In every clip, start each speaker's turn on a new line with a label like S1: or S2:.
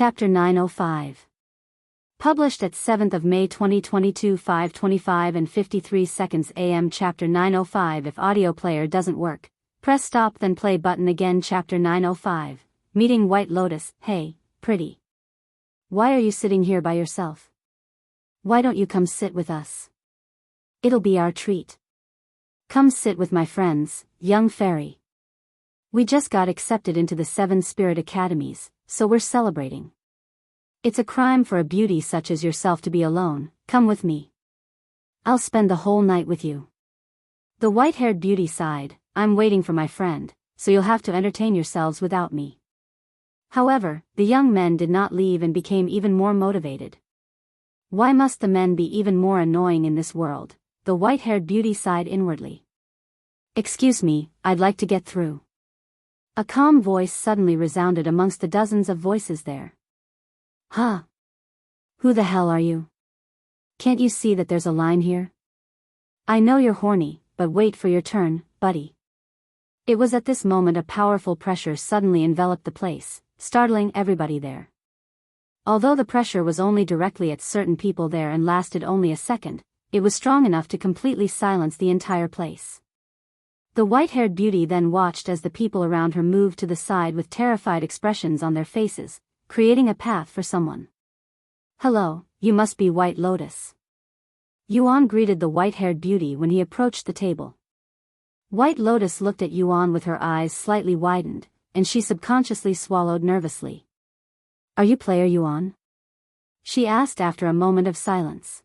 S1: Chapter 905. Published at 7th of May 2022 5:25 and 53 seconds AM. Chapter 905. If audio player doesn't work, press stop then play button again. Chapter 905. Meeting White Lotus. Hey, pretty. Why are you sitting here by yourself? Why don't you come sit with us? It'll be our treat. Come sit with my friends, young fairy. We just got accepted into the 7 Spirit Academies, so we're celebrating. It's a crime for a beauty such as yourself to be alone. Come with me. I'll spend the whole night with you. The white-haired beauty sighed. I'm waiting for my friend, so you'll have to entertain yourselves without me. However, the young men did not leave and became even more motivated. Why must the men be even more annoying in this world? The white-haired beauty sighed inwardly. Excuse me, I'd like to get through. A calm voice suddenly resounded amongst the dozens of voices there. Huh? Who the hell are you? Can't you see that there's a line here? I know you're horny, but wait for your turn, buddy. It was at this moment a powerful pressure suddenly enveloped the place, startling everybody there. Although the pressure was only directly at certain people there and lasted only a second, it was strong enough to completely silence the entire place. The white-haired beauty then watched as the people around her moved to the side with terrified expressions on their faces, creating a path for someone. Hello, you must be White Lotus. Yuan greeted the white-haired beauty when he approached the table. White Lotus looked at Yuan with her eyes slightly widened, and she subconsciously swallowed nervously. Are you player Yuan? She asked after a moment of silence.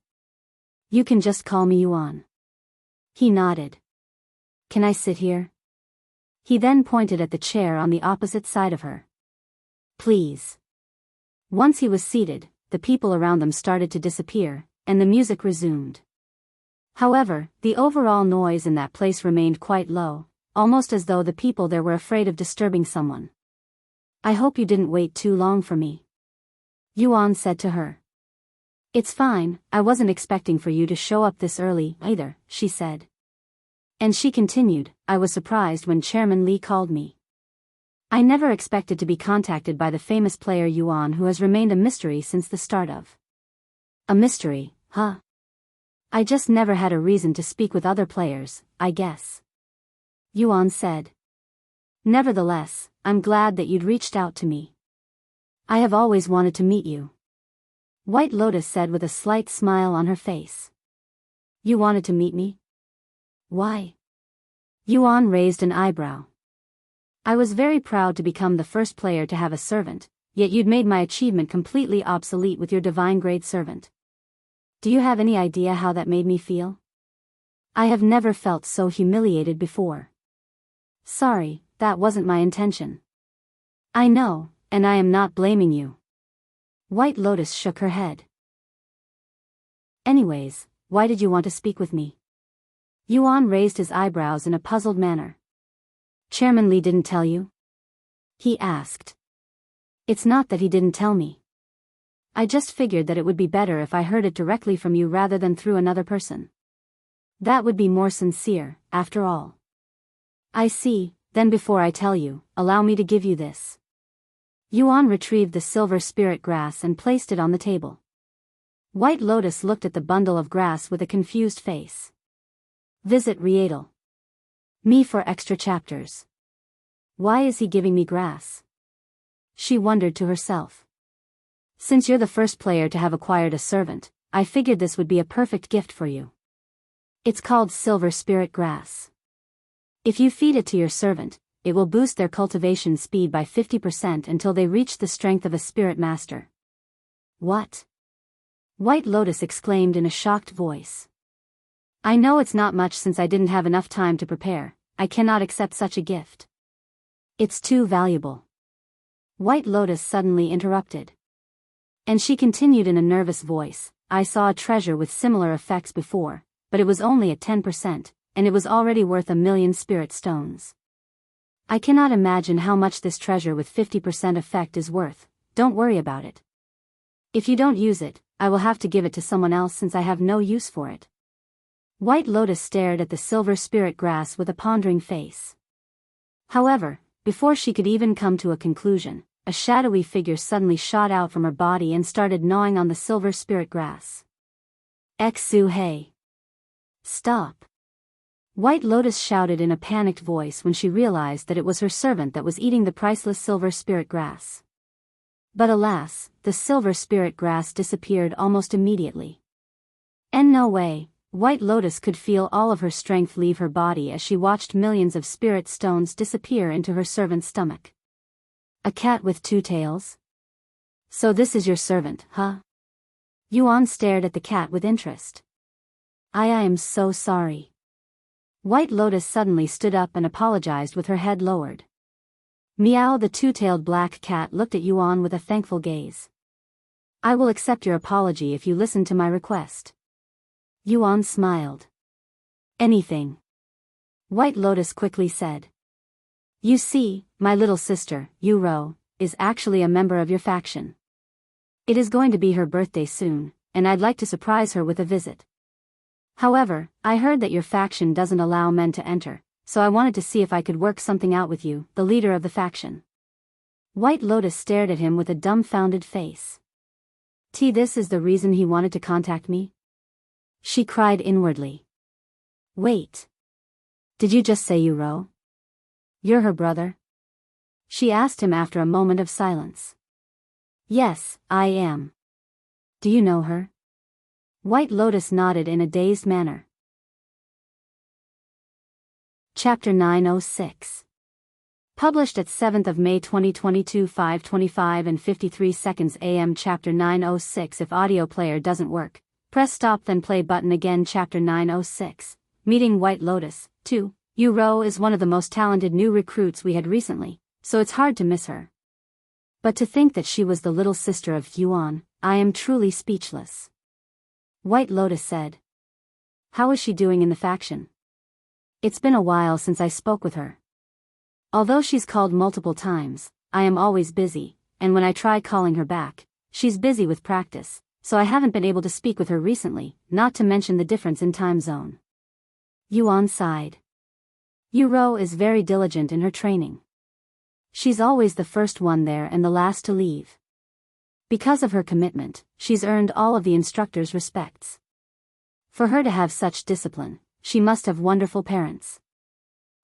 S1: You can just call me Yuan. He nodded. Can I sit here? He then pointed at the chair on the opposite side of her. Please. Once he was seated, the people around them started to disappear, and the music resumed. However, the overall noise in that place remained quite low, almost as though the people there were afraid of disturbing someone. I hope you didn't wait too long for me. Yuan said to her. It's fine, I wasn't expecting for you to show up this early, either, she said. And she continued, I was surprised when Chairman Li called me. I never expected to be contacted by the famous player Yuan, who has remained a mystery since the start of. A mystery, huh? I just never had a reason to speak with other players, I guess. Yuan said. Nevertheless, I'm glad that you'd reached out to me. I have always wanted to meet you. White Lotus said with a slight smile on her face. You wanted to meet me? Why? Yuan raised an eyebrow. I was very proud to become the first player to have a servant, yet you'd made my achievement completely obsolete with your divine grade servant. Do you have any idea how that made me feel? I have never felt so humiliated before. Sorry, that wasn't my intention. I know, and I am not blaming you. White Lotus shook her head. Anyways, why did you want to speak with me? Yuan raised his eyebrows in a puzzled manner. Chairman Li didn't tell you? He asked. It's not that he didn't tell me. I just figured that it would be better if I heard it directly from you rather than through another person. That would be more sincere, after all. I see, then before I tell you, allow me to give you this. Yuan retrieved the silver spirit grass and placed it on the table. White Lotus looked at the bundle of grass with a confused face. Visit Rietal. Me for extra chapters. Why is he giving me grass? She wondered to herself. Since you're the first player to have acquired a servant, I figured this would be a perfect gift for you. It's called silver spirit grass. If you feed it to your servant, it will boost their cultivation speed by 50% until they reach the strength of a spirit master. What? White Lotus exclaimed in a shocked voice. I know it's not much since I didn't have enough time to prepare. I cannot accept such a gift. It's too valuable. White Lotus suddenly interrupted. And she continued in a nervous voice, I saw a treasure with similar effects before, but it was only at 10%, and it was already worth 1,000,000 spirit stones. I cannot imagine how much this treasure with 50% effect is worth. Don't worry about it. If you don't use it, I will have to give it to someone else since I have no use for it. White Lotus stared at the silver spirit grass with a pondering face. However, before she could even come to a conclusion, a shadowy figure suddenly shot out from her body and started gnawing on the silver spirit grass. Xu-hei. Stop! White Lotus shouted in a panicked voice when she realized that it was her servant that was eating the priceless silver spirit grass. But alas, the silver spirit grass disappeared almost immediately. And no way, White Lotus could feel all of her strength leave her body as she watched millions of spirit stones disappear into her servant's stomach. A cat with two tails? So this is your servant, huh? Yuan stared at the cat with interest. I am so sorry. White Lotus suddenly stood up and apologized with her head lowered. Meow, the two-tailed black cat, looked at Yuan with a thankful gaze. I will accept your apology if you listen to my request. Yuan smiled. Anything. White Lotus quickly said. You see, my little sister, Yu-ro, is actually a member of your faction. It is going to be her birthday soon, and I'd like to surprise her with a visit. However, I heard that your faction doesn't allow men to enter, so I wanted to see if I could work something out with you, the leader of the faction. White Lotus stared at him with a dumbfounded face. This is the reason he wanted to contact me? She cried inwardly. Wait. Did you just say Yu-ro? You're her brother? She asked him after a moment of silence. Yes, I am. Do you know her? White Lotus nodded in a dazed manner. Chapter 906. Published at 7th of May 2022 5:25 and 53 seconds AM. Chapter 906. If audio player doesn't work, press stop then play button again. Chapter 906. Meeting White Lotus. 2. Yu-ro is one of the most talented new recruits we had recently, so it's hard to miss her. But to think that she was the little sister of Yuan, I am truly speechless. White Lotus said. How is she doing in the faction? It's been a while since I spoke with her. Although she's called multiple times, I am always busy, and when I try calling her back, she's busy with practice, so I haven't been able to speak with her recently, not to mention the difference in time zone. Yuan sighed. Yu-ro is very diligent in her training. She's always the first one there and the last to leave. Because of her commitment, she's earned all of the instructors' respects. For her to have such discipline, she must have wonderful parents.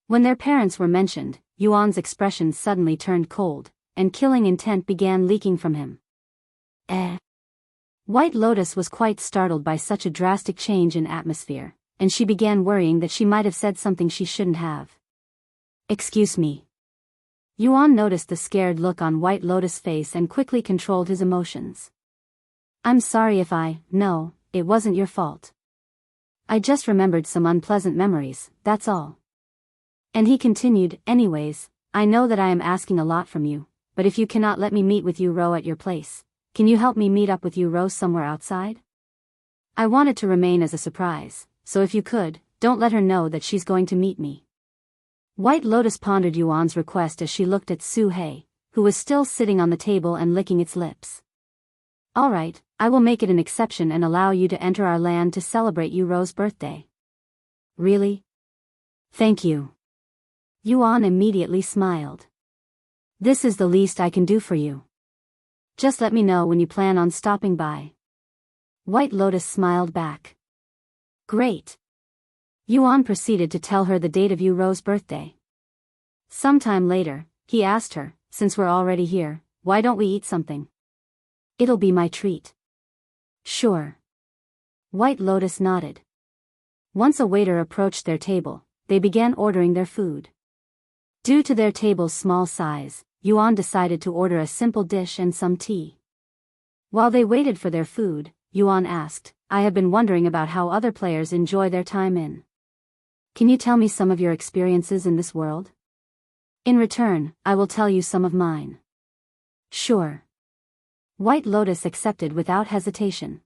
S1: When their parents were mentioned, Yuan's expression suddenly turned cold, and killing intent began leaking from him. White Lotus was quite startled by such a drastic change in atmosphere, and she began worrying that she might have said something she shouldn't have. Excuse me. Yuan noticed the scared look on White Lotus' face and quickly controlled his emotions. I'm sorry if No, it wasn't your fault. I just remembered some unpleasant memories, that's all. And he continued, anyways, I know that I am asking a lot from you, but if you cannot let me meet with Yu-ro at your place, can you help me meet up with Yu-ro somewhere outside? I want it to remain as a surprise, so if you could, don't let her know that she's going to meet me. White Lotus pondered Yuan's request as she looked at Su-hei, who was still sitting on the table and licking its lips. All right, I will make it an exception and allow you to enter our land to celebrate Yu-ro's birthday. Really? Thank you. Yuan immediately smiled. This is the least I can do for you. Just let me know when you plan on stopping by. White Lotus smiled back. Great. Yuan proceeded to tell her the date of Yu-ro's birthday. Sometime later, he asked her, since we're already here, why don't we eat something? It'll be my treat. Sure. White Lotus nodded. Once a waiter approached their table, they began ordering their food. Due to their table's small size, Yuan decided to order a simple dish and some tea. While they waited for their food, Yuan asked, I have been wondering about how other players enjoy their time in. Can you tell me some of your experiences in this world? In return, I will tell you some of mine. Sure. White Lotus accepted without hesitation.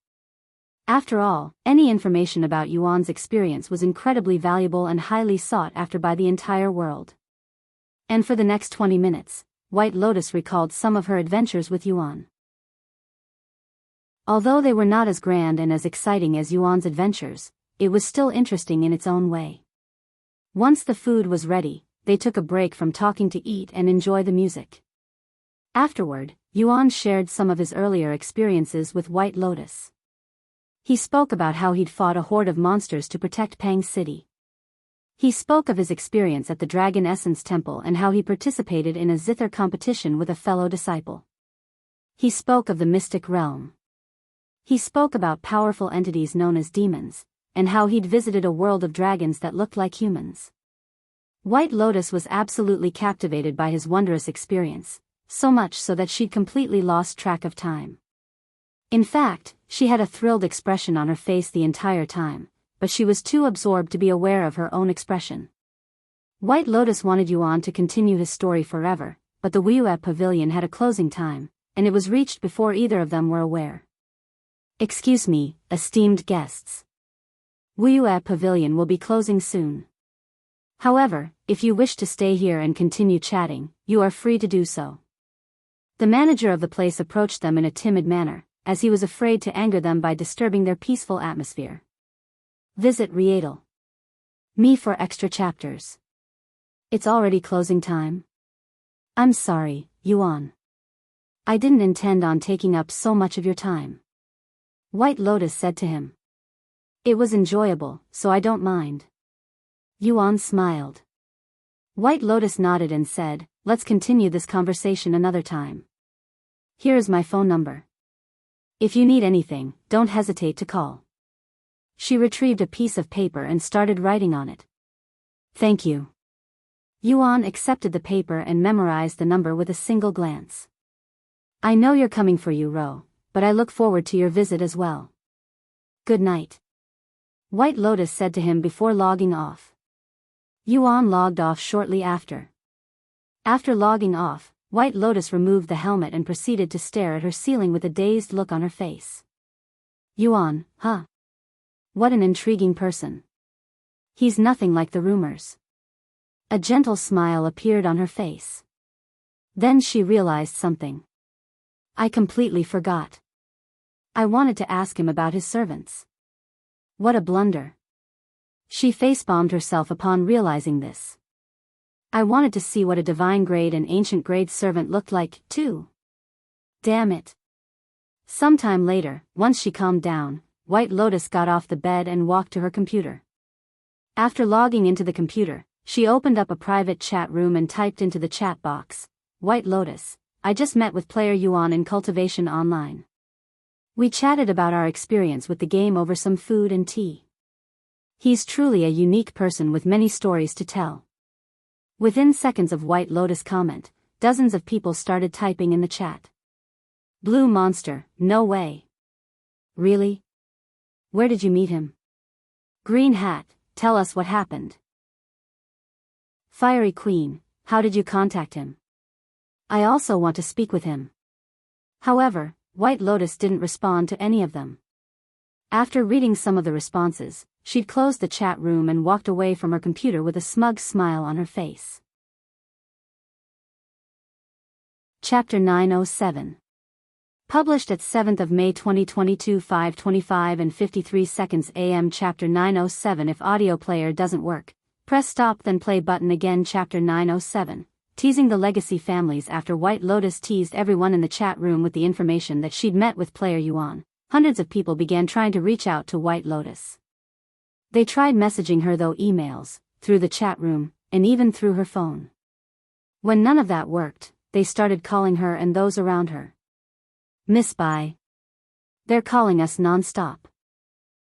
S1: After all, any information about Yuan's experience was incredibly valuable and highly sought after by the entire world. And for the next 20 minutes, White Lotus recalled some of her adventures with Yuan. Although they were not as grand and as exciting as Yuan's adventures, it was still interesting in its own way. Once the food was ready, they took a break from talking to eat and enjoy the music. Afterward, Yuan shared some of his earlier experiences with White Lotus. He spoke about how he'd fought a horde of monsters to protect Pang City. He spoke of his experience at the Dragon Essence Temple and how he participated in a zither competition with a fellow disciple. He spoke of the mystic realm. He spoke about powerful entities known as demons, and how he'd visited a world of dragons that looked like humans. White Lotus was absolutely captivated by his wondrous experience, so much so that she'd completely lost track of time. In fact, she had a thrilled expression on her face the entire time, but she was too absorbed to be aware of her own expression. White Lotus wanted Yuan to continue his story forever, but the Wuxia Pavilion had a closing time, and it was reached before either of them were aware. Excuse me, esteemed guests. Wuxia Pavilion will be closing soon. However, if you wish to stay here and continue chatting, you are free to do so. The manager of the place approached them in a timid manner, as he was afraid to anger them by disturbing their peaceful atmosphere. Visit Rietal. Me for extra chapters. It's already closing time. I'm sorry, Yuan. I didn't intend on taking up so much of your time. White Lotus said to him. It was enjoyable, so I don't mind. Yuan smiled. White Lotus nodded and said, let's continue this conversation another time. Here is my phone number. If you need anything, don't hesitate to call. She retrieved a piece of paper and started writing on it. Thank you. Yuan accepted the paper and memorized the number with a single glance. I know you're coming for you, Ro, but I look forward to your visit as well. Good night. White Lotus said to him before logging off. Yuan logged off shortly after. After logging off, White Lotus removed the helmet and proceeded to stare at her ceiling with a dazed look on her face. Yuan, huh? What an intriguing person. He's nothing like the rumors. A gentle smile appeared on her face. Then she realized something. I completely forgot. I wanted to ask him about his servants. What a blunder. She facepalmed herself upon realizing this. I wanted to see what a divine grade and ancient grade servant looked like, too. Damn it. Sometime later, once she calmed down, White Lotus got off the bed and walked to her computer. After logging into the computer, she opened up a private chat room and typed into the chat box, White Lotus, I just met with player Yuan in Cultivation Online. We chatted about our experience with the game over some food and tea. He's truly a unique person with many stories to tell. Within seconds of White Lotus' comment, dozens of people started typing in the chat. Blue Monster, no way. Really? Where did you meet him? Green Hat, tell us what happened. Fiery Queen, how did you contact him? I also want to speak with him. However, White Lotus didn't respond to any of them. After reading some of the responses, she'd closed the chat room and walked away from her computer with a smug smile on her face. Chapter 907. Published at 7th of May 2022 5:25 and 53 seconds AM. Chapter 907. If audio player doesn't work, press stop then play button again. Chapter 907. Teasing the legacy families. After White Lotus teased everyone in the chat room with the information that she'd met with player Yuan, hundreds of people began trying to reach out to White Lotus. They tried messaging her through emails, through the chat room, and even through her phone. When none of that worked, they started calling her and those around her. Miss Bai. They're calling us non-stop.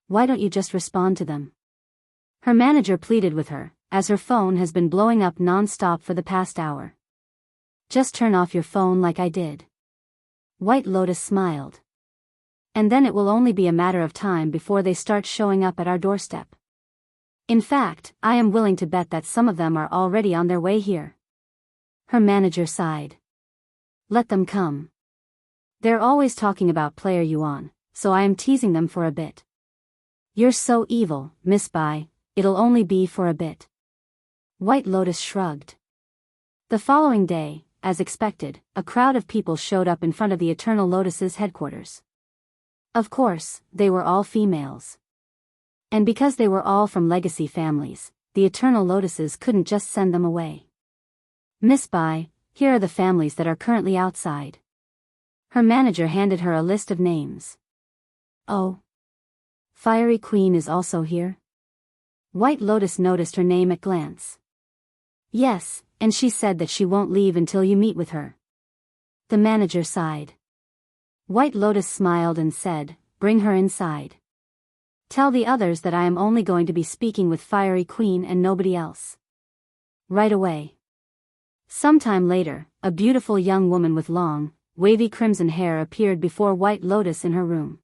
S1: Why don't you just respond to them? Her manager pleaded with her, as her phone has been blowing up non-stop for the past hour. Just turn off your phone like I did. White Lotus smiled. And then it will only be a matter of time before they start showing up at our doorstep. In fact, I am willing to bet that some of them are already on their way here. Her manager sighed. Let them come. They're always talking about player Yuan, so I am teasing them for a bit. You're so evil, Miss Bai, it'll only be for a bit. White Lotus shrugged. The following day, as expected, a crowd of people showed up in front of the Eternal Lotus's headquarters. Of course, they were all females. And because they were all from legacy families, the Eternal Lotuses couldn't just send them away. Miss Bai, here are the families that are currently outside. Her manager handed her a list of names. Oh. Fiery Queen is also here? White Lotus noticed her name at glance. Yes, and she said that she won't leave until you meet with her. The manager sighed. White Lotus smiled and said, bring her inside. Tell the others that I am only going to be speaking with Fiery Queen and nobody else. Right away. Sometime later, a beautiful young woman with long, wavy crimson hair appeared before White Lotus in her room.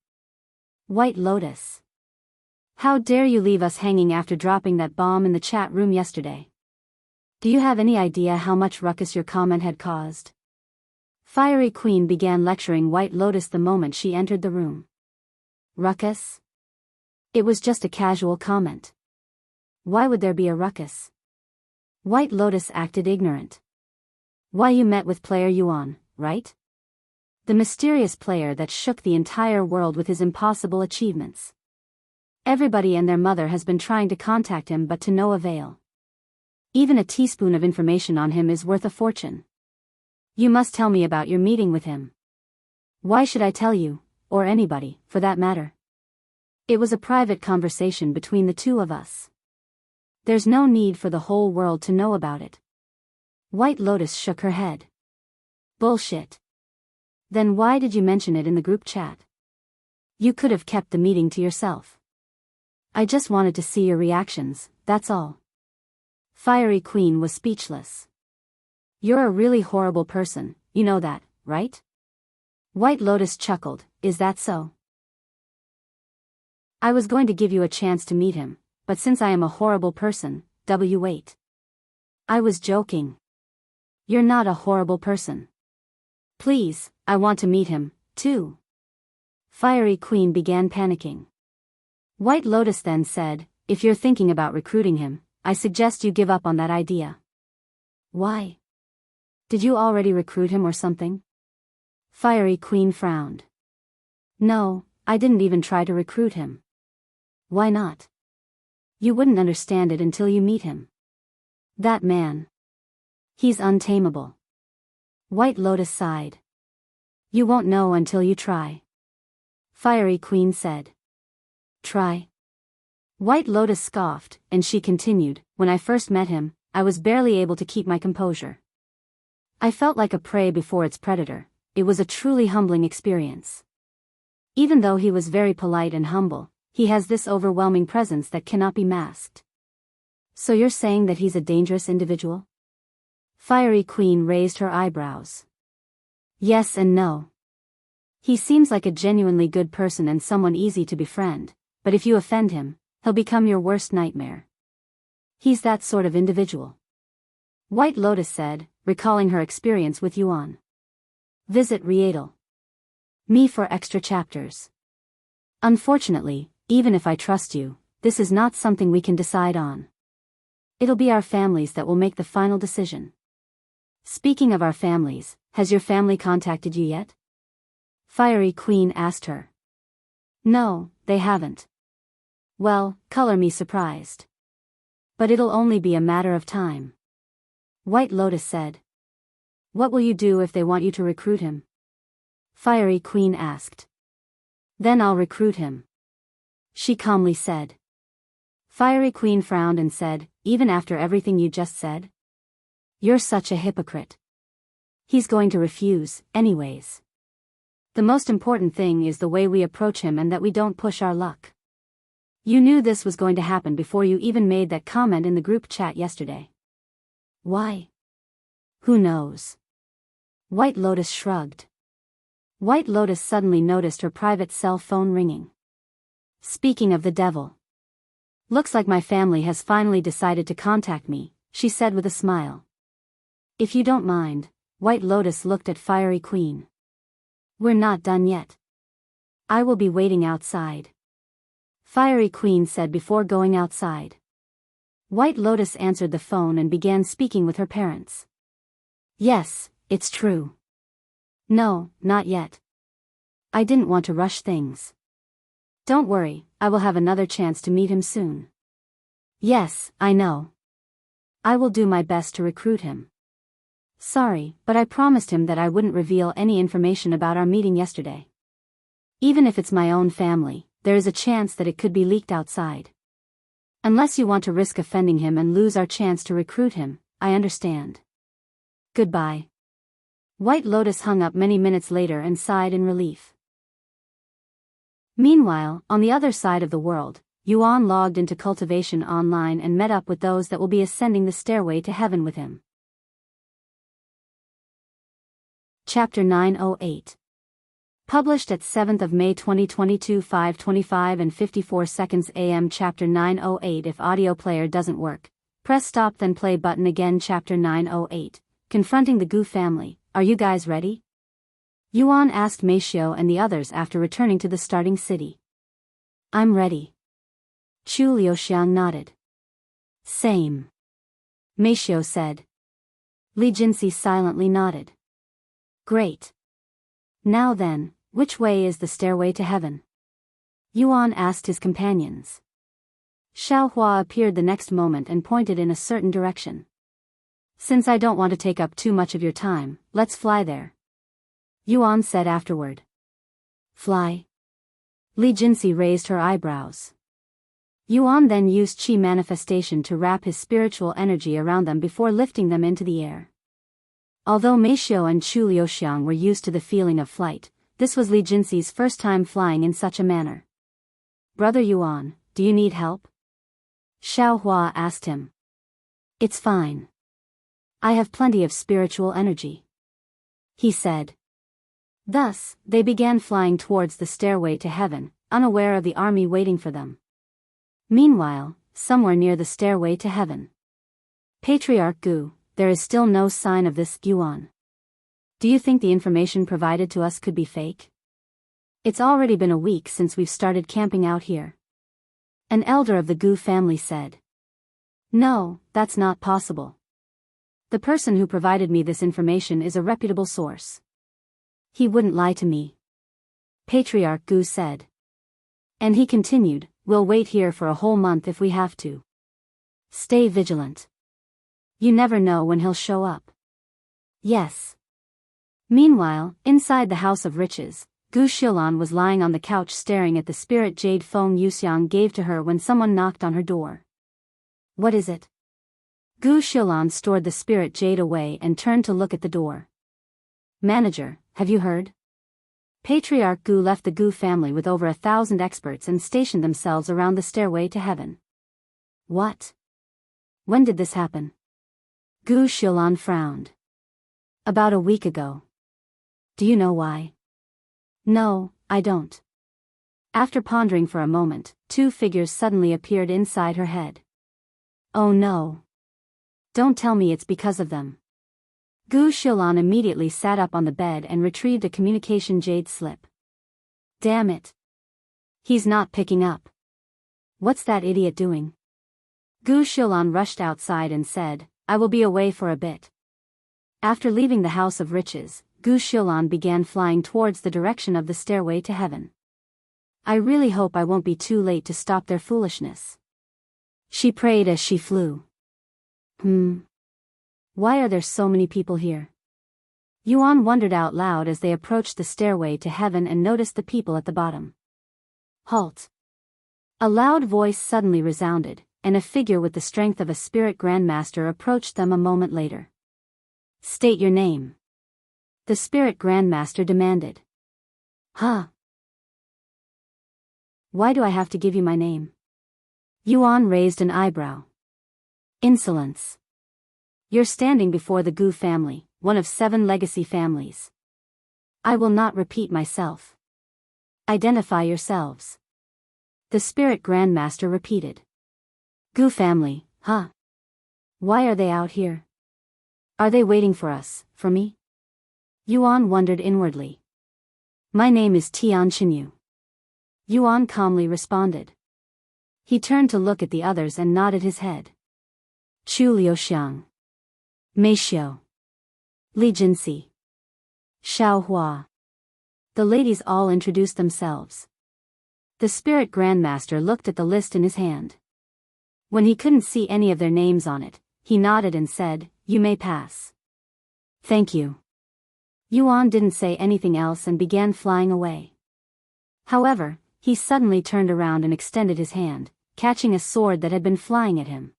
S1: White Lotus. How dare you leave us hanging after dropping that bomb in the chat room yesterday? Do you have any idea how much ruckus your comment had caused? Fiery Queen began lecturing White Lotus the moment she entered the room. Ruckus? It was just a casual comment. Why would there be a ruckus? White Lotus acted ignorant. Why, you met with player Yuan, right? The mysterious player that shook the entire world with his impossible achievements. Everybody and their mother has been trying to contact him but to no avail. Even a teaspoon of information on him is worth a fortune. You must tell me about your meeting with him. Why should I tell you, or anybody, for that matter? It was a private conversation between the two of us. There's no need for the whole world to know about it. White Lotus shook her head. Bullshit. Then why did you mention it in the group chat? You could have kept the meeting to yourself. I just wanted to see your reactions, that's all. Fiery Queen was speechless. You're a really horrible person, you know that, right? White Lotus chuckled, is that so? I was going to give you a chance to meet him, but since I am a horrible person, wait. I was joking. You're not a horrible person. Please, I want to meet him, too. Fiery Queen began panicking. White Lotus then said, if you're thinking about recruiting him, I suggest you give up on that idea. Why? Did you already recruit him or something? Fiery Queen frowned. No, I didn't even try to recruit him. Why not? You wouldn't understand it until you meet him. That man. He's untamable. White Lotus sighed. You won't know until you try. Fiery Queen said. Try? White Lotus scoffed, and she continued, when I first met him, I was barely able to keep my composure. I felt like a prey before its predator. It was a truly humbling experience. Even though he was very polite and humble, he has this overwhelming presence that cannot be masked. So you're saying that he's a dangerous individual? Fiery Queen raised her eyebrows. Yes and no. He seems like a genuinely good person and someone easy to befriend, but if you offend him, he'll become your worst nightmare. He's that sort of individual. White Lotus said, recalling her experience with Yuan. Visit Rietal. Me for extra chapters. Unfortunately, even if I trust you, this is not something we can decide on. It'll be our families that will make the final decision. Speaking of our families, has your family contacted you yet? Fiery Queen asked her. No, they haven't. Well, color me surprised. But it'll only be a matter of time. White Lotus said. What will you do if they want you to recruit him? Fiery Queen asked. Then I'll recruit him. She calmly said. Fiery Queen frowned and said, even after everything you just said? You're such a hypocrite. He's going to refuse, anyways. The most important thing is the way we approach him and that we don't push our luck. You knew this was going to happen before you even made that comment in the group chat yesterday. Why? Who knows? White Lotus shrugged. White Lotus suddenly noticed her private cell phone ringing. Speaking of the devil. Looks like my family has finally decided to contact me, she said with a smile. If you don't mind, White Lotus looked at Fiery Queen. We're not done yet. I will be waiting outside. Fiery Queen said before going outside. White Lotus answered the phone and began speaking with her parents. Yes, it's true. No, not yet. I didn't want to rush things. Don't worry, I will have another chance to meet him soon. Yes, I know. I will do my best to recruit him. Sorry, but I promised him that I wouldn't reveal any information about our meeting yesterday. Even if it's my own family, there is a chance that it could be leaked outside. Unless you want to risk offending him and lose our chance to recruit him, I understand. Goodbye. White Lotus hung up many minutes later and sighed in relief. Meanwhile, on the other side of the world, Yuan logged into Cultivation online and met up with those that will be ascending the stairway to heaven with him. Chapter 908. Published at 7th of May 2022 5:25 and 54 seconds AM. Chapter 908. If audio player doesn't work, press stop then play button again. Chapter 908. Confronting the Gu family. Are you guys ready? Yuan asked Meishio and the others after returning to the starting city. I'm ready. Chu Liuxiang nodded. Same. Meishio said. Li Jinsi silently nodded. Great. Now then, which way is the stairway to heaven? Yuan asked his companions. Xiao Hua appeared the next moment and pointed in a certain direction. Since I don't want to take up too much of your time, let's fly there. Yuan said afterward. Fly? Li Jinsi raised her eyebrows. Yuan then used Qi manifestation to wrap his spiritual energy around them before lifting them into the air. Although Meishio and Chu Liuxiang were used to the feeling of flight, this was Li Jinsi's first time flying in such a manner. Brother Yuan, do you need help? Xiao Hua asked him. It's fine. I have plenty of spiritual energy, he said. Thus, they began flying towards the stairway to heaven, unaware of the army waiting for them. Meanwhile, somewhere near the stairway to heaven. Patriarch Gu, there is still no sign of this, Yuan. Do you think the information provided to us could be fake? It's already been a week since we've started camping out here. An elder of the Gu family said. No, that's not possible. The person who provided me this information is a reputable source. He wouldn't lie to me. Patriarch Gu said. And he continued, we'll wait here for a whole month if we have to. Stay vigilant. You never know when he'll show up. Yes. Meanwhile, inside the House of Riches, Gu Xilan was lying on the couch staring at the spirit jade Feng Yuxiang gave to her when someone knocked on her door. What is it? Gu Xilan stored the spirit jade away and turned to look at the door. Manager, have you heard? Patriarch Gu left the Gu family with over 1,000 experts and stationed themselves around the stairway to heaven. What? When did this happen? Gu Xilan frowned. About a week ago. Do you know why? No, I don't. After pondering for a moment, two figures suddenly appeared inside her head. Oh no. Don't tell me it's because of them. Gu Xilan immediately sat up on the bed and retrieved a communication jade slip. Damn it. He's not picking up. What's that idiot doing? Gu Xilan rushed outside and said, I will be away for a bit. After leaving the House of Riches, Gu Xilan began flying towards the direction of the stairway to heaven. I really hope I won't be too late to stop their foolishness. She prayed as she flew. Why are there so many people here? Yuan wondered out loud as they approached the stairway to heaven and noticed the people at the bottom. Halt! A loud voice suddenly resounded, and a figure with the strength of a spirit grandmaster approached them a moment later. State your name. The spirit grandmaster demanded. Huh? Why do I have to give you my name? Yuan raised an eyebrow. Insolence. You're standing before the Gu family, one of 7 legacy families. I will not repeat myself. Identify yourselves. The spirit grandmaster repeated. Gu family, huh? Why are they out here? Are they waiting for us, for me? Yuan wondered inwardly. My name is Tian Chinyu. Yuan calmly responded. He turned to look at the others and nodded his head. Chu Liuxiang. Meishio. Li Jinsi. Xiao Hua. The ladies all introduced themselves. The spirit grandmaster looked at the list in his hand. When he couldn't see any of their names on it, he nodded and said, You may pass. Thank you. Yuan didn't say anything else and began flying away. However, he suddenly turned around and extended his hand, catching a sword that had been flying at him.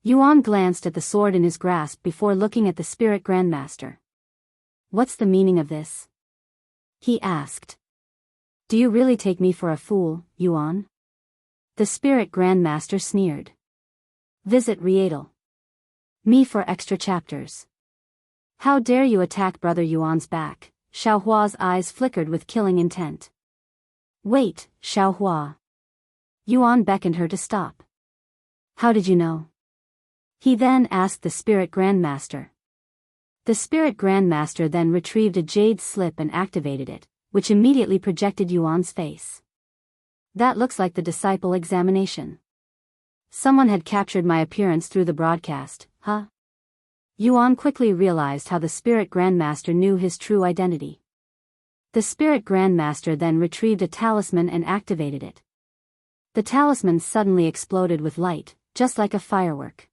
S1: Yuan glanced at the sword in his grasp before looking at the spirit grandmaster. What's the meaning of this? He asked. Do you really take me for a fool, Yuan? The spirit grandmaster sneered. Visit Rietal. Me for extra chapters. How dare you attack Brother Yuan's back? Xiaohua's eyes flickered with killing intent. Wait, Xiaohua. Yuan beckoned her to stop. How did you know? He then asked the spirit grandmaster. The spirit grandmaster then retrieved a jade slip and activated it, which immediately projected Yuan's face. That looks like the disciple examination. Someone had captured my appearance through the broadcast, huh? Yuan quickly realized how the spirit grandmaster knew his true identity. The spirit grandmaster then retrieved a talisman and activated it. The talisman suddenly exploded with light, just like a firework.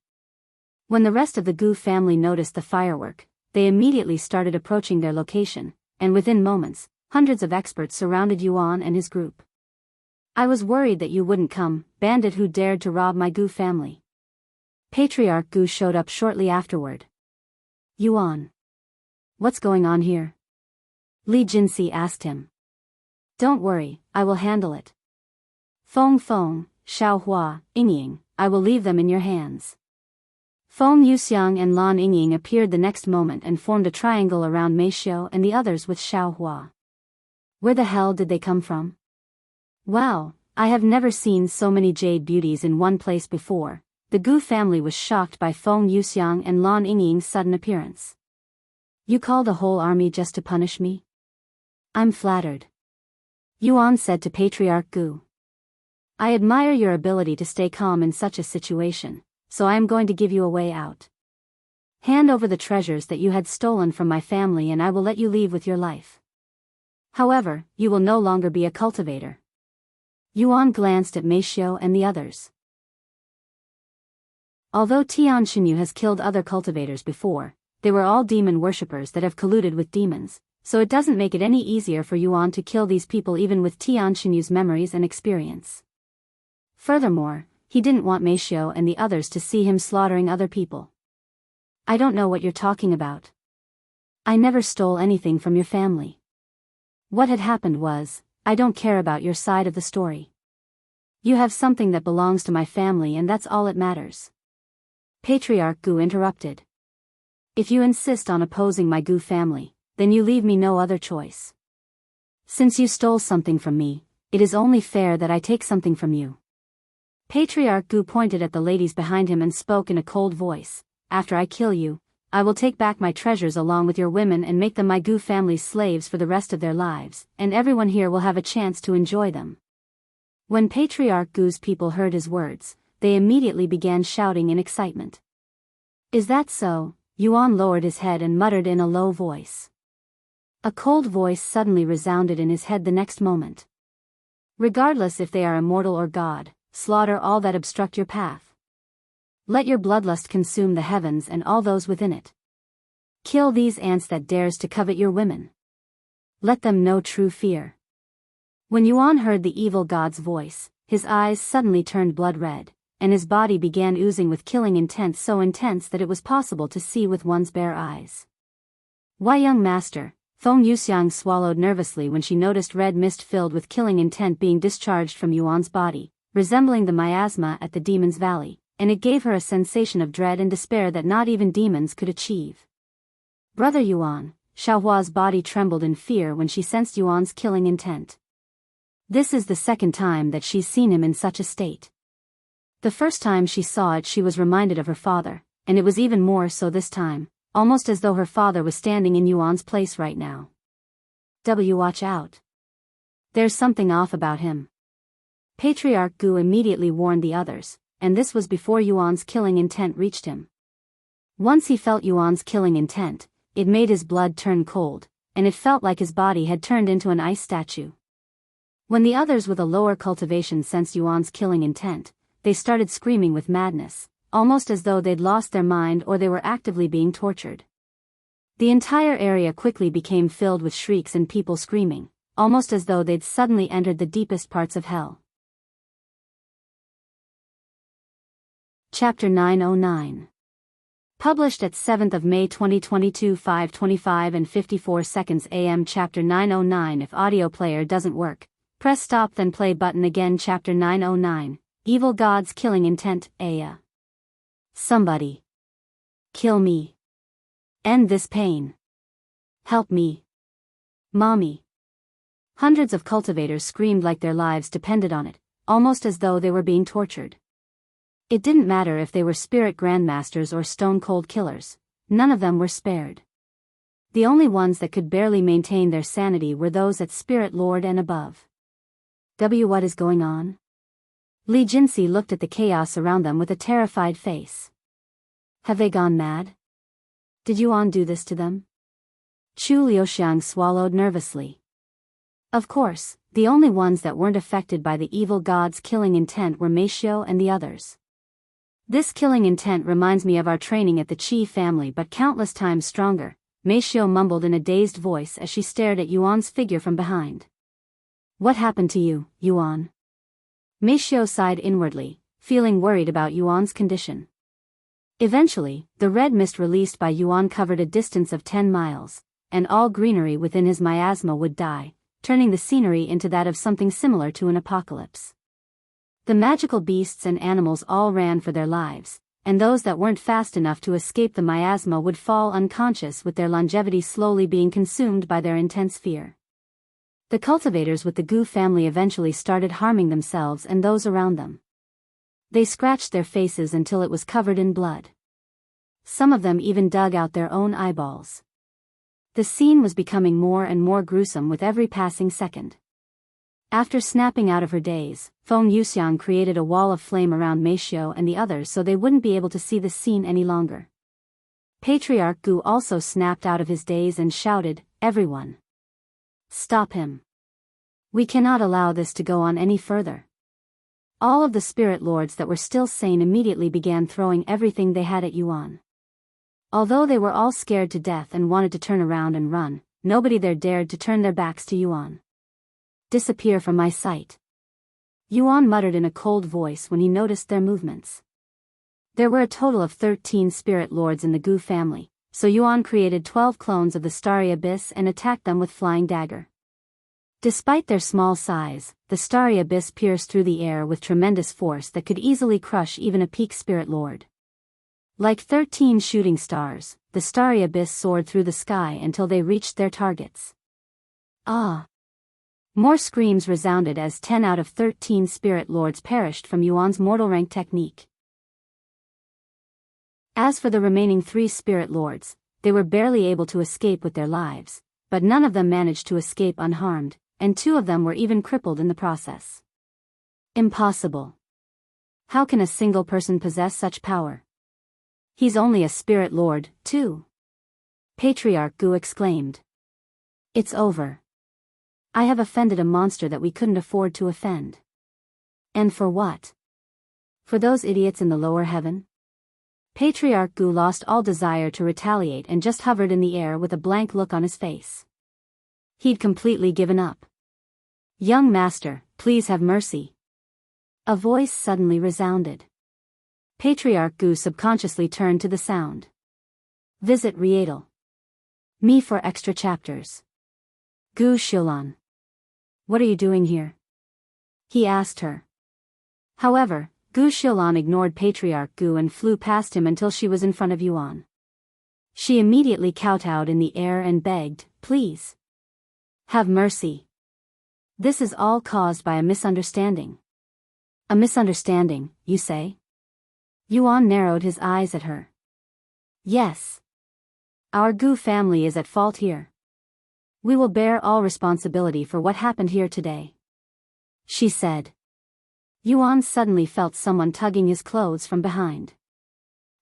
S1: When the rest of the Gu family noticed the firework, they immediately started approaching their location, and within moments, hundreds of experts surrounded Yuan and his group. I was worried that you wouldn't come, bandit who dared to rob my Gu family. Patriarch Gu showed up shortly afterward. Yuan. What's going on here? Li Jinxi asked him. Don't worry, I will handle it. Feng Feng, Xiaohua, Yingying, I will leave them in your hands. Feng Yuxiang and Lan Yingying appeared the next moment and formed a triangle around Meixiu and the others with Xiaohua. Where the hell did they come from? Wow, I have never seen so many jade beauties in one place before. The Gu family was shocked by Feng Yuxiang and Lan Yingying's sudden appearance. You called a whole army just to punish me? I'm flattered. Yuan said to Patriarch Gu. I admire your ability to stay calm in such a situation, so I am going to give you a way out. Hand over the treasures that you had stolen from my family and I will let you leave with your life. However, you will no longer be a cultivator. Yuan glanced at Meixiu and the others. Although Tian Xinyu has killed other cultivators before, they were all demon worshippers that have colluded with demons, so it doesn't make it any easier for Yuan to kill these people even with Tian Xinyu's memories and experience. Furthermore, he didn't want Meixiu and the others to see him slaughtering other people. I don't know what you're talking about. I never stole anything from your family. What had happened was, I don't care about your side of the story. You have something that belongs to my family and that's all that matters. Patriarch Gu interrupted. If you insist on opposing my Gu family, then you leave me no other choice. Since you stole something from me, it is only fair that I take something from you. Patriarch Gu pointed at the ladies behind him and spoke in a cold voice. After I kill you, I will take back my treasures along with your women and make them my Gu family's slaves for the rest of their lives, and everyone here will have a chance to enjoy them. When Patriarch Gu's people heard his words, they immediately began shouting in excitement. Is that so? Yuan lowered his head and muttered in a low voice. A cold voice suddenly resounded in his head the next moment. Regardless if they are immortal or god, slaughter all that obstruct your path. Let your bloodlust consume the heavens and all those within it. Kill these ants that dares to covet your women. Let them know true fear. When Yuan heard the evil god's voice, his eyes suddenly turned blood red, and his body began oozing with killing intent so intense that it was possible to see with one's bare eyes. Why, young master? Feng Yuxiang swallowed nervously when she noticed red mist filled with killing intent being discharged from Yuan's body, resembling the miasma at the Demon's Valley, and it gave her a sensation of dread and despair that not even demons could achieve. Brother Yuan, Xiaohua's body trembled in fear when she sensed Yuan's killing intent. This is the second time that she's seen him in such a state. The first time she saw it she was reminded of her father, and it was even more so this time, almost as though her father was standing in Yuan's place right now. Watch out. There's something off about him. Patriarch Gu immediately warned the others, and this was before Yuan's killing intent reached him. Once he felt Yuan's killing intent, it made his blood turn cold, and it felt like his body had turned into an ice statue. When the others with a lower cultivation sensed Yuan's killing intent, they started screaming with madness, almost as though they'd lost their mind or they were actively being tortured. The entire area quickly became filled with shrieks and people screaming, almost as though they'd suddenly entered the deepest parts of hell. Chapter 909. Published at 7th of May 2022 5:25 and 54 seconds AM. Chapter 909. If audio player doesn't work, press stop then play button again. Chapter 909. Evil God's Killing Intent. Aya. Somebody. Kill me. End this pain. Help me. Mommy. Hundreds of cultivators screamed like their lives depended on it, almost as though they were being tortured. It didn't matter if they were spirit grandmasters or stone-cold killers, none of them were spared. The only ones that could barely maintain their sanity were those at Spirit Lord and above. What is going on? Li Jinsi looked at the chaos around them with a terrified face. Have they gone mad? Did Yuan do this to them? Chu Liuxiang swallowed nervously. Of course, the only ones that weren't affected by the evil god's killing intent were Meishio and the others. This killing intent reminds me of our training at the Qi family, but countless times stronger, Meishio mumbled in a dazed voice as she stared at Yuan's figure from behind. What happened to you, Yuan? Meishio sighed inwardly, feeling worried about Yuan's condition. Eventually, the red mist released by Yuan covered a distance of 10 miles, and all greenery within his miasma would die, turning the scenery into that of something similar to an apocalypse. The magical beasts and animals all ran for their lives, and those that weren't fast enough to escape the miasma would fall unconscious, with their longevity slowly being consumed by their intense fear. The cultivators with the Gu family eventually started harming themselves and those around them. They scratched their faces until it was covered in blood. Some of them even dug out their own eyeballs. The scene was becoming more and more gruesome with every passing second. After snapping out of her daze, Feng Yuxiang created a wall of flame around Meishio and the others so they wouldn't be able to see the scene any longer. Patriarch Gu also snapped out of his daze and shouted, "Everyone! Stop him! We cannot allow this to go on any further." All of the spirit lords that were still sane immediately began throwing everything they had at Yuan. Although they were all scared to death and wanted to turn around and run, nobody there dared to turn their backs to Yuan. "Disappear from my sight," Yuan muttered in a cold voice when he noticed their movements. There were a total of 13 spirit lords in the Gu family, so Yuan created 12 clones of the Starry Abyss and attacked them with flying dagger. Despite their small size, the Starry Abyss pierced through the air with tremendous force that could easily crush even a peak spirit lord. Like 13 shooting stars, the Starry Abyss soared through the sky until they reached their targets. Ah! More screams resounded as 10 out of 13 spirit lords perished from Yuan's mortal rank technique. As for the remaining 3 spirit lords, they were barely able to escape with their lives, but none of them managed to escape unharmed, and 2 of them were even crippled in the process. Impossible. How can a single person possess such power? He's only a spirit lord, too. Patriarch Gu exclaimed. It's over. I have offended a monster that we couldn't afford to offend. And for what? For those idiots in the lower heaven? Patriarch Gu lost all desire to retaliate and just hovered in the air with a blank look on his face. He'd completely given up. "Young master, please have mercy." A voice suddenly resounded. Patriarch Gu subconsciously turned to the sound. Visit Rietal. Me for extra chapters. Gu Xiulan. What are you doing here? He asked her. However, Gu Xiulan ignored Patriarch Gu and flew past him until she was in front of Yuan. She immediately kowtowed in the air and begged, "Please. Have mercy. This is all caused by a misunderstanding." "A misunderstanding, you say?" Yuan narrowed his eyes at her. "Yes. Our Gu family is at fault here. We will bear all responsibility for what happened here today," she said. Yuan suddenly felt someone tugging his clothes from behind.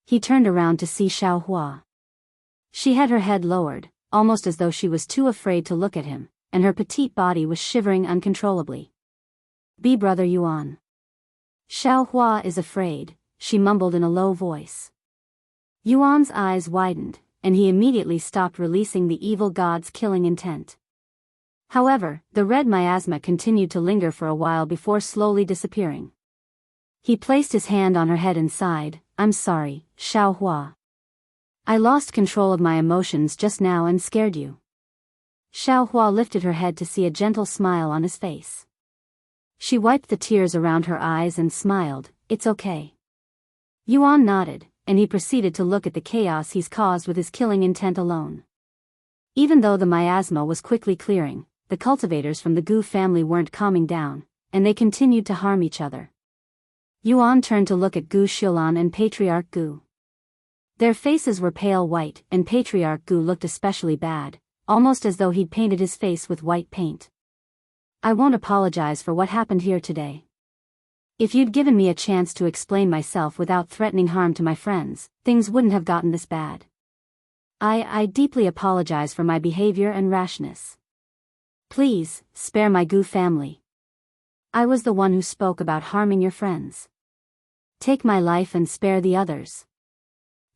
S1: He turned around to see Xiaohua. She had her head lowered, almost as though she was too afraid to look at him, and her petite body was shivering uncontrollably. "Be brother Yuan." "Xiaohua is afraid," she mumbled in a low voice. Yuan's eyes widened, and he immediately stopped releasing the evil god's killing intent. However, the red miasma continued to linger for a while before slowly disappearing. He placed his hand on her head and sighed, "I'm sorry, Xiaohua. I lost control of my emotions just now and scared you." Xiaohua lifted her head to see a gentle smile on his face. She wiped the tears around her eyes and smiled, "It's okay." Yuan nodded, and he proceeded to look at the chaos he's caused with his killing intent alone. Even though the miasma was quickly clearing, the cultivators from the Gu family weren't calming down, and they continued to harm each other. Yuan turned to look at Gu Xiulan and Patriarch Gu. Their faces were pale white, and Patriarch Gu looked especially bad, almost as though he'd painted his face with white paint. "I won't apologize for what happened here today. If you'd given me a chance to explain myself without threatening harm to my friends, things wouldn't have gotten this bad. I deeply apologize for my behavior and rashness. Please, spare my Gu family. I was the one who spoke about harming your friends. Take my life and spare the others."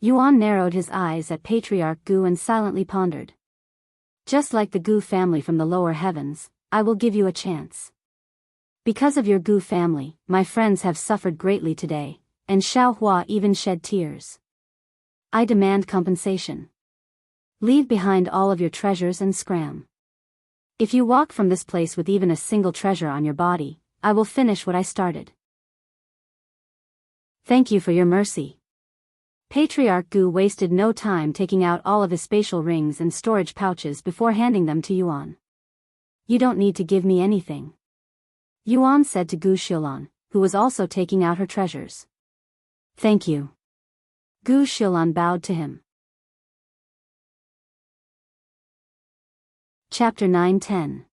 S1: Yuan narrowed his eyes at Patriarch Gu and silently pondered. "Just like the Gu family from the lower heavens, I will give you a chance. Because of your Gu family, my friends have suffered greatly today, and Xiaohua even shed tears. I demand compensation. Leave behind all of your treasures and scram. If you walk from this place with even a single treasure on your body, I will finish what I started." "Thank you for your mercy." Patriarch Gu wasted no time taking out all of his spatial rings and storage pouches before handing them to Yuan. "You don't need to give me anything," Yuan said to Gu Xiulan, who was also taking out her treasures. "Thank you." Gu Xiulan bowed to him. Chapter 9-10.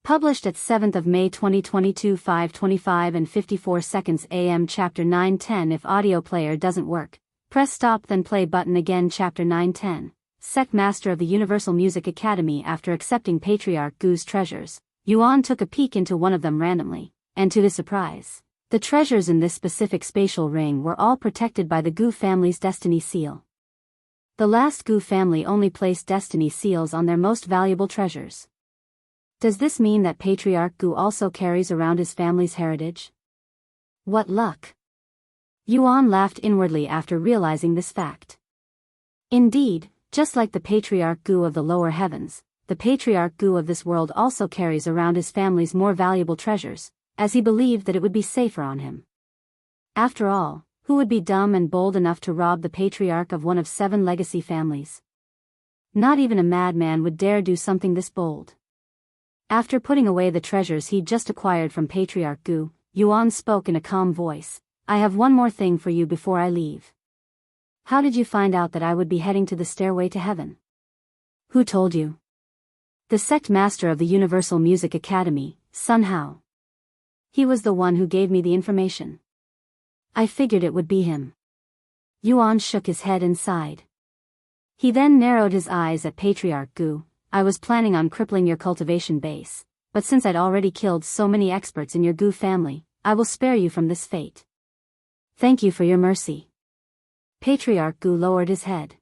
S1: Published at 7th of May 2022 5:25 and 54 seconds AM. Chapter 9-10. If audio player doesn't work, press stop then play button again. Chapter 9-10. Sect Master of the Universal Music Academy. After accepting Patriarch Gu's treasures, Yuan took a peek into one of them randomly, and to his surprise, the treasures in this specific spatial ring were all protected by the Gu family's destiny seal. The last Gu family only placed destiny seals on their most valuable treasures. Does this mean that Patriarch Gu also carries around his family's heritage? What luck! Yuan laughed inwardly after realizing this fact. Indeed, just like the Patriarch Gu of the lower heavens, the Patriarch Gu of this world also carries around his family's more valuable treasures, as he believed that it would be safer on him. After all, who would be dumb and bold enough to rob the patriarch of one of 7 legacy families? Not even a madman would dare do something this bold. After putting away the treasures he'd just acquired from Patriarch Gu, Yuan spoke in a calm voice, "I have one more thing for you before I leave. How did you find out that I would be heading to the stairway to heaven? Who told you?" "The sect master of the Universal Music Academy, Sun Hao. He was the one who gave me the information. I figured it would be him." Yuan shook his head and sighed. He then narrowed his eyes at Patriarch Gu. "I was planning on crippling your cultivation base, but since I'd already killed so many experts in your Gu family, I will spare you from this fate. Thank you for your mercy." Patriarch Gu lowered his head.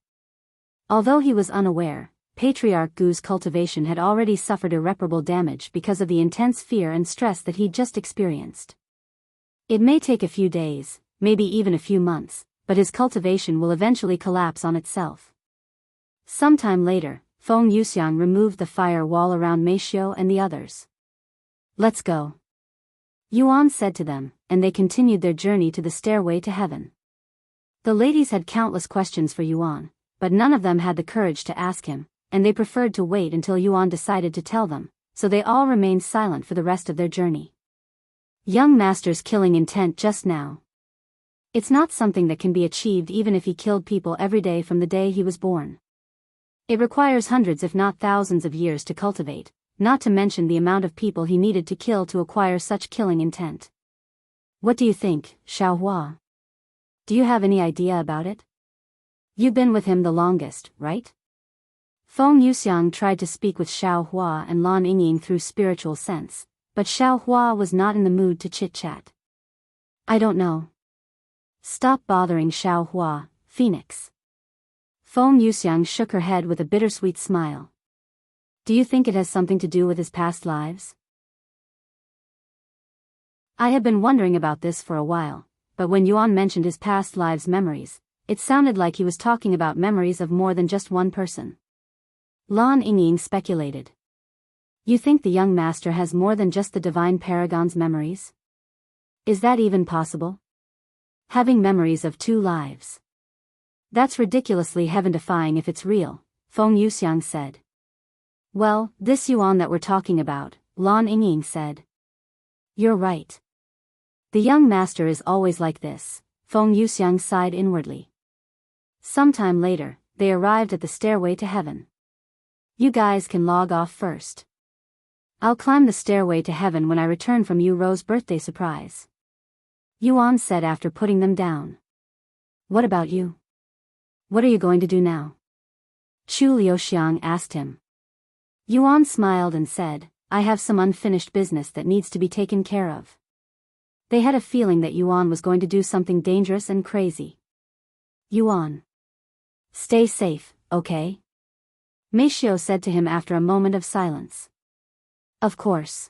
S1: Although he was unaware, Patriarch Gu's cultivation had already suffered irreparable damage because of the intense fear and stress that he'd just experienced. It may take a few days, maybe even a few months, but his cultivation will eventually collapse on itself. Sometime later, Feng Yuxiang removed the fire wall around Meishio and the others. "Let's go," Yuan said to them, and they continued their journey to the stairway to heaven. The ladies had countless questions for Yuan, but none of them had the courage to ask him, and they preferred to wait until Yuan decided to tell them, so they all remained silent for the rest of their journey. Young master's killing intent just now. It's not something that can be achieved even if he killed people every day from the day he was born. It requires hundreds if not thousands of years to cultivate, not to mention the amount of people he needed to kill to acquire such killing intent. What do you think, Xiaohua? Do you have any idea about it? You've been with him the longest, right? Feng Yuxiang tried to speak with Xiaohua and Lan Yingying through spiritual sense, but Xiaohua was not in the mood to chit-chat. "I don't know." "Stop bothering Xiaohua, Phoenix." Feng Yuxiang shook her head with a bittersweet smile. Do you think it has something to do with his past lives? I have been wondering about this for a while, but when Yuan mentioned his past lives' memories, it sounded like he was talking about memories of more than just one person. Lan Yingying speculated. You think the young master has more than just the divine paragon's memories? Is that even possible? Having memories of two lives. That's ridiculously heaven-defying if it's real, Feng Yuxiang said. Well, this Yuan that we're talking about, Lan Yingying said. You're right. The young master is always like this, Feng Yuxiang sighed inwardly. Sometime later, they arrived at the stairway to heaven. You guys can log off first. I'll climb the stairway to heaven when I return from Yu Ro's birthday surprise. Yuan said after putting them down. What about you? What are you going to do now? Chu Liuxiang asked him. Yuan smiled and said, I have some unfinished business that needs to be taken care of. They had a feeling that Yuan was going to do something dangerous and crazy. Yuan. Stay safe, okay? Meishio said to him after a moment of silence. Of course.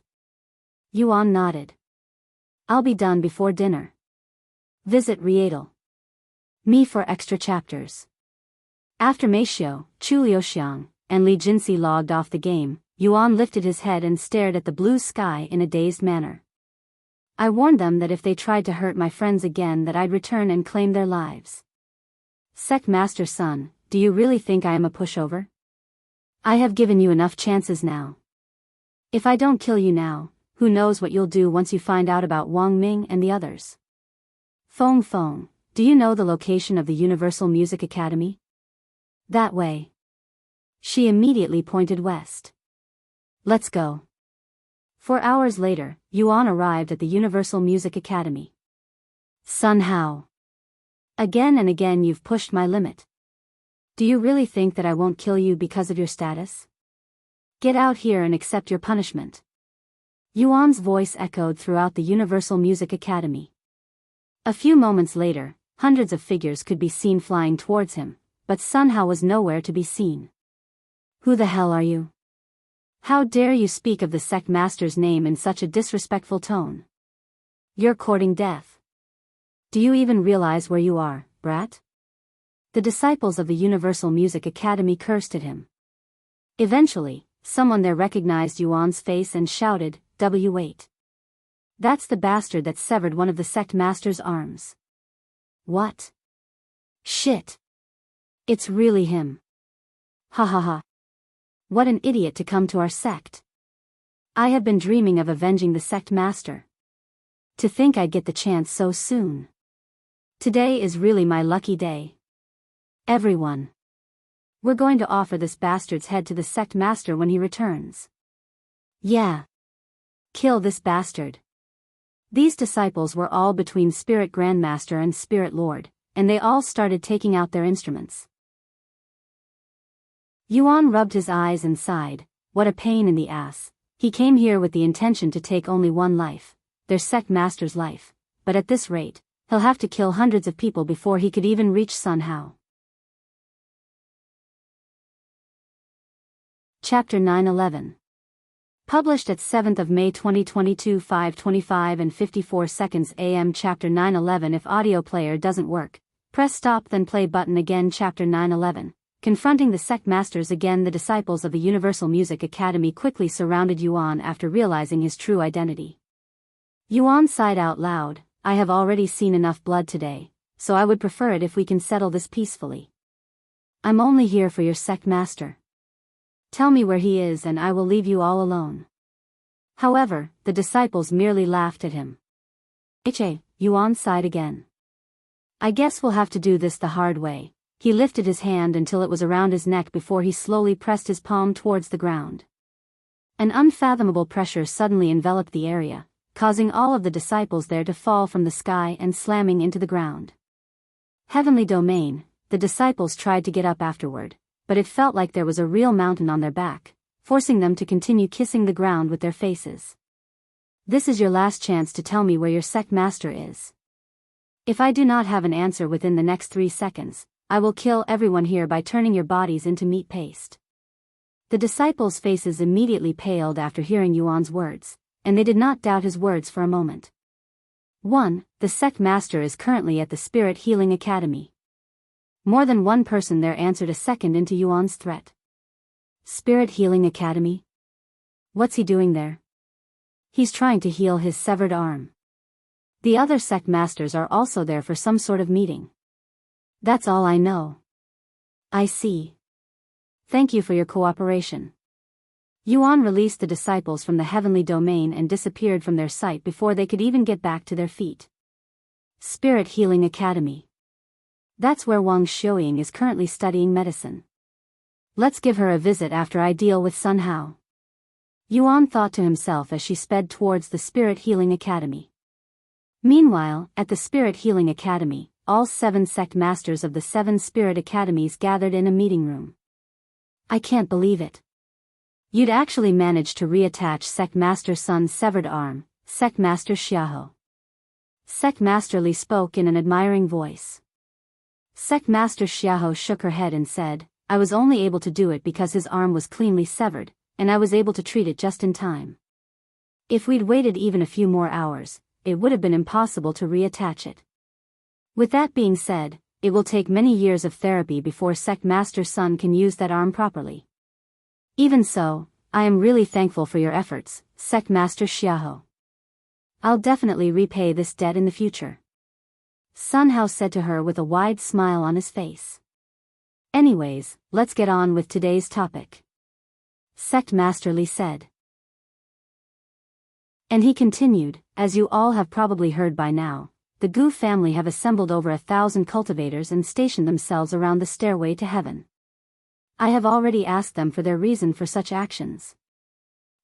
S1: Yuan nodded. I'll be done before dinner. Visit Rietal. Me for extra chapters. After Meishio, Chu Liuxiang, and Li Jinsi logged off the game, Yuan lifted his head and stared at the blue sky in a dazed manner. I warned them that if they tried to hurt my friends again that I'd return and claim their lives. Sect Master Sun, do you really think I am a pushover? I have given you enough chances now. If I don't kill you now, who knows what you'll do once you find out about Wang Ming and the others. Feng, do you know the location of the Universal Music Academy? That way. She immediately pointed west. Let's go. 4 hours later, Yuan arrived at the Universal Music Academy. Sun Hao. Again and again you've pushed my limit. Do you really think that I won't kill you because of your status? Get out here and accept your punishment. Yuan's voice echoed throughout the Universal Music Academy. A few moments later, hundreds of figures could be seen flying towards him, but Sun Hao was nowhere to be seen. Who the hell are you? How dare you speak of the sect master's name in such a disrespectful tone? You're courting death. Do you even realize where you are, brat? The disciples of the Universal Music Academy cursed at him. Eventually, someone there recognized Yuan's face and shouted, "W8. That's the bastard that severed one of the sect master's arms." What? Shit. It's really him. Ha ha ha. What an idiot to come to our sect. I have been dreaming of avenging the sect master. To think I'd get the chance so soon. Today is really my lucky day. Everyone. We're going to offer this bastard's head to the sect master when he returns. Yeah. Kill this bastard. These disciples were all between Spirit Grandmaster and Spirit Lord, and they all started taking out their instruments. Yuan rubbed his eyes and sighed, what a pain in the ass. He came here with the intention to take only one life, their sect master's life, but at this rate, he'll have to kill hundreds of people before he could even reach Sun Hao. Chapter 911. Published at 7th of May 2022 5:25 and 54 seconds AM. Chapter 911. If audio player doesn't work, press stop then play button again. Chapter 911. Confronting the sect masters again. The disciples of the Universal Music Academy quickly surrounded Yuan after realizing his true identity. Yuan sighed out loud, I have already seen enough blood today, so I would prefer it if we can settle this peacefully. I'm only here for your sect master. Tell me where he is and I will leave you all alone. However, the disciples merely laughed at him. Yuan sighed again. I guess we'll have to do this the hard way. He lifted his hand until it was around his neck before he slowly pressed his palm towards the ground. An unfathomable pressure suddenly enveloped the area, causing all of the disciples there to fall from the sky and slamming into the ground. Heavenly domain, the disciples tried to get up afterward, but it felt like there was a real mountain on their back, forcing them to continue kissing the ground with their faces. This is your last chance to tell me where your sect master is. If I do not have an answer within the next 3 seconds, I will kill everyone here by turning your bodies into meat paste. The disciples' faces immediately paled after hearing Yuan's words, and they did not doubt his words for a moment. 1. The sect master is currently at the Spirit Healing Academy. More than one person there answered a second into Yuan's threat. Spirit Healing Academy? What's he doing there? He's trying to heal his severed arm. The other sect masters are also there for some sort of meeting. That's all I know. I see. Thank you for your cooperation. Yuan released the disciples from the heavenly domain and disappeared from their sight before they could even get back to their feet. Spirit Healing Academy. That's where Wang Xiuying is currently studying medicine. Let's give her a visit after I deal with Sun Hao. Yuan thought to himself as she sped towards the Spirit Healing Academy. Meanwhile, at the Spirit Healing Academy, all 7 sect masters of the 7 spirit academies gathered in a meeting room. I can't believe it. You'd actually managed to reattach Sect Master Sun's severed arm, Sect Master Xiahou. Sect Master Li spoke in an admiring voice. Sect Master Xiahou shook her head and said, I was only able to do it because his arm was cleanly severed, and I was able to treat it just in time. If we'd waited even a few more hours, it would have been impossible to reattach it. With that being said, it will take many years of therapy before Sect Master Sun can use that arm properly. Even so, I am really thankful for your efforts, Sect Master Xiahou. I'll definitely repay this debt in the future. Sun Hao said to her with a wide smile on his face. Anyways, let's get on with today's topic. Sect Master Li said. And he continued, as you all have probably heard by now, the Gu family have assembled over 1,000 cultivators and stationed themselves around the stairway to heaven. I have already asked them for their reason for such actions.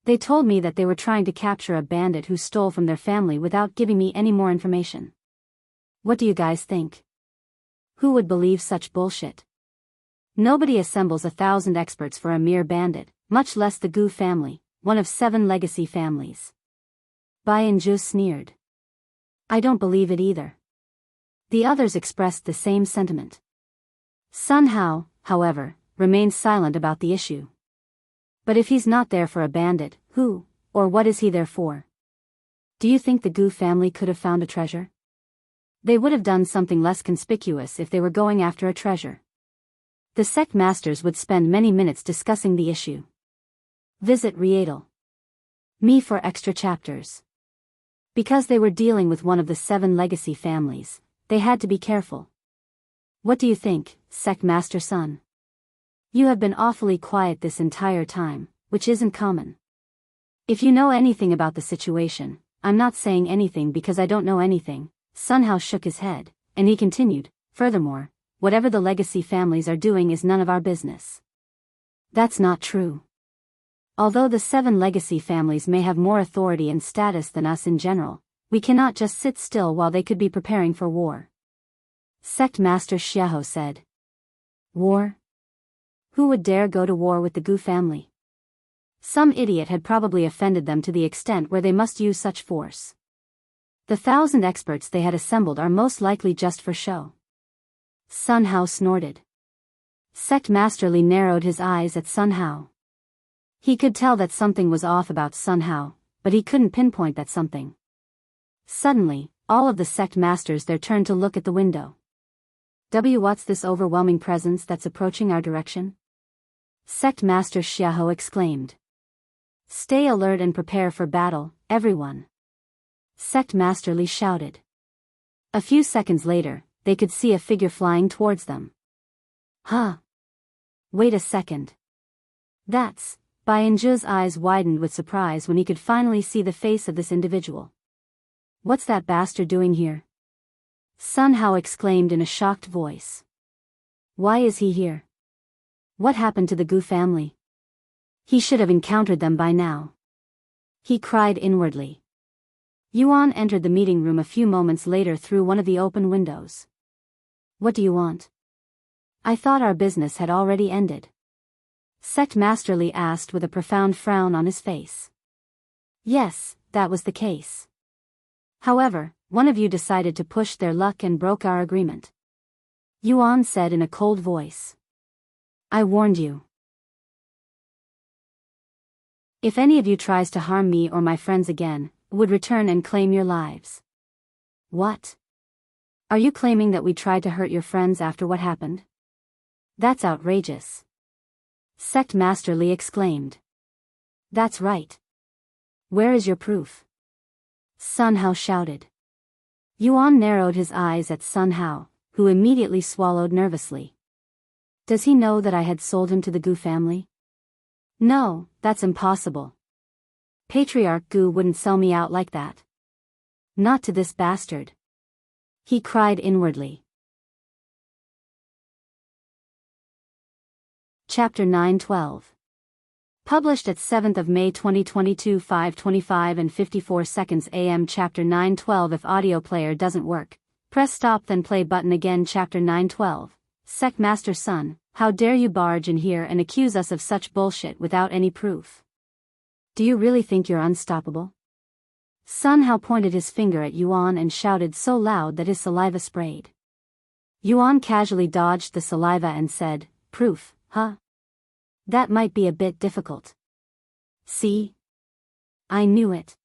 S1: They told me that they were trying to capture a bandit who stole from their family without giving me any more information. What do you guys think? Who would believe such bullshit? Nobody assembles 1,000 experts for a mere bandit, much less the Gu family, one of 7 legacy families. Biyao sneered. I don't believe it either. The others expressed the same sentiment. Sun Hao, however, remained silent about the issue. But if he's not there for a bandit, who, or what is he there for? Do you think the Gu family could have found a treasure? They would have done something less conspicuous if they were going after a treasure. The sect masters would spend many minutes discussing the issue. Visit Rietal. Me for extra chapters. Because they were dealing with one of the 7 legacy families, they had to be careful. What do you think, Sect Master Sun? You have been awfully quiet this entire time, which isn't common. If you know anything about the situation, I'm not saying anything because I don't know anything. Sun Hao shook his head, and he continued, furthermore, whatever the legacy families are doing is none of our business. That's not true. Although the 7 legacy families may have more authority and status than us in general, we cannot just sit still while they could be preparing for war. Sect Master Xiahou said. War? Who would dare go to war with the Gu family? Some idiot had probably offended them to the extent where they must use such force. The 1,000 experts they had assembled are most likely just for show. Sun Hao snorted. Sect Master Li narrowed his eyes at Sun Hao. He could tell that something was off about Sun Hao, but he couldn't pinpoint that something. Suddenly, all of the sect masters there turned to look at the window. What's this overwhelming presence that's approaching our direction? Sect Master Xiahou exclaimed. Stay alert and prepare for battle, everyone. Sect Master Li shouted. A few seconds later, they could see a figure flying towards them. Huh? Wait a second. That's... Biyao eyes widened with surprise when he could finally see the face of this individual. What's that bastard doing here? Sun Hao exclaimed in a shocked voice. Why is he here? What happened to the Gu family? He should have encountered them by now. He cried inwardly. Yuan entered the meeting room a few moments later through one of the open windows. What do you want? I thought our business had already ended. Sect Master Li asked with a profound frown on his face. Yes, that was the case. However, one of you decided to push their luck and broke our agreement. Yuan said in a cold voice. I warned you. If any of you tries to harm me or my friends again, would return and claim your lives. What? Are you claiming that we tried to hurt your friends after what happened? That's outrageous. Sect Master Li exclaimed. That's right. Where is your proof? Sun Hao shouted. Yuan narrowed his eyes at Sun Hao, who immediately swallowed nervously. Does he know that I had sold him to the Gu family? No, that's impossible. Patriarch Gu wouldn't sell me out like that. Not to this bastard. He cried inwardly. Chapter 9:12. Published at 7th of May 2022 5:25 and 54 seconds AM. Chapter 9:12. If audio player doesn't work, press stop then play button again. Chapter 9:12. Sect Master Sun, how dare you barge in here and accuse us of such bullshit without any proof? Do you really think you're unstoppable? Sun Hao pointed his finger at Yuan and shouted so loud that his saliva sprayed. Yuan casually dodged the saliva and said, Proof, huh? That might be a bit difficult. See? I knew it.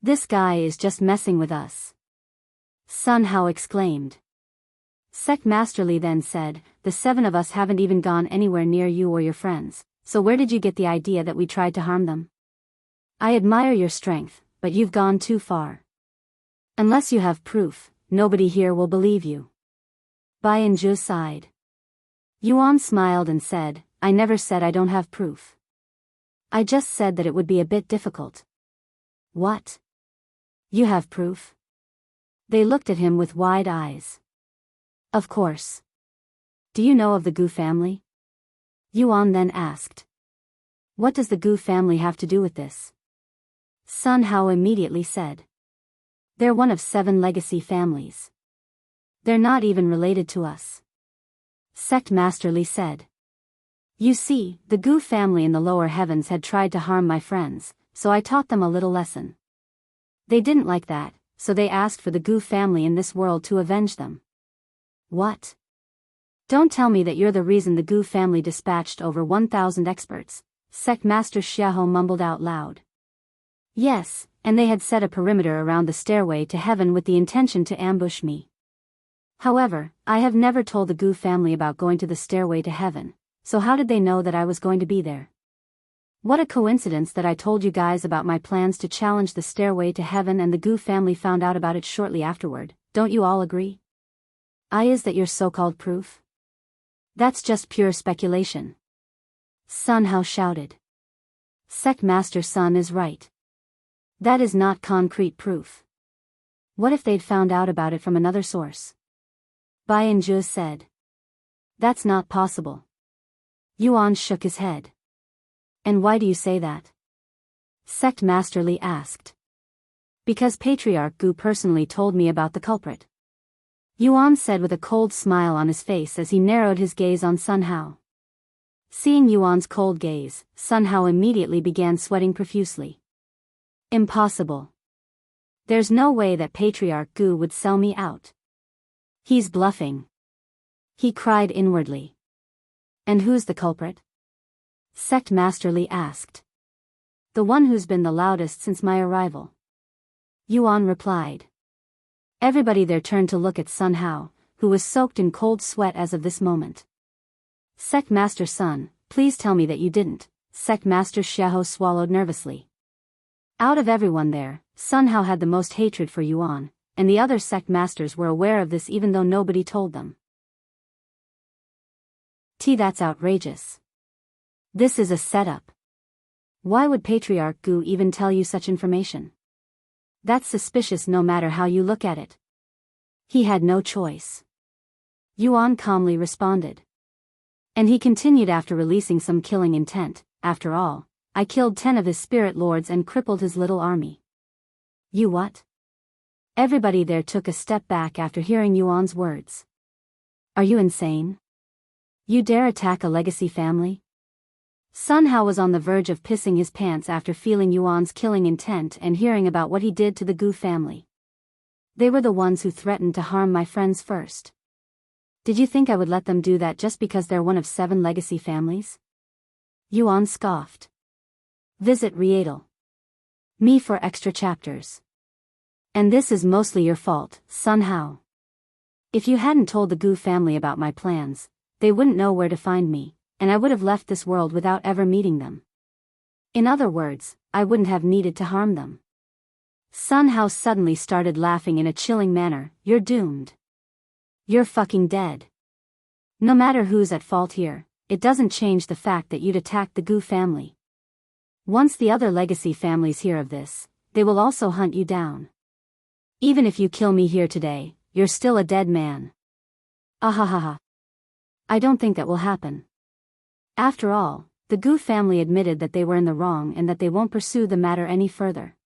S1: This guy is just messing with us. Sun Hao exclaimed. Sect Master Li then said, the 7 of us haven't even gone anywhere near you or your friends, so where did you get the idea that we tried to harm them? I admire your strength, but you've gone too far. Unless you have proof, nobody here will believe you. Biyao sighed. Yuan smiled and said, I never said I don't have proof. I just said that it would be a bit difficult. What? You have proof? They looked at him with wide eyes. Of course. Do you know of the Gu family? Yuan then asked. What does the Gu family have to do with this? Sun Hao immediately said. They're one of 7 legacy families. They're not even related to us. Sect Master Li said. You see, the Gu family in the lower heavens had tried to harm my friends, so I taught them a little lesson. They didn't like that, so they asked for the Gu family in this world to avenge them. What? Don't tell me that you're the reason the Gu family dispatched over 1,000 experts, Sect Master Xiahou mumbled out loud. Yes, and they had set a perimeter around the stairway to heaven with the intention to ambush me. However, I have never told the Gu family about going to the stairway to heaven, so how did they know that I was going to be there? What a coincidence that I told you guys about my plans to challenge the stairway to heaven and the Gu family found out about it shortly afterward, don't you all agree? Is that your so-called proof? That's just pure speculation. Sun Hao shouted. Sect Master Sun is right. That is not concrete proof. What if they'd found out about it from another source? Biyao said. That's not possible. Yuan shook his head. And why do you say that? Sect Master Li asked. Because Patriarch Gu personally told me about the culprit. Yuan said with a cold smile on his face as he narrowed his gaze on Sun Hao. Seeing Yuan's cold gaze, Sun Hao immediately began sweating profusely. Impossible. There's no way that Patriarch Gu would sell me out. He's bluffing. He cried inwardly. And who's the culprit? Sect Master Li asked. The one who's been the loudest since my arrival. Yuan replied. Everybody there turned to look at Sun Hao, who was soaked in cold sweat as of this moment. Sect Master Sun, please tell me that you didn't. Sect Master Xiahou swallowed nervously. Out of everyone there, Sun Hao had the most hatred for Yuan, and the other sect masters were aware of this even though nobody told them. That's outrageous. This is a setup. Why would Patriarch Gu even tell you such information? That's suspicious no matter how you look at it. He had no choice. Yuan calmly responded. And he continued after releasing some killing intent, after all, I killed 10 of his spirit lords and crippled his little army. You what? Everybody there took a step back after hearing Yuan's words. Are you insane? You dare attack a legacy family? Sun Hao was on the verge of pissing his pants after feeling Yuan's killing intent and hearing about what he did to the Gu family. They were the ones who threatened to harm my friends first. Did you think I would let them do that just because they're one of 7 legacy families? Yuan scoffed. Visit Rietal. Me for extra chapters. And this is mostly your fault, Sun Hao. If you hadn't told the Gu family about my plans, they wouldn't know where to find me, and I would have left this world without ever meeting them. In other words, I wouldn't have needed to harm them. Sun Hao suddenly started laughing in a chilling manner. You're doomed. You're fucking dead. No matter who's at fault here, it doesn't change the fact that you'd attacked the Gu family. Once the other legacy families hear of this, they will also hunt you down. Even if you kill me here today, you're still a dead man. Ahahaha. I don't think that will happen. After all, the Gu family admitted that they were in the wrong and that they won't pursue the matter any further.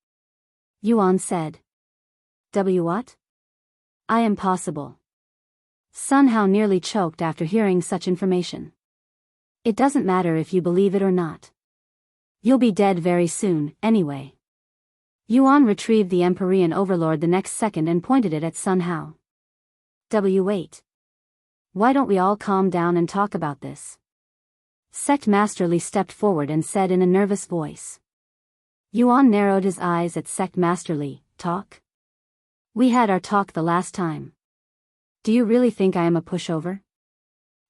S1: Yuan said. What? I am possible. Sun Hao nearly choked after hearing such information. It doesn't matter if you believe it or not. You'll be dead very soon, anyway. Yuan retrieved the Empyrean Overlord the next second and pointed it at Sun Hao. Wait. Why don't we all calm down and talk about this? Sect Masterly stepped forward and said in a nervous voice. Yuan narrowed his eyes at Sect Masterly. Talk? We had our talk the last time. Do you really think I am a pushover?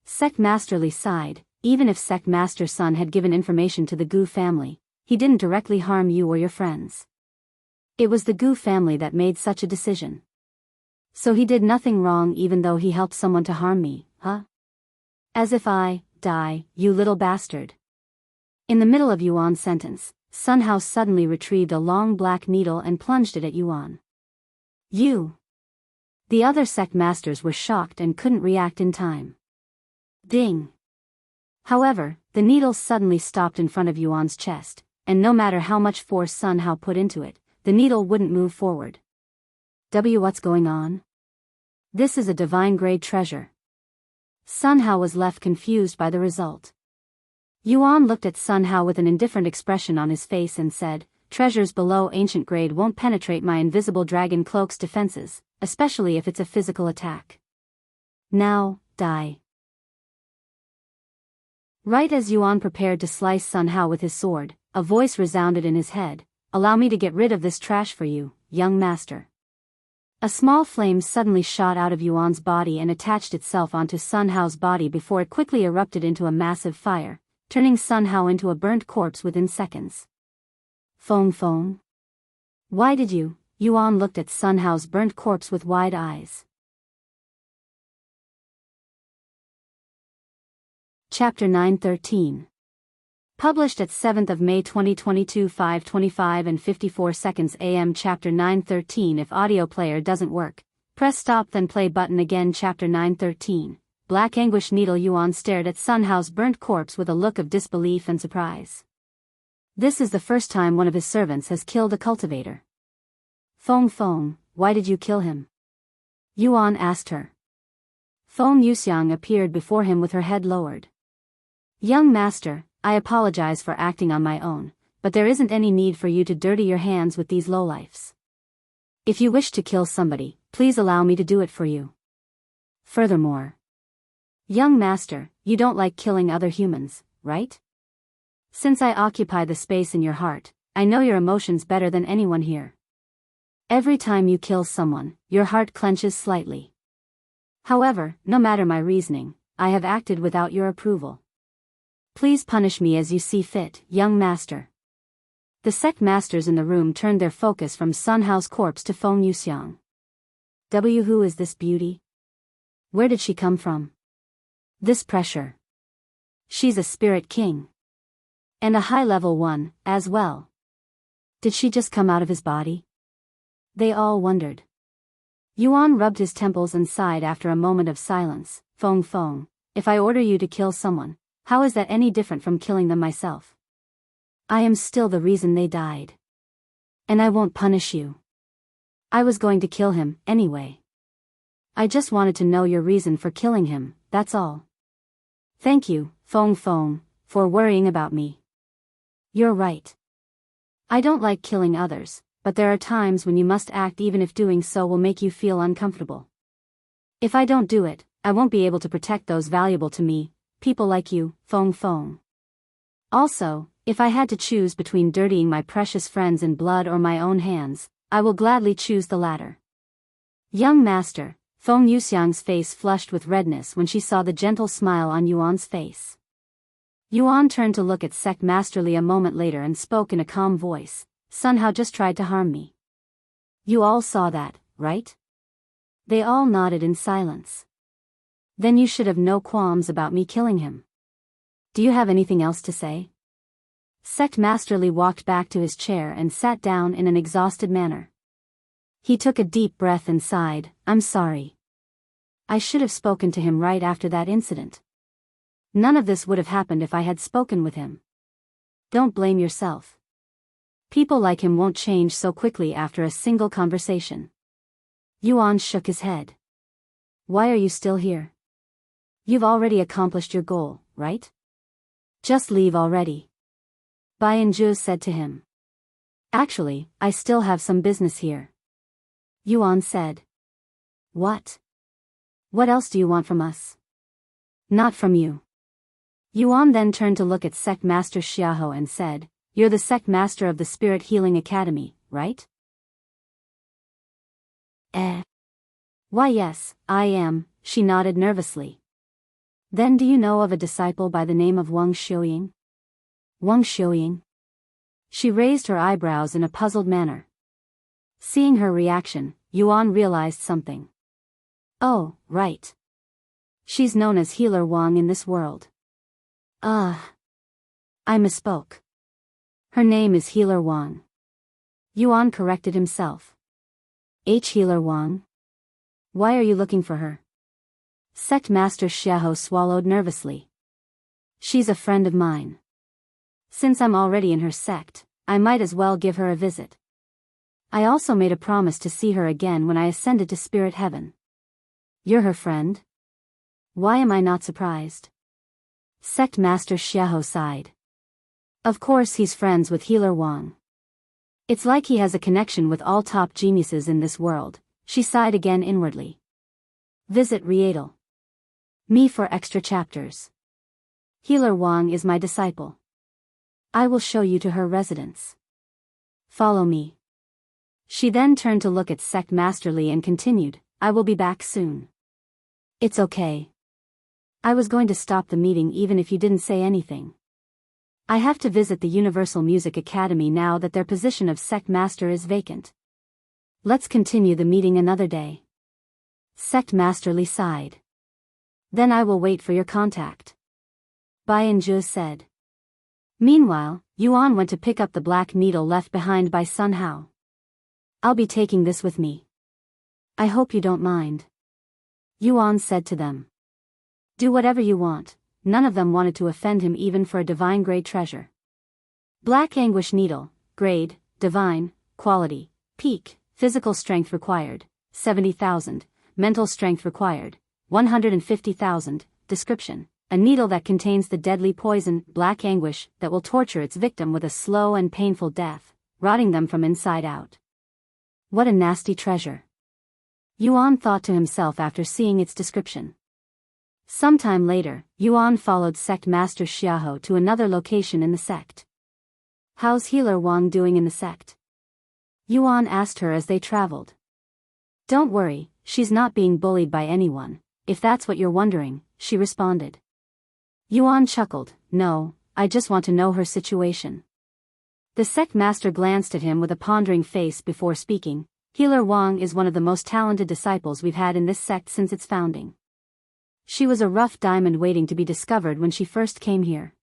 S1: Sect Masterly sighed. Even if Sect Master Sun had given information to the Gu family, he didn't directly harm you or your friends. It was the Gu family that made such a decision. So he did nothing wrong even though he helped someone to harm me, huh? As if I die, you little bastard. In the middle of Yuan's sentence, Sun Hao suddenly retrieved a long black needle and plunged it at Yuan. You! The other sect masters were shocked and couldn't react in time. Ding! However, the needle suddenly stopped in front of Yuan's chest, and no matter how much force Sun Hao put into it, the needle wouldn't move forward. What's going on? This is a divine-grade treasure. Sun Hao was left confused by the result. Yuan looked at Sun Hao with an indifferent expression on his face and said, treasures below ancient grade won't penetrate my invisible dragon cloak's defenses, especially if it's a physical attack. Now, die. Right as Yuan prepared to slice Sun Hao with his sword, a voice resounded in his head. Allow me to get rid of this trash for you, young master. A small flame suddenly shot out of Yuan's body and attached itself onto Sun Hao's body before it quickly erupted into a massive fire, turning Sun Hao into a burnt corpse within seconds. Fong. Why did you? Yuan looked at Sun Hao's burnt corpse with wide eyes. Chapter 9:13. Published at 7th of May 2022 5:25 and 54 seconds AM. Chapter 9:13. If audio player doesn't work, press stop then play button again. Chapter 9:13. Black Anguish Needle. Yuan stared at Sun Hao's burnt corpse with a look of disbelief and surprise. This is the first time one of his servants has killed a cultivator. Fong, why did you kill him? Yuan asked her. Fong Yuxiang appeared before him with her head lowered. Young master, I apologize for acting on my own, but there isn't any need for you to dirty your hands with these lowlifes. If you wish to kill somebody, please allow me to do it for you. Furthermore, young master, you don't like killing other humans, right? Since I occupy the space in your heart, I know your emotions better than anyone here. Every time you kill someone, your heart clenches slightly. However, no matter my reasoning, I have acted without your approval. Please punish me as you see fit, young master. The sect masters in the room turned their focus from Sun Hao's corpse to Feng Yuxiang. Who is this beauty? Where did she come from? This pressure. She's a spirit king. And a high-level one, as well. Did she just come out of his body? They all wondered. Yuan rubbed his temples and sighed after a moment of silence. Feng, if I order you to kill someone, how is that any different from killing them myself? I am still the reason they died. And I won't punish you. I was going to kill him, anyway. I just wanted to know your reason for killing him, that's all. Thank you, Feng, for worrying about me. You're right. I don't like killing others, but there are times when you must act even if doing so will make you feel uncomfortable. If I don't do it, I won't be able to protect those valuable to me, people like you, Fong Fong. Also, if I had to choose between dirtying my precious friends in blood or my own hands, I will gladly choose the latter. Young master, Feng Yuxiang's face flushed with redness when she saw the gentle smile on Yuan's face. Yuan turned to look at Sect Masterly a moment later and spoke in a calm voice, Sun Hao just tried to harm me. You all saw that, right? They all nodded in silence. Then you should have no qualms about me killing him. Do you have anything else to say? Sect Masterly walked back to his chair and sat down in an exhausted manner. He took a deep breath and sighed, I'm sorry. I should have spoken to him right after that incident. None of this would have happened if I had spoken with him. Don't blame yourself. People like him won't change so quickly after a single conversation. Yuan shook his head. Why are you still here? You've already accomplished your goal, right? Just leave already. Bianzhu said to him. Actually, I still have some business here. Yuan said. What? What else do you want from us? Not from you. Yuan then turned to look at Sect Master Xiaohou and said, You're the Sect Master of the Spirit Healing Academy, right? Why yes, I am, she nodded nervously. Then do you know of a disciple by the name of Wang Xiuying? Wang Xiuying? She raised her eyebrows in a puzzled manner. Seeing her reaction, Yuan realized something. Oh, right. She's known as Healer Wang in this world. I misspoke. Her name is Healer Wang. Yuan corrected himself. Healer Wang? Why are you looking for her? Sect Master Xiaohou swallowed nervously. She's a friend of mine. Since I'm already in her sect, I might as well give her a visit. I also made a promise to see her again when I ascended to spirit heaven. You're her friend? Why am I not surprised? Sect Master Xiaohou sighed. Of course he's friends with Healer Wang. It's like he has a connection with all top geniuses in this world, she sighed again inwardly. Visit Rietal. Me for extra chapters. Healer Wang is my disciple. I will show you to her residence. Follow me. She then turned to look at Sect Masterly and continued, I will be back soon. It's okay. I was going to stop the meeting even if you didn't say anything. I have to visit the Universal Music Academy now that their position of Sect Master is vacant. Let's continue the meeting another day. Sect Masterly sighed. Then I will wait for your contact. Bianzhu said. Meanwhile, Yuan went to pick up the black needle left behind by Sun Hao. I'll be taking this with me. I hope you don't mind. Yuan said to them. Do whatever you want. None of them wanted to offend him even for a divine grade treasure. Black anguish needle, grade, divine, quality, peak, physical strength required, 70,000, mental strength required, 150,000, description. A needle that contains the deadly poison, black anguish, that will torture its victim with a slow and painful death, rotting them from inside out. What a nasty treasure. Yuan thought to himself after seeing its description. Sometime later, Yuan followed Sect Master Xiaohou to another location in the sect. How's Healer Wang doing in the sect? Yuan asked her as they traveled. Don't worry, she's not being bullied by anyone, if that's what you're wondering, she responded. Yuan chuckled, no, I just want to know her situation. The sect master glanced at him with a pondering face before speaking. Healer Wang is one of the most talented disciples we've had in this sect since its founding. She was a rough diamond waiting to be discovered when she first came here.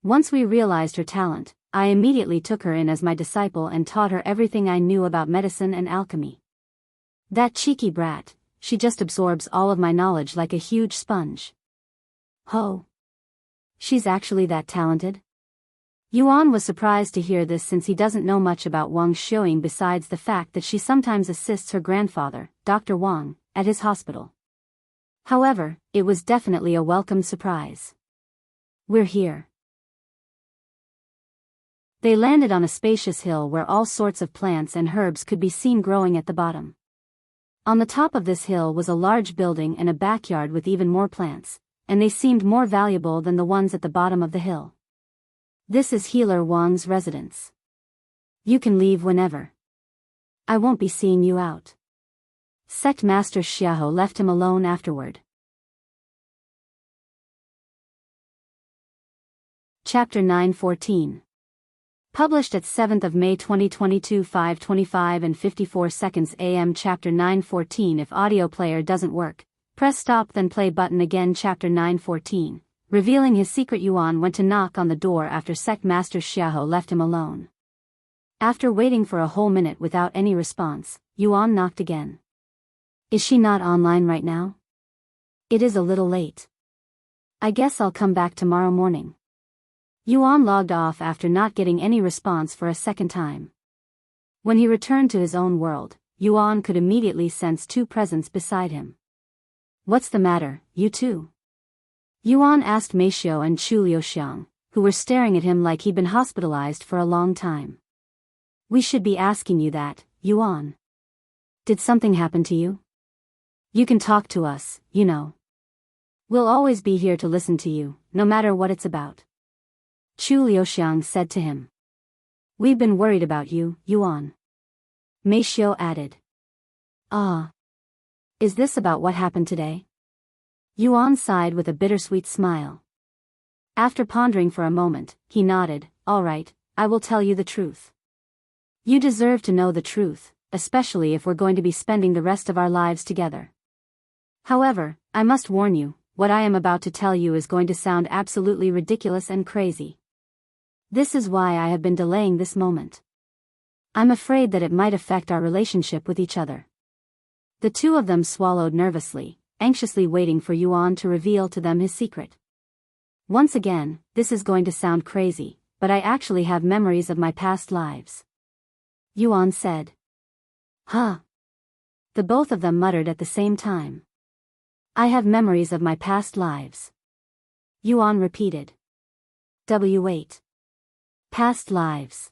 S1: Once we realized her talent, I immediately took her in as my disciple and taught her everything I knew about medicine and alchemy. That cheeky brat, she just absorbs all of my knowledge like a huge sponge. Ho! She's actually that talented? Yuan was surprised to hear this since he doesn't know much about Wang Xiuying besides the fact that she sometimes assists her grandfather, Dr. Wang, at his hospital. However, it was definitely a welcome surprise. We're here. They landed on a spacious hill where all sorts of plants and herbs could be seen growing at the bottom. On the top of this hill was a large building and a backyard with even more plants, and they seemed more valuable than the ones at the bottom of the hill. This is Healer Wang's residence. You can leave whenever. I won't be seeing you out. Sect Master Xiahou left him alone afterward. Chapter 9:14. Published at 7th of May 2022 5:25 and 54 seconds AM. Chapter 9:14. If audio player doesn't work, press stop then play button again. Chapter 9:14. Revealing his secret, Yuan went to knock on the door after Sect Master Xiahou left him alone. After waiting for a whole minute without any response, Yuan knocked again. Is she not online right now? It is a little late. I guess I'll come back tomorrow morning. Yuan logged off after not getting any response for a second time. When he returned to his own world, Yuan could immediately sense two presents beside him. What's the matter, you two? Yuan asked Meishou and Chu Liuxiang, who were staring at him like he'd been hospitalized for a long time. We should be asking you that, Yuan. Did something happen to you? You can talk to us, you know. We'll always be here to listen to you, no matter what it's about. Chu Liuxiang said to him. We've been worried about you, Yuan. Meishou added. Ah. Is this about what happened today? Yuan sighed with a bittersweet smile. After pondering for a moment, he nodded. All right, I will tell you the truth. You deserve to know the truth, especially if we're going to be spending the rest of our lives together. However, I must warn you, what I am about to tell you is going to sound absolutely ridiculous and crazy. This is why I have been delaying this moment. I'm afraid that it might affect our relationship with each other. The two of them swallowed nervously, anxiously waiting for Yuan to reveal to them his secret. Once again, this is going to sound crazy, but I actually have memories of my past lives. Yuan said. Huh? The both of them muttered at the same time. I have memories of my past lives. Yuan repeated. W8. Past lives.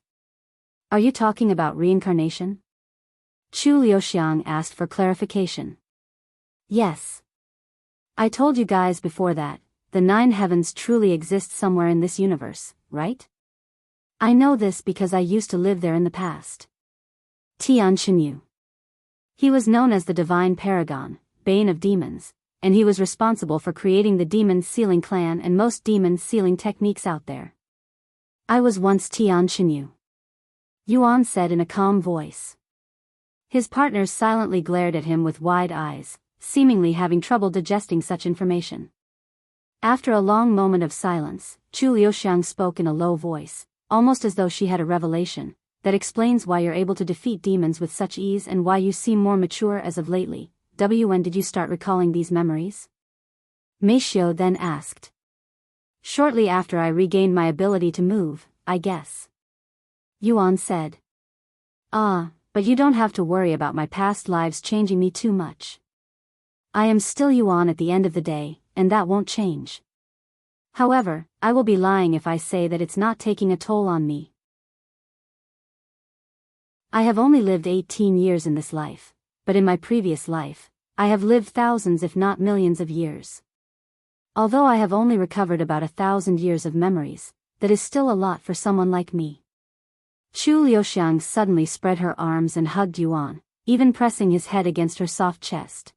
S1: Are you talking about reincarnation? Chu Liuxiang asked for clarification. Yes. I told you guys before that, the 9 heavens truly exist somewhere in this universe, right? I know this because I used to live there in the past. Tian Xinyu. He was known as the Divine Paragon, Bane of Demons, and he was responsible for creating the demon sealing clan and most demon sealing techniques out there. I was once Tian Xinyu. Yuan said in a calm voice. His partners silently glared at him with wide eyes, seemingly having trouble digesting such information. After a long moment of silence, Chu Liuxiang spoke in a low voice, almost as though she had a revelation. That explains why you're able to defeat demons with such ease and why you seem more mature as of lately. When did you start recalling these memories? Meishou then asked. Shortly after I regained my ability to move, I guess. Yuan said. Ah, but you don't have to worry about my past lives changing me too much. I am still Yuan at the end of the day, and that won't change. However, I will be lying if I say that it's not taking a toll on me. I have only lived 18 years in this life, but in my previous life, I have lived thousands if not millions of years. Although I have only recovered about 1,000 years of memories, that is still a lot for someone like me. Chu Liuxiang suddenly spread her arms and hugged Yuan, even pressing his head against her soft chest.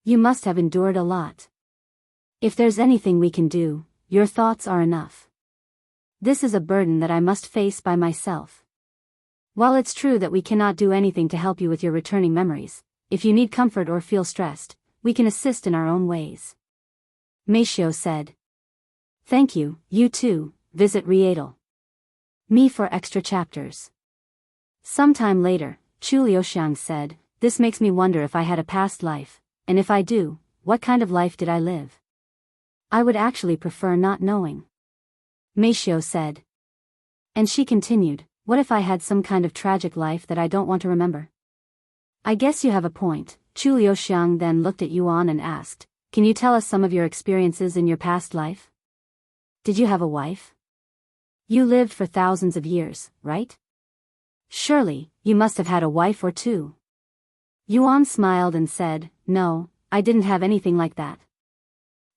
S1: You must have endured a lot. If there's anything we can do, your thoughts are enough. This is a burden that I must face by myself. While it's true that we cannot do anything to help you with your returning memories, if you need comfort or feel stressed, we can assist in our own ways. Meishou said. Thank you, you too, visit Riedel. Me for extra chapters. Sometime later, Chu Liuxiang said, this makes me wonder if I had a past life, and if I do, what kind of life did I live? I would actually prefer not knowing. Meishou said. And she continued, what if I had some kind of tragic life that I don't want to remember? I guess you have a point. Chu Liuxiang then looked at Yuan and asked, can you tell us some of your experiences in your past life? Did you have a wife? You lived for thousands of years, right? Surely, you must have had a wife or two. Yuan smiled and said, "No, I didn't have anything like that.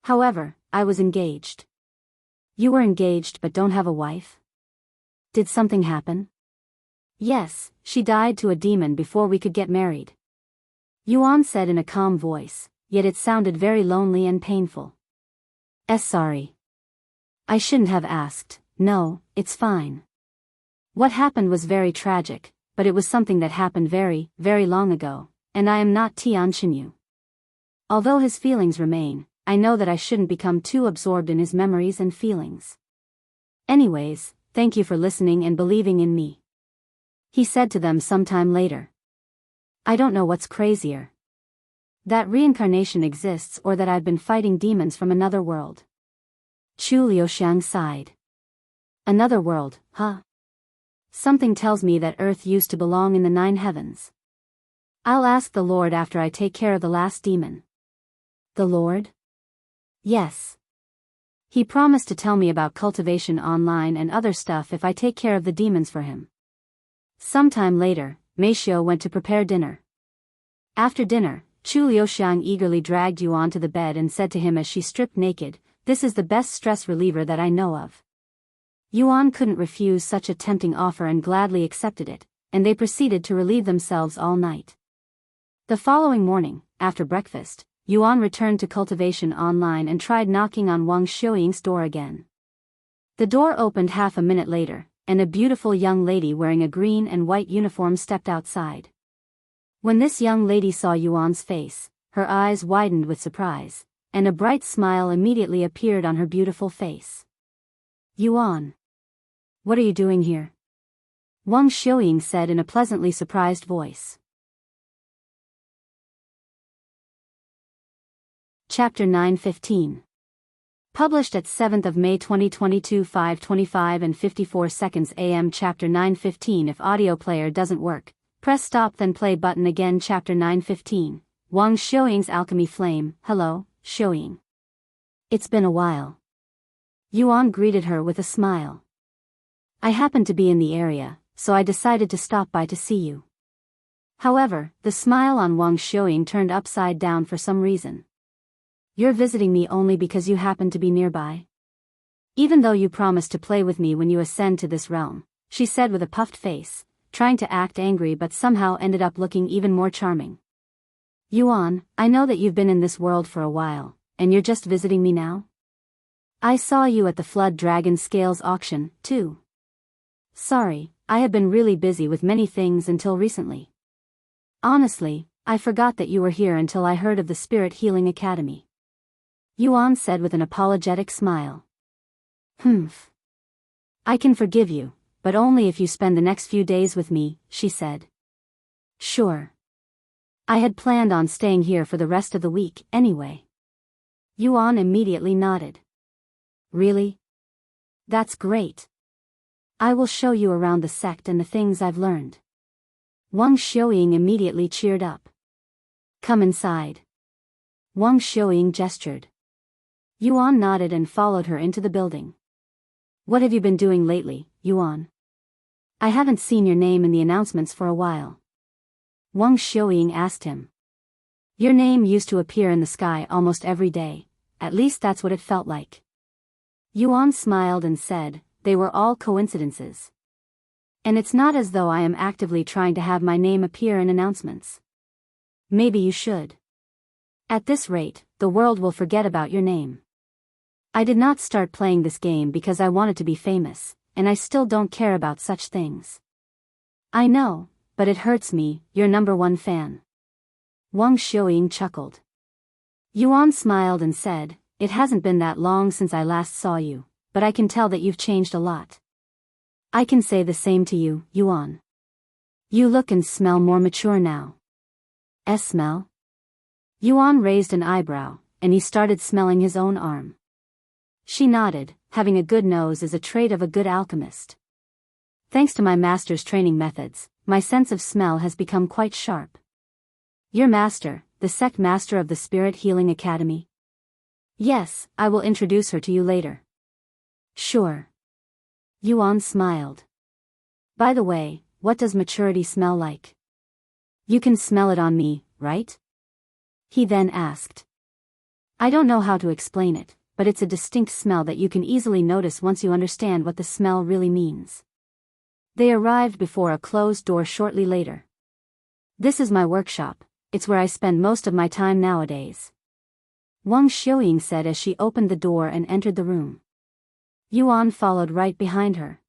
S1: However, I was engaged." "You were engaged but don't have a wife? Did something happen?" "Yes, she died to a demon before we could get married," Yuan said in a calm voice, yet it sounded very lonely and painful. Sorry. I shouldn't have asked." "No, it's fine. What happened was very tragic, but it was something that happened very, very long ago, and I am not Tian Xinyu. Although his feelings remain, I know that I shouldn't become too absorbed in his memories and feelings. Anyways, thank you for listening and believing in me," he said to them sometime later. "I don't know what's crazier. That reincarnation exists or that I've been fighting demons from another world." Chu Liuxiang sighed. "Another world, huh? Something tells me that Earth used to belong in the 9 heavens. I'll ask the Lord after I take care of the last demon." "The Lord?" "Yes. He promised to tell me about cultivation online and other stuff if I take care of the demons for him." Sometime later, Meishio went to prepare dinner. After dinner, Chu Liuxiang eagerly dragged Yuan to the bed and said to him as she stripped naked, "This is the best stress reliever that I know of." Yuan couldn't refuse such a tempting offer and gladly accepted it, and they proceeded to relieve themselves all night. The following morning, after breakfast, Yuan returned to cultivation online and tried knocking on Wang Xiuying's door again. The door opened half a minute later, and a beautiful young lady wearing a green and white uniform stepped outside. When this young lady saw Yuan's face, her eyes widened with surprise, and a bright smile immediately appeared on her beautiful face. "Yuan, what are you doing here?" Wang Xiuying said in a pleasantly surprised voice. Chapter 9:15. Published at 7th of May 2022 5:25 and 54 seconds AM. Chapter 9:15. If audio player doesn't work, press stop then play button again. Chapter 9:15. Wang Xiuying's alchemy flame. "Hello, Xiuying. It's been a while." Yuan greeted her with a smile. "I happened to be in the area, so I decided to stop by to see you." However, the smile on Wang Xiuying turned upside down for some reason. "You're visiting me only because you happen to be nearby? Even though you promised to play with me when you ascend to this realm," she said with a puffed face, trying to act angry but somehow ended up looking even more charming. "Yuan, I know that you've been in this world for a while, and you're just visiting me now? I saw you at the Flood Dragon Scales auction, too. Sorry, I have been really busy with many things until recently. Honestly, I forgot that you were here until I heard of the Spirit Healing Academy," Yuan said with an apologetic smile. "Humph. I can forgive you, but only if you spend the next few days with me," she said. "Sure. I had planned on staying here for the rest of the week, anyway." Yuan immediately nodded. "Really? That's great. I will show you around the sect and the things I've learned." Wang Xiuying immediately cheered up. "Come inside." Wang Xiuying gestured. Yuan nodded and followed her into the building. "What have you been doing lately, Yuan? I haven't seen your name in the announcements for a while." Wang Xiuying asked him. "Your name used to appear in the sky almost every day, at least that's what it felt like." Yuan smiled and said, "They were all coincidences. And it's not as though I am actively trying to have my name appear in announcements. Maybe you should. At this rate, the world will forget about your name. I did not start playing this game because I wanted to be famous, and I still don't care about such things. I know, but it hurts me, your #1 fan." Wang Xiuying chuckled. Yuan smiled and said, "It hasn't been that long since I last saw you, but I can tell that you've changed a lot." "I can say the same to you, Yuan. You look and smell more mature now." Smell?" Yuan raised an eyebrow, and he started smelling his own arm. She nodded. "Having a good nose is a trait of a good alchemist. Thanks to my master's training methods, my sense of smell has become quite sharp." "Your master, the sect master of the Spirit Healing Academy?" "Yes, I will introduce her to you later." "Sure." Yuan smiled. "By the way, what does maturity smell like?" You can smell it on me, right? He then asked. I don't know how to explain it, but it's a distinct smell that you can easily notice once you understand what the smell really means. They arrived before a closed door shortly later. This is my workshop, it's where I spend most of my time nowadays. Wang Xiuying said as she opened the door and entered the room. Yuan followed right behind her.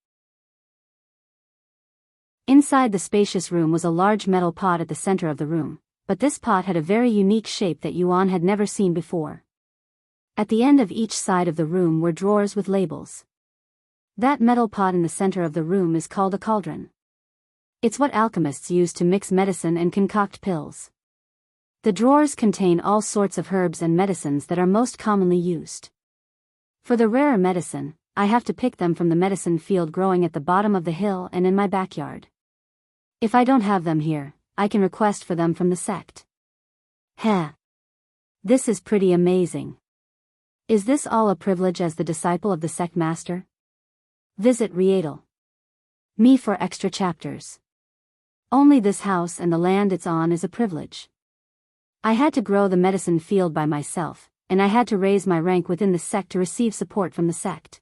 S1: Inside the spacious room was a large metal pot at the center of the room, but this pot had a very unique shape that Yuan had never seen before. At the end of each side of the room were drawers with labels. That metal pot in the center of the room is called a cauldron. It's what alchemists use to mix medicine and concoct pills. The drawers contain all sorts of herbs and medicines that are most commonly used. For the rarer medicine, I have to pick them from the medicine field growing at the bottom of the hill and in my backyard. If I don't have them here, I can request for them from the sect. Heh. This is pretty amazing. Is this all a privilege as the disciple of the sect master? Visit Rietal. Me for extra chapters. Only this house and the land it's on is a privilege. I had to grow the medicine field by myself, and I had to raise my rank within the sect to receive support from the sect.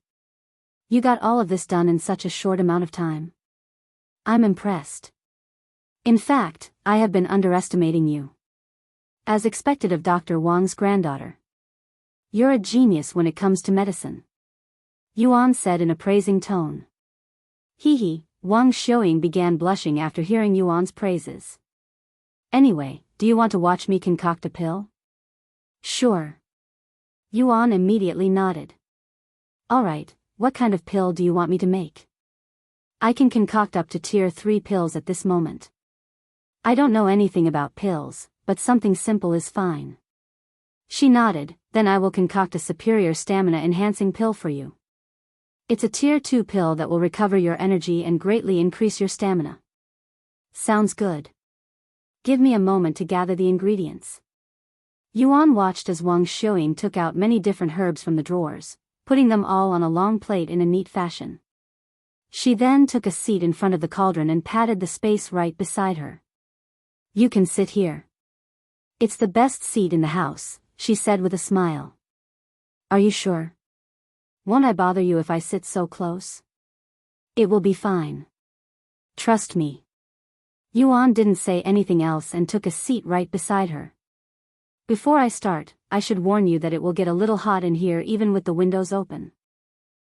S1: You got all of this done in such a short amount of time. I'm impressed. In fact, I have been underestimating you. As expected of Dr. Wang's granddaughter. You're a genius when it comes to medicine. Yuan said in a praising tone. Hee, Wang Xiuying began blushing after hearing Yuan's praises. Anyway, do you want to watch me concoct a pill? Sure. Yuan immediately nodded. Alright, what kind of pill do you want me to make? I can concoct up to tier 3 pills at this moment. I don't know anything about pills, but something simple is fine. She nodded, then I will concoct a superior stamina-enhancing pill for you. It's a tier 2 pill that will recover your energy and greatly increase your stamina. Sounds good. Give me a moment to gather the ingredients. Yuan watched as Wang Xiuying took out many different herbs from the drawers, putting them all on a long plate in a neat fashion. She then took a seat in front of the cauldron and patted the space right beside her. You can sit here. It's the best seat in the house, she said with a smile. Are you sure? Won't I bother you if I sit so close? It will be fine. Trust me. Yuan didn't say anything else and took a seat right beside her. Before I start, I should warn you that it will get a little hot in here even with the windows open.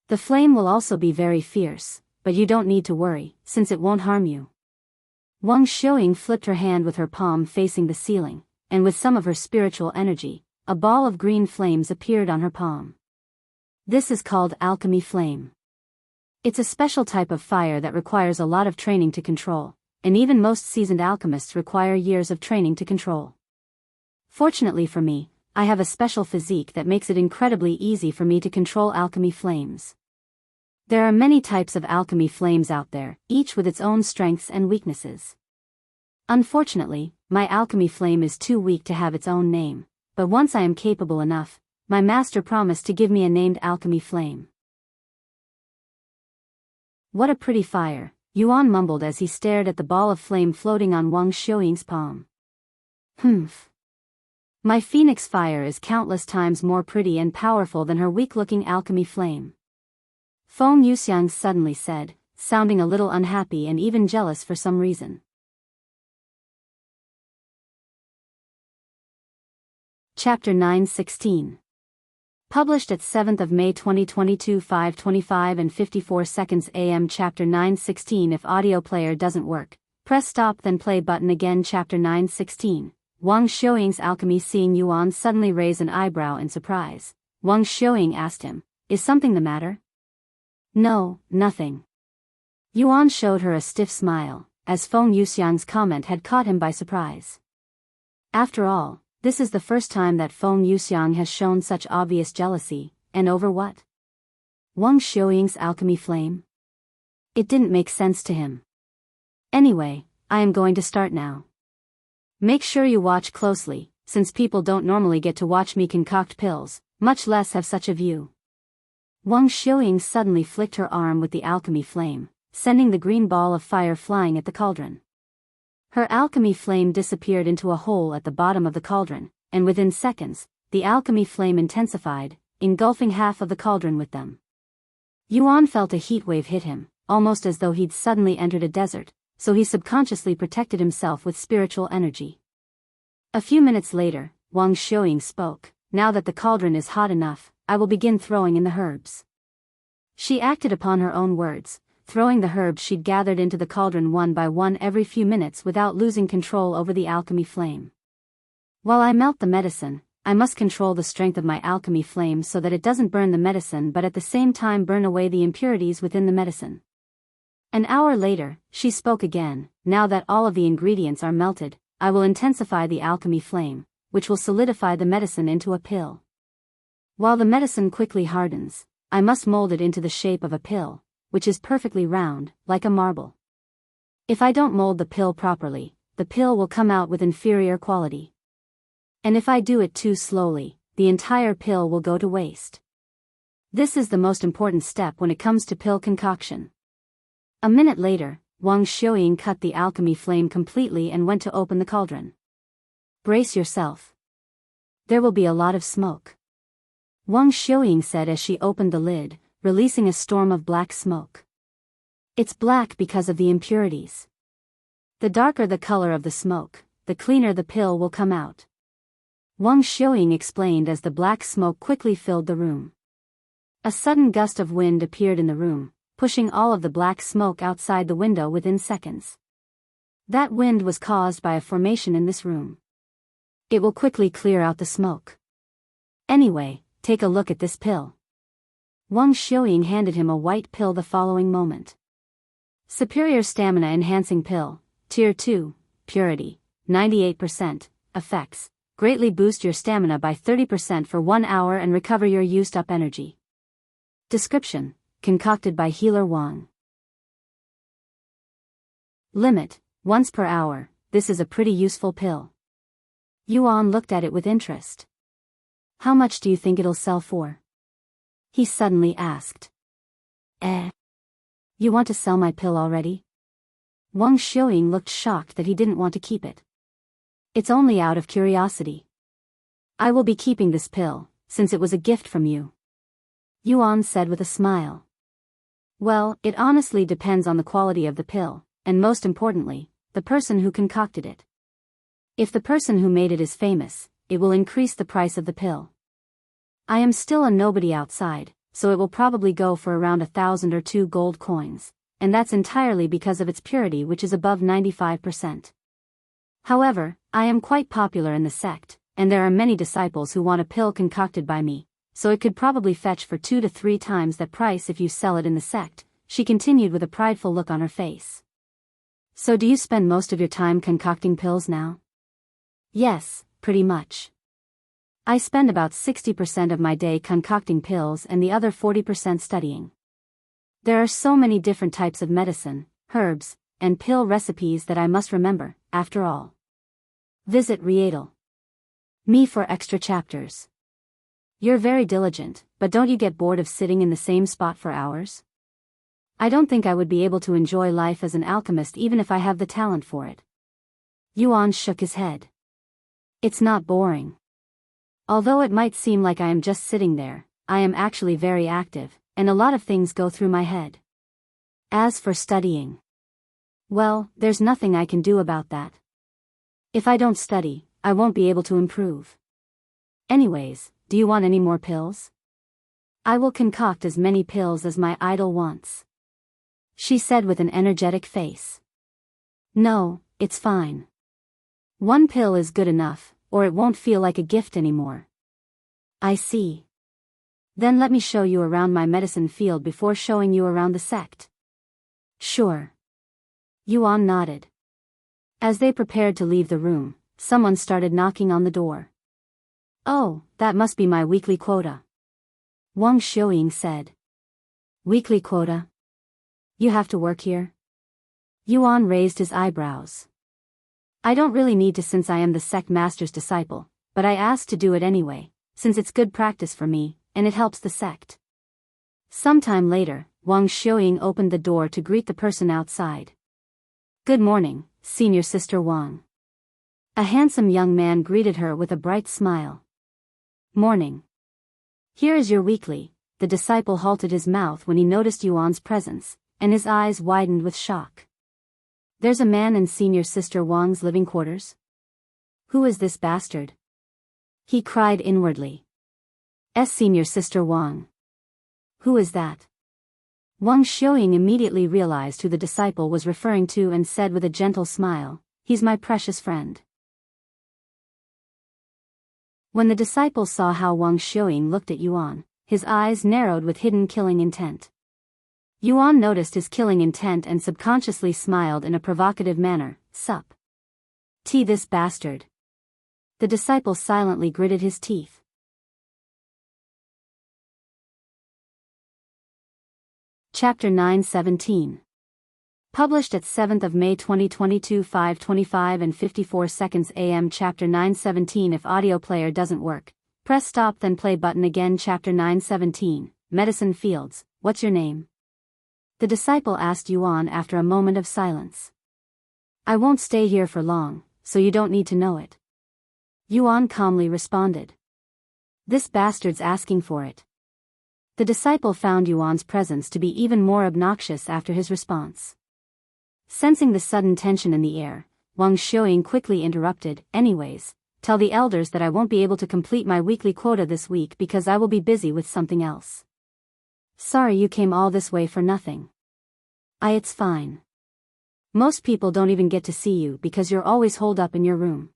S1: The flame will also be very fierce, but you don't need to worry, since it won't harm you. Wang Xiuying flipped her hand with her palm facing the ceiling, and with some of her spiritual energy, a ball of green flames appeared on her palm. This is called alchemy flame. It's a special type of fire that requires a lot of training to control, and even most seasoned alchemists require years of training to control. Fortunately for me, I have a special physique that makes it incredibly easy for me to control alchemy flames. There are many types of alchemy flames out there, each with its own strengths and weaknesses. Unfortunately, my alchemy flame is too weak to have its own name, but once I am capable enough, my master promised to give me a named alchemy flame. What a pretty fire, Yuan mumbled as he stared at the ball of flame floating on Wang Xiuying's palm. Humph. My phoenix fire is countless times more pretty and powerful than her weak-looking alchemy flame. Feng Yuxiang suddenly said, sounding a little unhappy and even jealous for some reason. Chapter 9:16. Published at 7th of May 2022 5:25 and 54 seconds AM. Chapter 9:16. If audio player doesn't work, press stop then play button again. Chapter 9:16. Wang Xiuying's alchemy. Seeing Yuan suddenly raise an eyebrow in surprise, Wang Xiuying asked him, is something the matter? No, nothing. Yuan showed her a stiff smile, as Feng Yuxiang's comment had caught him by surprise. After all, this is the first time that Feng Yuxiang has shown such obvious jealousy, and over what? Wang Xiuying's alchemy flame? It didn't make sense to him. Anyway, I am going to start now. Make sure you watch closely, since people don't normally get to watch me concoct pills, much less have such a view. Wang Xiuying suddenly flicked her arm with the alchemy flame, sending the green ball of fire flying at the cauldron. Her alchemy flame disappeared into a hole at the bottom of the cauldron, and within seconds, the alchemy flame intensified, engulfing half of the cauldron with them. Yuan felt a heat wave hit him, almost as though he'd suddenly entered a desert, so he subconsciously protected himself with spiritual energy. A few minutes later, Wang Xiuying spoke, "Now that the cauldron is hot enough, I will begin throwing in the herbs." She acted upon her own words, throwing the herbs she'd gathered into the cauldron one by one every few minutes without losing control over the alchemy flame. "While I melt the medicine, I must control the strength of my alchemy flame so that it doesn't burn the medicine but at the same time burn away the impurities within the medicine." An hour later, she spoke again, "Now that all of the ingredients are melted, I will intensify the alchemy flame, which will solidify the medicine into a pill. While the medicine quickly hardens, I must mold it into the shape of a pill, which is perfectly round, like a marble. If I don't mold the pill properly, the pill will come out with inferior quality. And if I do it too slowly, the entire pill will go to waste. This is the most important step when it comes to pill concoction." A minute later, Wang Xiuying cut the alchemy flame completely and went to open the cauldron. "Brace yourself. There will be a lot of smoke," Wang Xiuying said as she opened the lid, releasing a storm of black smoke. "It's black because of the impurities. The darker the color of the smoke, the cleaner the pill will come out," Wang Xiuying explained as the black smoke quickly filled the room. A sudden gust of wind appeared in the room, pushing all of the black smoke outside the window within seconds. That wind was caused by a formation in this room. It will quickly clear out the smoke. Anyway, take a look at this pill. Wang Xiuying handed him a white pill the following moment. Superior Stamina Enhancing Pill, Tier 2, Purity, 98%, Effects. Greatly boost your stamina by 30% for 1 hour and recover your used-up energy. Description: concocted by Healer Wang. Limit: once per hour. This is a pretty useful pill. Yuan looked at it with interest. "How much do you think it'll sell for?" he suddenly asked. You want to sell my pill already?" Wang Xiuying looked shocked that he didn't want to keep it. "It's only out of curiosity. I will be keeping this pill, since it was a gift from you," Yuan said with a smile. "Well, it honestly depends on the quality of the pill, and most importantly, the person who concocted it. If the person who made it is famous, it will increase the price of the pill. I am still a nobody outside, so it will probably go for around 1,000 or 2 gold coins, and that's entirely because of its purity, which is above 95%. However, I am quite popular in the sect, and there are many disciples who want a pill concocted by me, so it could probably fetch for 2 to 3 times that price if you sell it in the sect," she continued with a prideful look on her face. "So do you spend most of your time concocting pills now?" "Yes, pretty much. I spend about 60% of my day concocting pills and the other 40% studying. There are so many different types of medicine, herbs, and pill recipes that I must remember, after all. Visit Readle.me for extra chapters. You're very diligent, but don't you get bored of sitting in the same spot for hours? I don't think I would be able to enjoy life as an alchemist even if I have the talent for it." Yuan shook his head. "It's not boring. Although it might seem like I am just sitting there, I am actually very active, and a lot of things go through my head. As for studying, well, there's nothing I can do about that. If I don't study, I won't be able to improve. Anyways, do you want any more pills? I will concoct as many pills as my idol wants," she said with an energetic face. "No, it's fine. 1 pill is good enough, or it won't feel like a gift anymore." "I see. Then let me show you around my medicine field before showing you around the sect." "Sure." Yuan nodded. As they prepared to leave the room, someone started knocking on the door. "Oh, that must be my weekly quota," Wang Xiuying said. "Weekly quota? You have to work here?" Yuan raised his eyebrows. "I don't really need to since I am the sect master's disciple, but I asked to do it anyway, since it's good practice for me, and it helps the sect." Sometime later, Wang Xiuying opened the door to greet the person outside. "Good morning, Senior Sister Wang. A handsome young man greeted her with a bright smile. Morning. Here is your weekly. The disciple halted his mouth when he noticed Yuan's presence, and his eyes widened with shock. There's a man in Senior Sister Wang's living quarters? Who is this bastard? He cried inwardly. Senior Sister Wang. Who is that? Wang Xiuying immediately realized who the disciple was referring to and said with a gentle smile, he's my precious friend. When the disciple saw how Wang Xiuying looked at Yuan, his eyes narrowed with hidden killing intent. Yuan noticed his killing intent and subconsciously smiled in a provocative manner. Sup? This bastard. The disciple silently gritted his teeth. Chapter 9:17. Published at 7th of May 2022 5:25 and 54 seconds AM. Chapter 9:17. If audio player doesn't work, press stop then play button again. Chapter 9:17. Medicine Fields. What's your name? The disciple asked Yuan after a moment of silence. I won't stay here for long, so you don't need to know it. Yuan calmly responded. This bastard's asking for it. The disciple found Yuan's presence to be even more obnoxious after his response. Sensing the sudden tension in the air, Wang Xiuying quickly interrupted, anyways, tell the elders that I won't be able to complete my weekly quota this week because I will be busy with something else. Sorry you came all this way for nothing. It's fine. Most people don't even get to see you because you're always holed up in your room.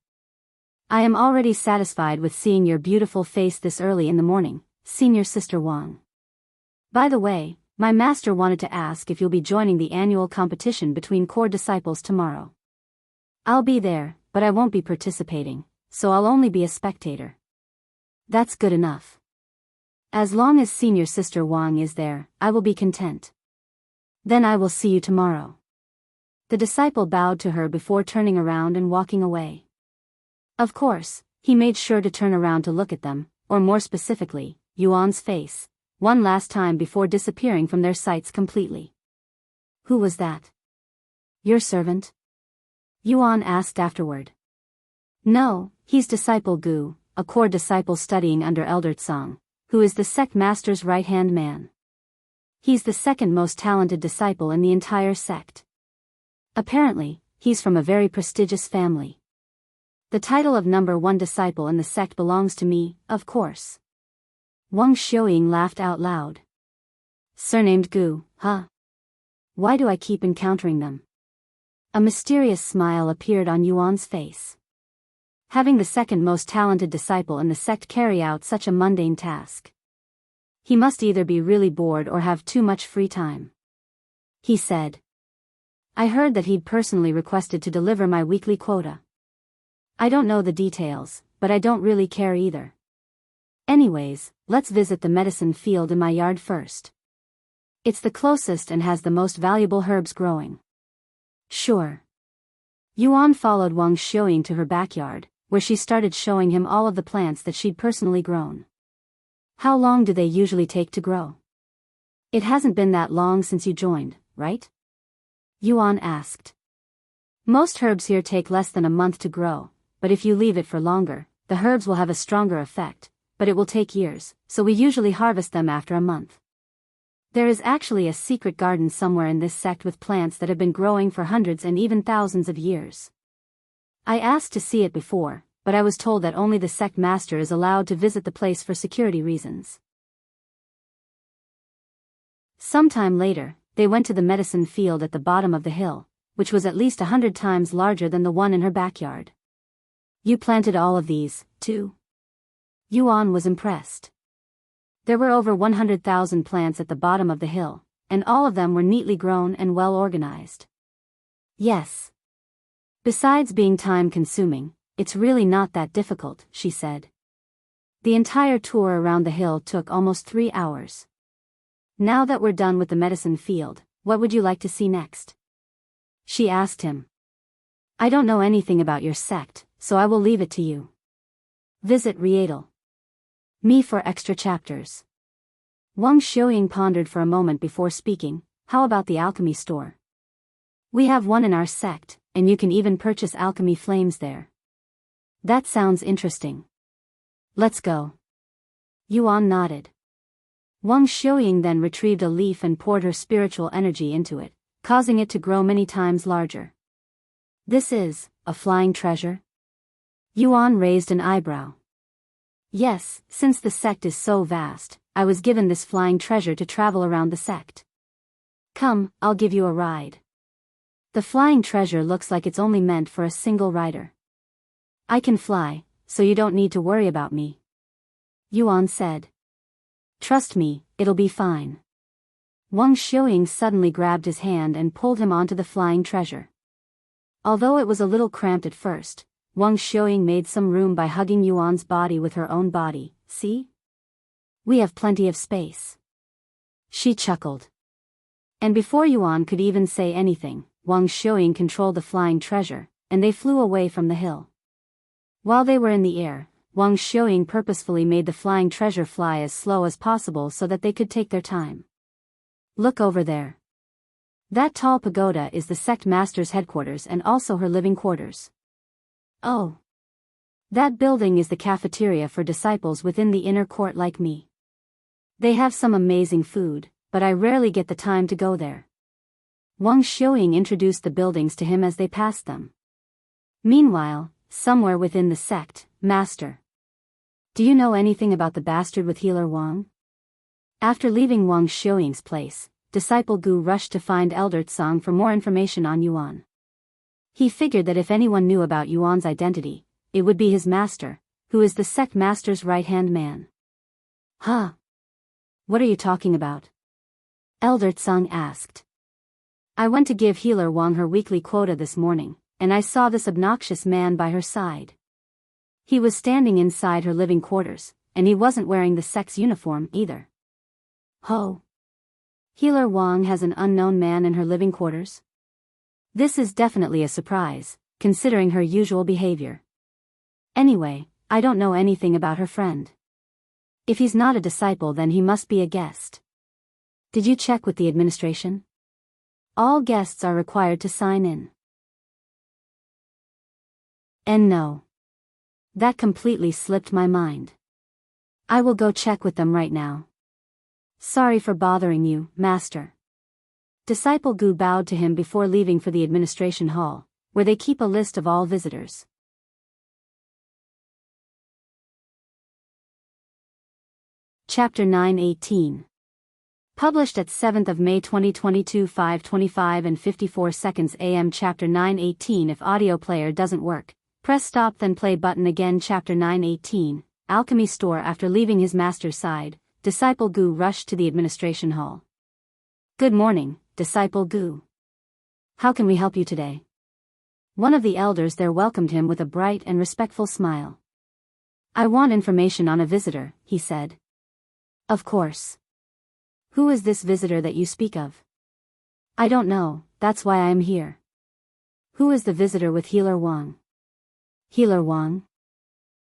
S1: I am already satisfied with seeing your beautiful face this early in the morning, Senior Sister Wang. By the way, my master wanted to ask if you'll be joining the annual competition between core disciples tomorrow. I'll be there, but I won't be participating, so I'll only be a spectator. That's good enough. As long as Senior Sister Wang is there, I will be content. Then I will see you tomorrow. The disciple bowed to her before turning around and walking away. Of course, he made sure to turn around to look at them, or more specifically, Yuan's face, one last time before disappearing from their sights completely. Who was that? Your servant? Yuan asked afterward. No, he's disciple Gu, a core disciple studying under Elder Tsang, who is the sect master's right-hand man. He's the second most talented disciple in the entire sect. Apparently, he's from a very prestigious family. The title of number 1 disciple in the sect belongs to me, of course. Wang Xiuying laughed out loud. Surnamed Gu, huh? Why do I keep encountering them? A mysterious smile appeared on Yuan's face. Having the second most talented disciple in the sect carry out such a mundane task. He must either be really bored or have too much free time. He said. I heard that he'd personally requested to deliver my weekly quota. I don't know the details, but I don't really care either. Anyways, let's visit the medicine field in my yard first. It's the closest and has the most valuable herbs growing. Sure. Yuan followed Wang Xiuying to her backyard, where she started showing him all of the plants that she'd personally grown. How long do they usually take to grow? It hasn't been that long since you joined, right? Yuan asked. Most herbs here take less than a month to grow, but if you leave it for longer, the herbs will have a stronger effect, but it will take years, so we usually harvest them after a month. There is actually a secret garden somewhere in this sect with plants that have been growing for hundreds and even thousands of years. I asked to see it before, but I was told that only the sect master is allowed to visit the place for security reasons. Sometime later, they went to the medicine field at the bottom of the hill, which was at least 100 times larger than the one in her backyard. You planted all of these, too? Yuan was impressed. There were over 100,000 plants at the bottom of the hill, and all of them were neatly grown and well organized. Yes. Besides being time-consuming, it's really not that difficult, she said. The entire tour around the hill took almost 3 hours. Now that we're done with the medicine field, what would you like to see next? She asked him. I don't know anything about your sect, so I will leave it to you. Visit Rietal. Me for extra chapters. Wang Xiuying pondered for a moment before speaking. How about the alchemy store? We have one in our sect, and you can even purchase alchemy flames there. That sounds interesting. Let's go. Yuan nodded. Wang Xiuying then retrieved a leaf and poured her spiritual energy into it, causing it to grow many times larger. This is a flying treasure? Yuan raised an eyebrow. Yes, since the sect is so vast, I was given this flying treasure to travel around the sect. Come, I'll give you a ride. The flying treasure looks like it's only meant for a single rider. I can fly, so you don't need to worry about me. Yuan said. Trust me, it'll be fine. Wang Xiuying suddenly grabbed his hand and pulled him onto the flying treasure. Although it was a little cramped at first, Wang Xiuying made some room by hugging Yuan's body with her own body. See? We have plenty of space. She chuckled. And before Yuan could even say anything, Wang Xiuying controlled the flying treasure, and they flew away from the hill. While they were in the air, Wang Xiuying purposefully made the flying treasure fly as slow as possible so that they could take their time. Look over there. That tall pagoda is the sect master's headquarters and also her living quarters. Oh. That building is the cafeteria for disciples within the inner court like me. They have some amazing food, but I rarely get the time to go there. Wang Xiuying introduced the buildings to him as they passed them. Meanwhile, somewhere within the sect, Master. Do you know anything about the bastard with healer Wang? After leaving Wang Xiuying's place, disciple Gu rushed to find Elder Tsang for more information on Yuan. He figured that if anyone knew about Yuan's identity, it would be his master, who is the sect master's right-hand man. Huh? What are you talking about? Elder Tsang asked. I went to give healer Wang her weekly quota this morning, and I saw this obnoxious man by her side. He was standing inside her living quarters, and he wasn't wearing the sect's uniform either. Ho! Healer Wang has an unknown man in her living quarters? This is definitely a surprise, considering her usual behavior. Anyway, I don't know anything about her friend. If he's not a disciple, then he must be a guest. Did you check with the administration? All guests are required to sign in. And no. That completely slipped my mind. I will go check with them right now. Sorry for bothering you, Master. Disciple Gu bowed to him before leaving for the administration hall, where they keep a list of all visitors. Chapter 9:18. Published at 7th of May 2022 5:25 and 54 seconds AM. Chapter 9:18. If audio player doesn't work, press stop then play button again. Chapter 9:18. Alchemy store. After leaving his master's side, disciple Gu rushed to the administration hall. Good morning, disciple Gu. How can we help you today? One of the elders there welcomed him with a bright and respectful smile. I want information on a visitor, he said. Of course. Who is this visitor that you speak of? I don't know, that's why I am here. Who is the visitor with healer Wang? Healer Wang?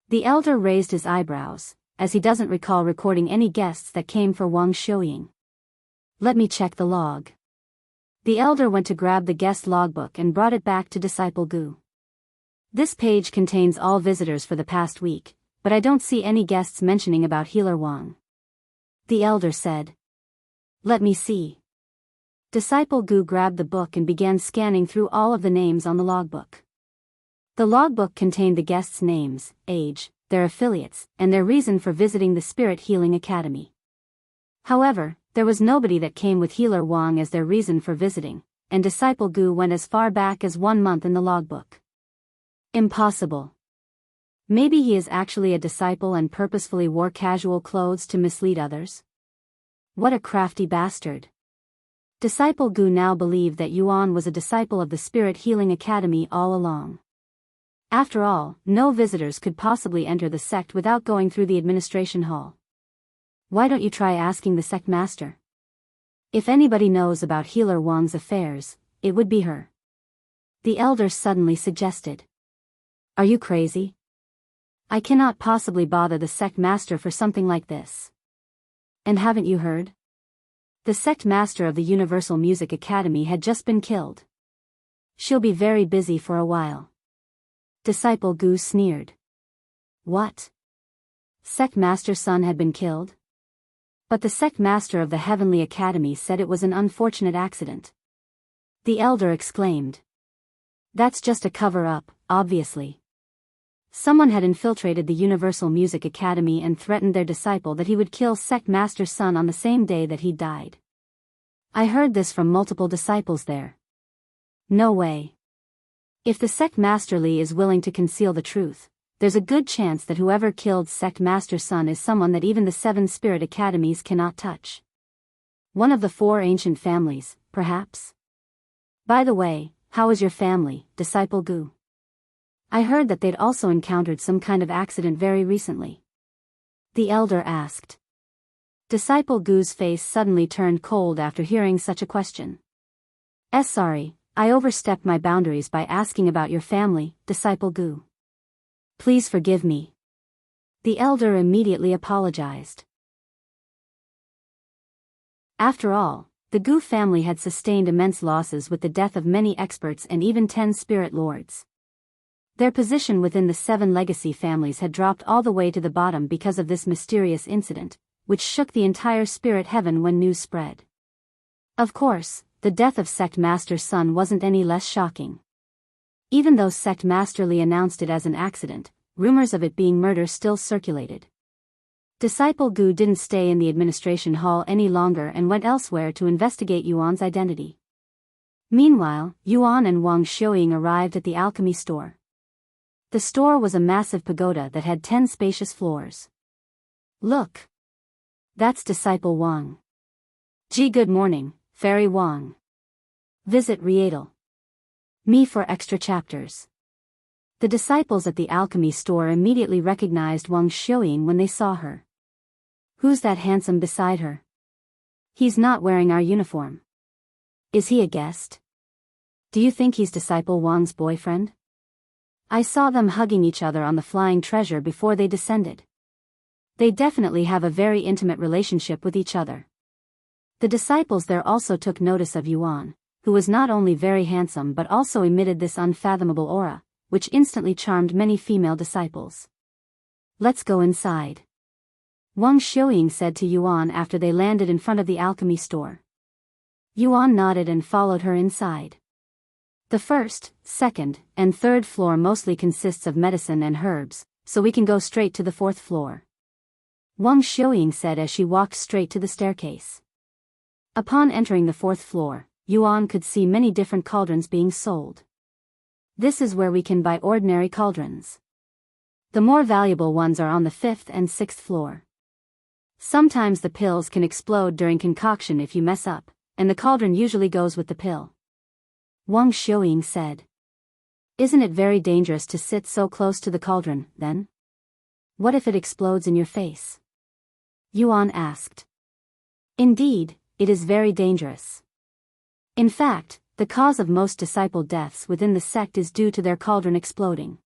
S1: The elder raised his eyebrows, as he doesn't recall recording any guests that came for Wang Xiuying. Let me check the log. The elder went to grab the guest logbook and brought it back to disciple Gu. This page contains all visitors for the past week, but I don't see any guests mentioning about healer Wang. The elder said. Let me see. Disciple Gu grabbed the book and began scanning through all of the names on the logbook. The logbook contained the guests' names, age, their affiliates, and their reason for visiting the Spirit Healing Academy. However, there was nobody that came with healer Wang as their reason for visiting, and disciple Gu went as far back as 1 month in the logbook. Impossible. Maybe he is actually a disciple and purposefully wore casual clothes to mislead others? What a crafty bastard. Disciple Gu now believed that Yuan was a disciple of the Spirit Healing Academy all along. After all, no visitors could possibly enter the sect without going through the administration hall. Why don't you try asking the sect master? If anybody knows about healer Wang's affairs, it would be her. The elder suddenly suggested. Are you crazy? I cannot possibly bother the sect master for something like this. And haven't you heard? The sect master of the Universal Music Academy had just been killed. She'll be very busy for a while. Disciple Gu sneered. What? Sect Master's son had been killed? But the sect master of the Heavenly Academy said it was an unfortunate accident. The elder exclaimed. That's just a cover-up, obviously. Someone had infiltrated the Universal Music Academy and threatened their disciple that he would kill sect master's son on the same day that he died. I heard this from multiple disciples there. No way. If the sect masterly is willing to conceal the truth, there's a good chance that whoever killed sect master's son is someone that even the 7 spirit academies cannot touch. One of the 4 ancient families, perhaps? By the way, how is your family, Disciple Gu? I heard that they'd also encountered some kind of accident very recently. The elder asked. Disciple Gu's face suddenly turned cold after hearing such a question. Sorry, I overstepped my boundaries by asking about your family, Disciple Gu. Please forgive me. The elder immediately apologized. After all, the Gu family had sustained immense losses with the death of many experts and even 10 spirit lords. Their position within the 7 legacy families had dropped all the way to the bottom because of this mysterious incident, which shook the entire spirit heaven when news spread. Of course, the death of Sect Master's son wasn't any less shocking. Even though Sect Masterly announced it as an accident, rumors of it being murder still circulated. Disciple Gu didn't stay in the administration hall any longer and went elsewhere to investigate Yuan's identity. Meanwhile, Yuan and Wang Xiuying arrived at the alchemy store. The store was a massive pagoda that had 10 spacious floors. Look! That's Disciple Wang. Gee, good morning, Fairy Wang. Visit Rietal. Me for extra chapters. The disciples at the alchemy store immediately recognized Wang Xiuying when they saw her. Who's that handsome beside her? He's not wearing our uniform. Is he a guest? Do you think he's Disciple Wang's boyfriend? I saw them hugging each other on the flying treasure before they descended. They definitely have a very intimate relationship with each other. The disciples there also took notice of Yuan, who was not only very handsome but also emitted this unfathomable aura, which instantly charmed many female disciples. Let's go inside. Wang Xiuying said to Yuan after they landed in front of the alchemy store. Yuan nodded and followed her inside. The first, second, and third floor mostly consists of medicine and herbs, so we can go straight to the 4th floor. Wang Xiuying said as she walked straight to the staircase. Upon entering the 4th floor, Yuan could see many different cauldrons being sold. This is where we can buy ordinary cauldrons. The more valuable ones are on the 5th and 6th floor. Sometimes the pills can explode during concoction if you mess up, and the cauldron usually goes with the pill. Wang Xiuying said. Isn't it very dangerous to sit so close to the cauldron, then? What if it explodes in your face? Yuan asked. Indeed, it is very dangerous. In fact, the cause of most disciple deaths within the sect is due to their cauldron exploding.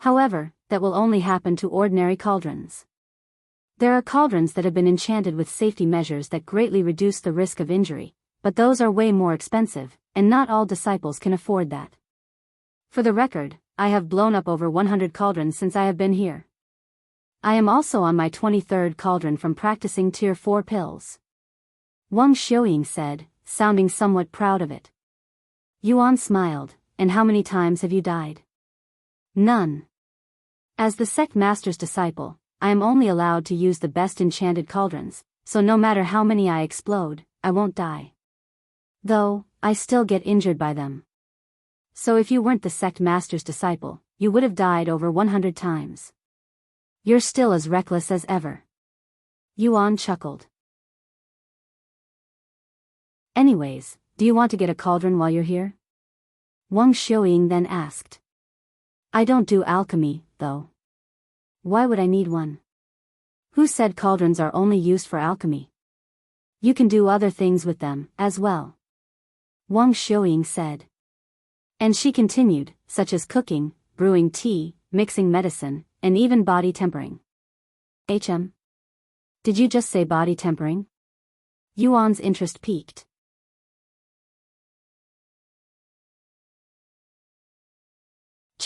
S1: However, that will only happen to ordinary cauldrons. There are cauldrons that have been enchanted with safety measures that greatly reduce the risk of injury, but those are way more expensive, and not all disciples can afford that. For the record, I have blown up over 100 cauldrons since I have been here. I am also on my 23rd cauldron from practicing Tier 4 pills. Wang Xiuying said, sounding somewhat proud of it. Yuan smiled, and how many times have you died? None. As the sect master's disciple, I am only allowed to use the best enchanted cauldrons, so no matter how many I explode, I won't die. Though, I still get injured by them. So if you weren't the sect master's disciple, you would have died over 100 times. You're still as reckless as ever. Yuan chuckled. Anyways, do you want to get a cauldron while you're here? Wang Xiuying then asked. I don't do alchemy, though. Why would I need one? Who said cauldrons are only used for alchemy? You can do other things with them, as well. Wang Xiuying said. And she continued, such as cooking, brewing tea, mixing medicine, and even body tempering. Did you just say body tempering? Yuan's interest peaked.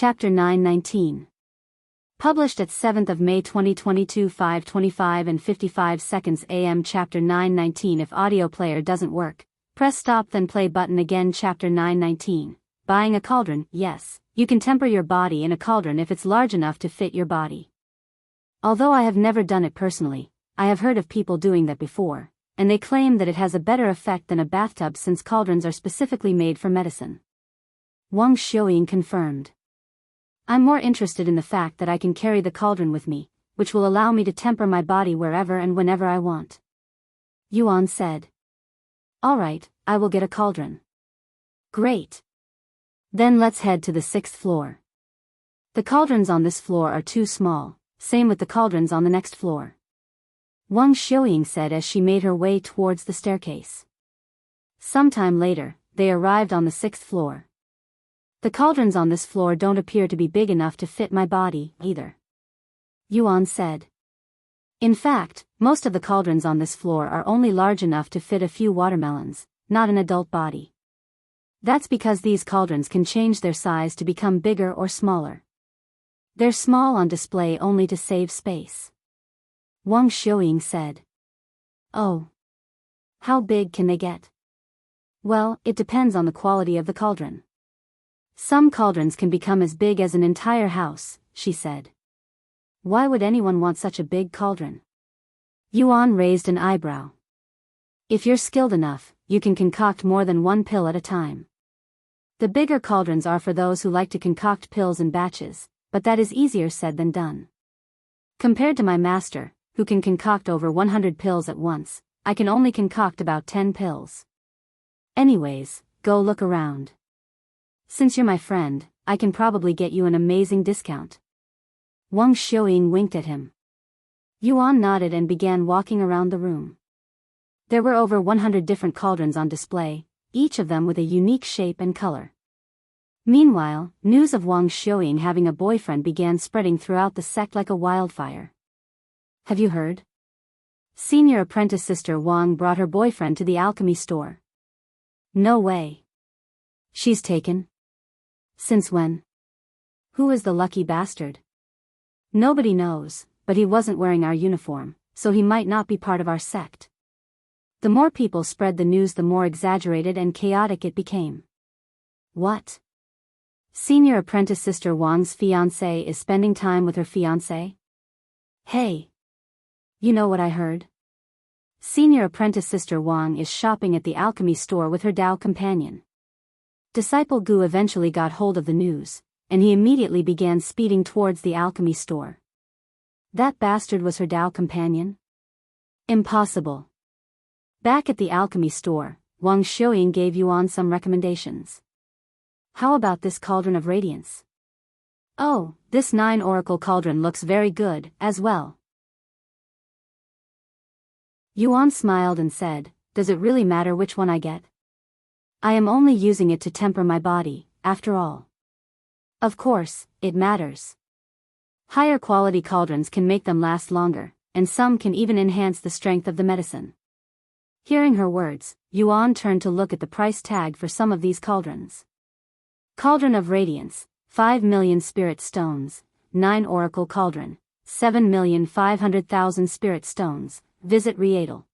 S1: Chapter 919. Published at 7th of May 2022 5:25 and 55 seconds AM. Chapter 919. If audio player doesn't work, press stop then play button again. Chapter 919. Buying a cauldron. Yes, you can temper your body in a cauldron if it's large enough to fit your body. Although I have never done it personally, I have heard of people doing that before, and they claim that it has a better effect than a bathtub since cauldrons are specifically made for medicine. Wang Xiuying confirmed. I'm more interested in the fact that I can carry the cauldron with me, which will allow me to temper my body wherever and whenever I want. Yuan said. Alright, I will get a cauldron. Great. Then let's head to the 6th floor. The cauldrons on this floor are too small, same with the cauldrons on the next floor. Wang Xiuying said as she made her way towards the staircase. Sometime later, they arrived on the 6th floor. The cauldrons on this floor don't appear to be big enough to fit my body, either. Yuan said. In fact, most of the cauldrons on this floor are only large enough to fit a few watermelons, not an adult body. That's because these cauldrons can change their size to become bigger or smaller. They're small on display only to save space. Wang Xiuying said. Oh. How big can they get? Well, it depends on the quality of the cauldron. Some cauldrons can become as big as an entire house, she said. Why would anyone want such a big cauldron? Yuan raised an eyebrow. If you're skilled enough, you can concoct more than one pill at a time. The bigger cauldrons are for those who like to concoct pills in batches, but that is easier said than done. Compared to my master, who can concoct over 100 pills at once, I can only concoct about 10 pills. Anyways, go look around. Since you're my friend, I can probably get you an amazing discount. Wang Xiuying winked at him. Yuan nodded and began walking around the room. There were over 100 different cauldrons on display, each of them with a unique shape and color. Meanwhile, news of Wang Xiuying having a boyfriend began spreading throughout the sect like a wildfire. Have you heard? Senior apprentice sister Wang brought her boyfriend to the alchemy store. No way. She's taken? Since when? Who is the lucky bastard? Nobody knows, but he wasn't wearing our uniform, so he might not be part of our sect. The more people spread the news, the more exaggerated and chaotic it became. What? Senior apprentice sister Wang's fiancé is spending time with her fiancé? Hey! You know what I heard? Senior apprentice sister Wang is shopping at the alchemy store with her Dao companion. Disciple Gu eventually got hold of the news, and he immediately began speeding towards the alchemy store. That bastard was her Dao companion? Impossible. Back at the alchemy store, Wang Xiuying gave Yuan some recommendations. How about this cauldron of radiance? Oh, this 9 oracle cauldron looks very good, as well. Yuan smiled and said, does it really matter which one I get? I am only using it to temper my body, after all. Of course, it matters. Higher quality cauldrons can make them last longer, and some can even enhance the strength of the medicine. Hearing her words, Yuan turned to look at the price tag for some of these cauldrons. Cauldron of Radiance, 5 million spirit stones, 9 oracle cauldron, 7,500,000 spirit stones, visit Riedel.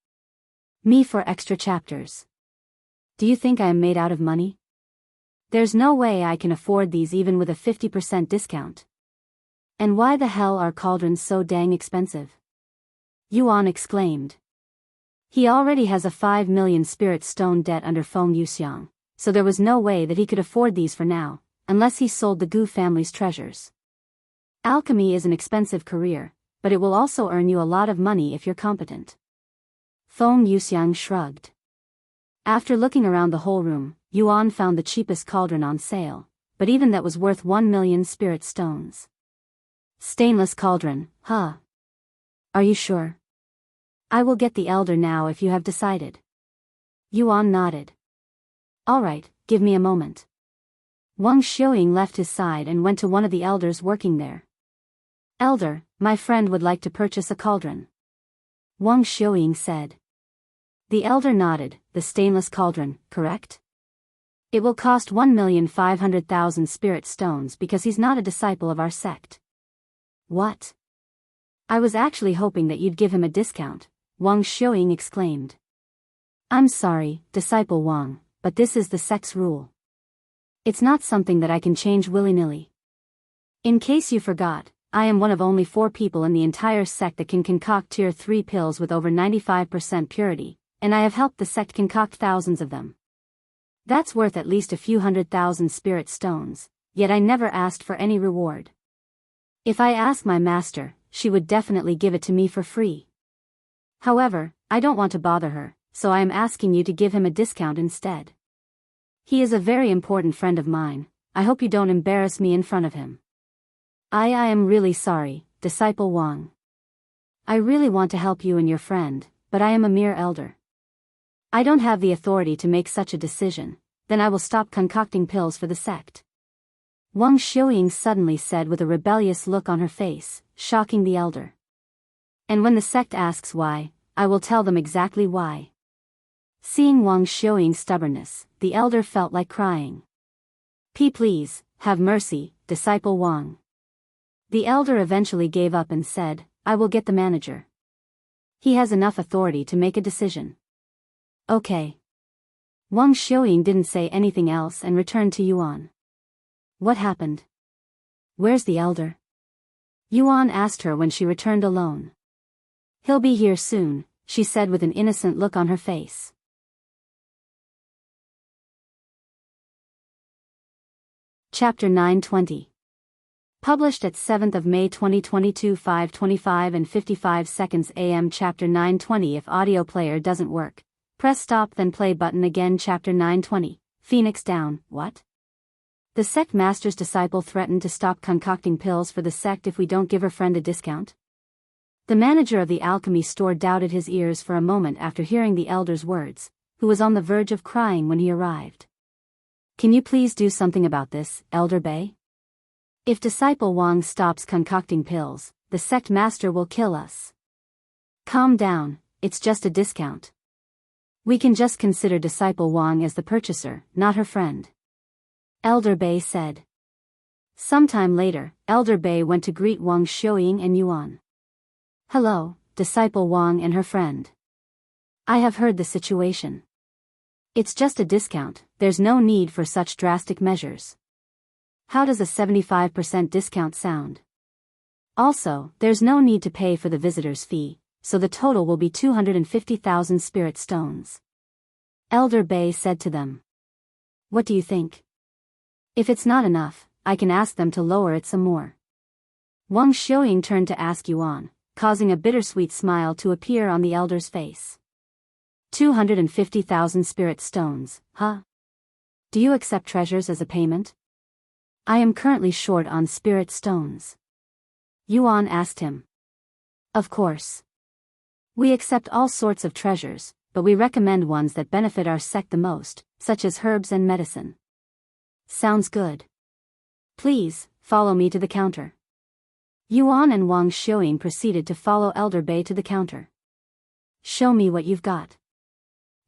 S1: Me for extra chapters. Do you think I am made out of money? There's no way I can afford these even with a 50% discount. And why the hell are cauldrons so dang expensive? Yuan exclaimed. He already has a 5 million spirit stone debt under Feng Yuxiang, so there was no way that he could afford these for now, unless he sold the Gu family's treasures. Alchemy is an expensive career, but it will also earn you a lot of money if you're competent. Feng Yuxiang shrugged. After looking around the whole room, Yuan found the cheapest cauldron on sale, but even that was worth 1 million spirit stones. Stainless cauldron, huh? Are you sure? I will get the elder now if you have decided. Yuan nodded. Alright, give me a moment. Wang Xiuying left his side and went to one of the elders working there. Elder, my friend would like to purchase a cauldron. Wang Xiuying said. The elder nodded, the stainless cauldron, correct? It will cost 1,500,000 spirit stones because he's not a disciple of our sect. What? I was actually hoping that you'd give him a discount, Wang Xiuying exclaimed. I'm sorry, Disciple Wang, but this is the sect's rule. It's not something that I can change willy-nilly. In case you forgot, I am one of only 4 people in the entire sect that can concoct tier 3 pills with over 95% purity, and I have helped the sect concoct thousands of them. That's worth at least a few 100,000 spirit stones, yet I never asked for any reward. If I ask my master, she would definitely give it to me for free. However, I don't want to bother her, so I am asking you to give him a discount instead. He is a very important friend of mine. I hope you don't embarrass me in front of him. I am really sorry, Disciple Wang. I really want to help you and your friend, but I am a mere elder. I don't have the authority to make such a decision, then I will stop concocting pills for the sect. Wang Xiuying suddenly said with a rebellious look on her face, shocking the elder. And when the sect asks why, I will tell them exactly why. Seeing Wang Xiuying's stubbornness, the elder felt like crying. Please, have mercy, Disciple Wang. The elder eventually gave up and said, I will get the manager. He has enough authority to make a decision. Okay. Wang Xiuying didn't say anything else and returned to Yuan. What happened? Where's the elder? Yuan asked her when she returned alone. He'll be here soon, she said with an innocent look on her face. Chapter 920. Published at 7th of May 2022 5:25 and 55 seconds AM. Chapter 920. If audio player doesn't work, press stop then play button again. Chapter 920. Phoenix down. What? The sect master's disciple threatened to stop concocting pills for the sect if we don't give her friend a discount. The manager of the alchemy store doubted his ears for a moment after hearing the elder's words, who was on the verge of crying when he arrived. Can you please do something about this, Elder Bei? If Disciple Wang stops concocting pills, the sect master will kill us. Calm down, it's just a discount. We can just consider Disciple Wang as the purchaser, not her friend. Elder Bei said. Sometime later, Elder Bei went to greet Wang Xiuying and Yuan. Hello, Disciple Wang and her friend. I have heard the situation. It's just a discount, there's no need for such drastic measures. How does a 75% discount sound? Also, there's no need to pay for the visitor's fee, so the total will be 250,000 spirit stones. Elder Bei said to them. What do you think? If it's not enough, I can ask them to lower it some more. Wang Xiuying turned to ask Yuan, causing a bittersweet smile to appear on the elder's face. 250,000 spirit stones, huh? Do you accept treasures as a payment? I am currently short on spirit stones. Yuan asked him. Of course. We accept all sorts of treasures, but we recommend ones that benefit our sect the most, such as herbs and medicine. Sounds good. Please, follow me to the counter. Yuan and Wang Xiuying proceeded to follow Elder Bei to the counter. Show me what you've got.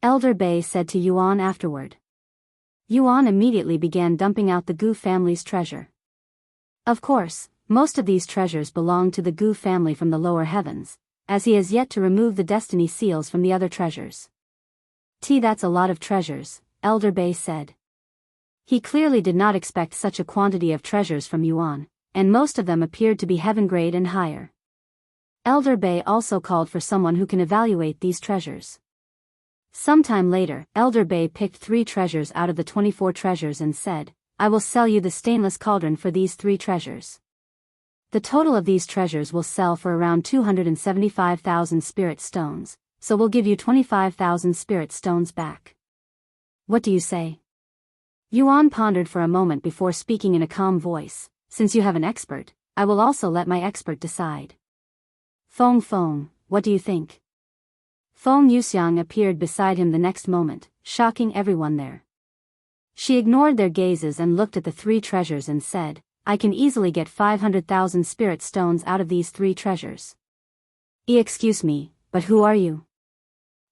S1: Elder Bei said to Yuan afterward. Yuan immediately began dumping out the Gu family's treasure. Of course, most of these treasures belong to the Gu family from the lower heavens, as he has yet to remove the destiny seals from the other treasures. That's a lot of treasures, Elder Bei said. He clearly did not expect such a quantity of treasures from Yuan, and most of them appeared to be heaven grade and higher. Elder Bei also called for someone who can evaluate these treasures. Sometime later, Elder Bei picked 3 treasures out of the 24 treasures and said, I will sell you the stainless cauldron for these 3 treasures. The total of these treasures will sell for around 275,000 spirit stones, so we'll give you 25,000 spirit stones back. What do you say? Yuan pondered for a moment before speaking in a calm voice. Since you have an expert, I will also let my expert decide. Feng, what do you think? Feng Yuxiang appeared beside him the next moment, shocking everyone there. She ignored their gazes and looked at the 3 treasures and said, I can easily get 500,000 spirit stones out of these 3 treasures. Excuse me, but who are you?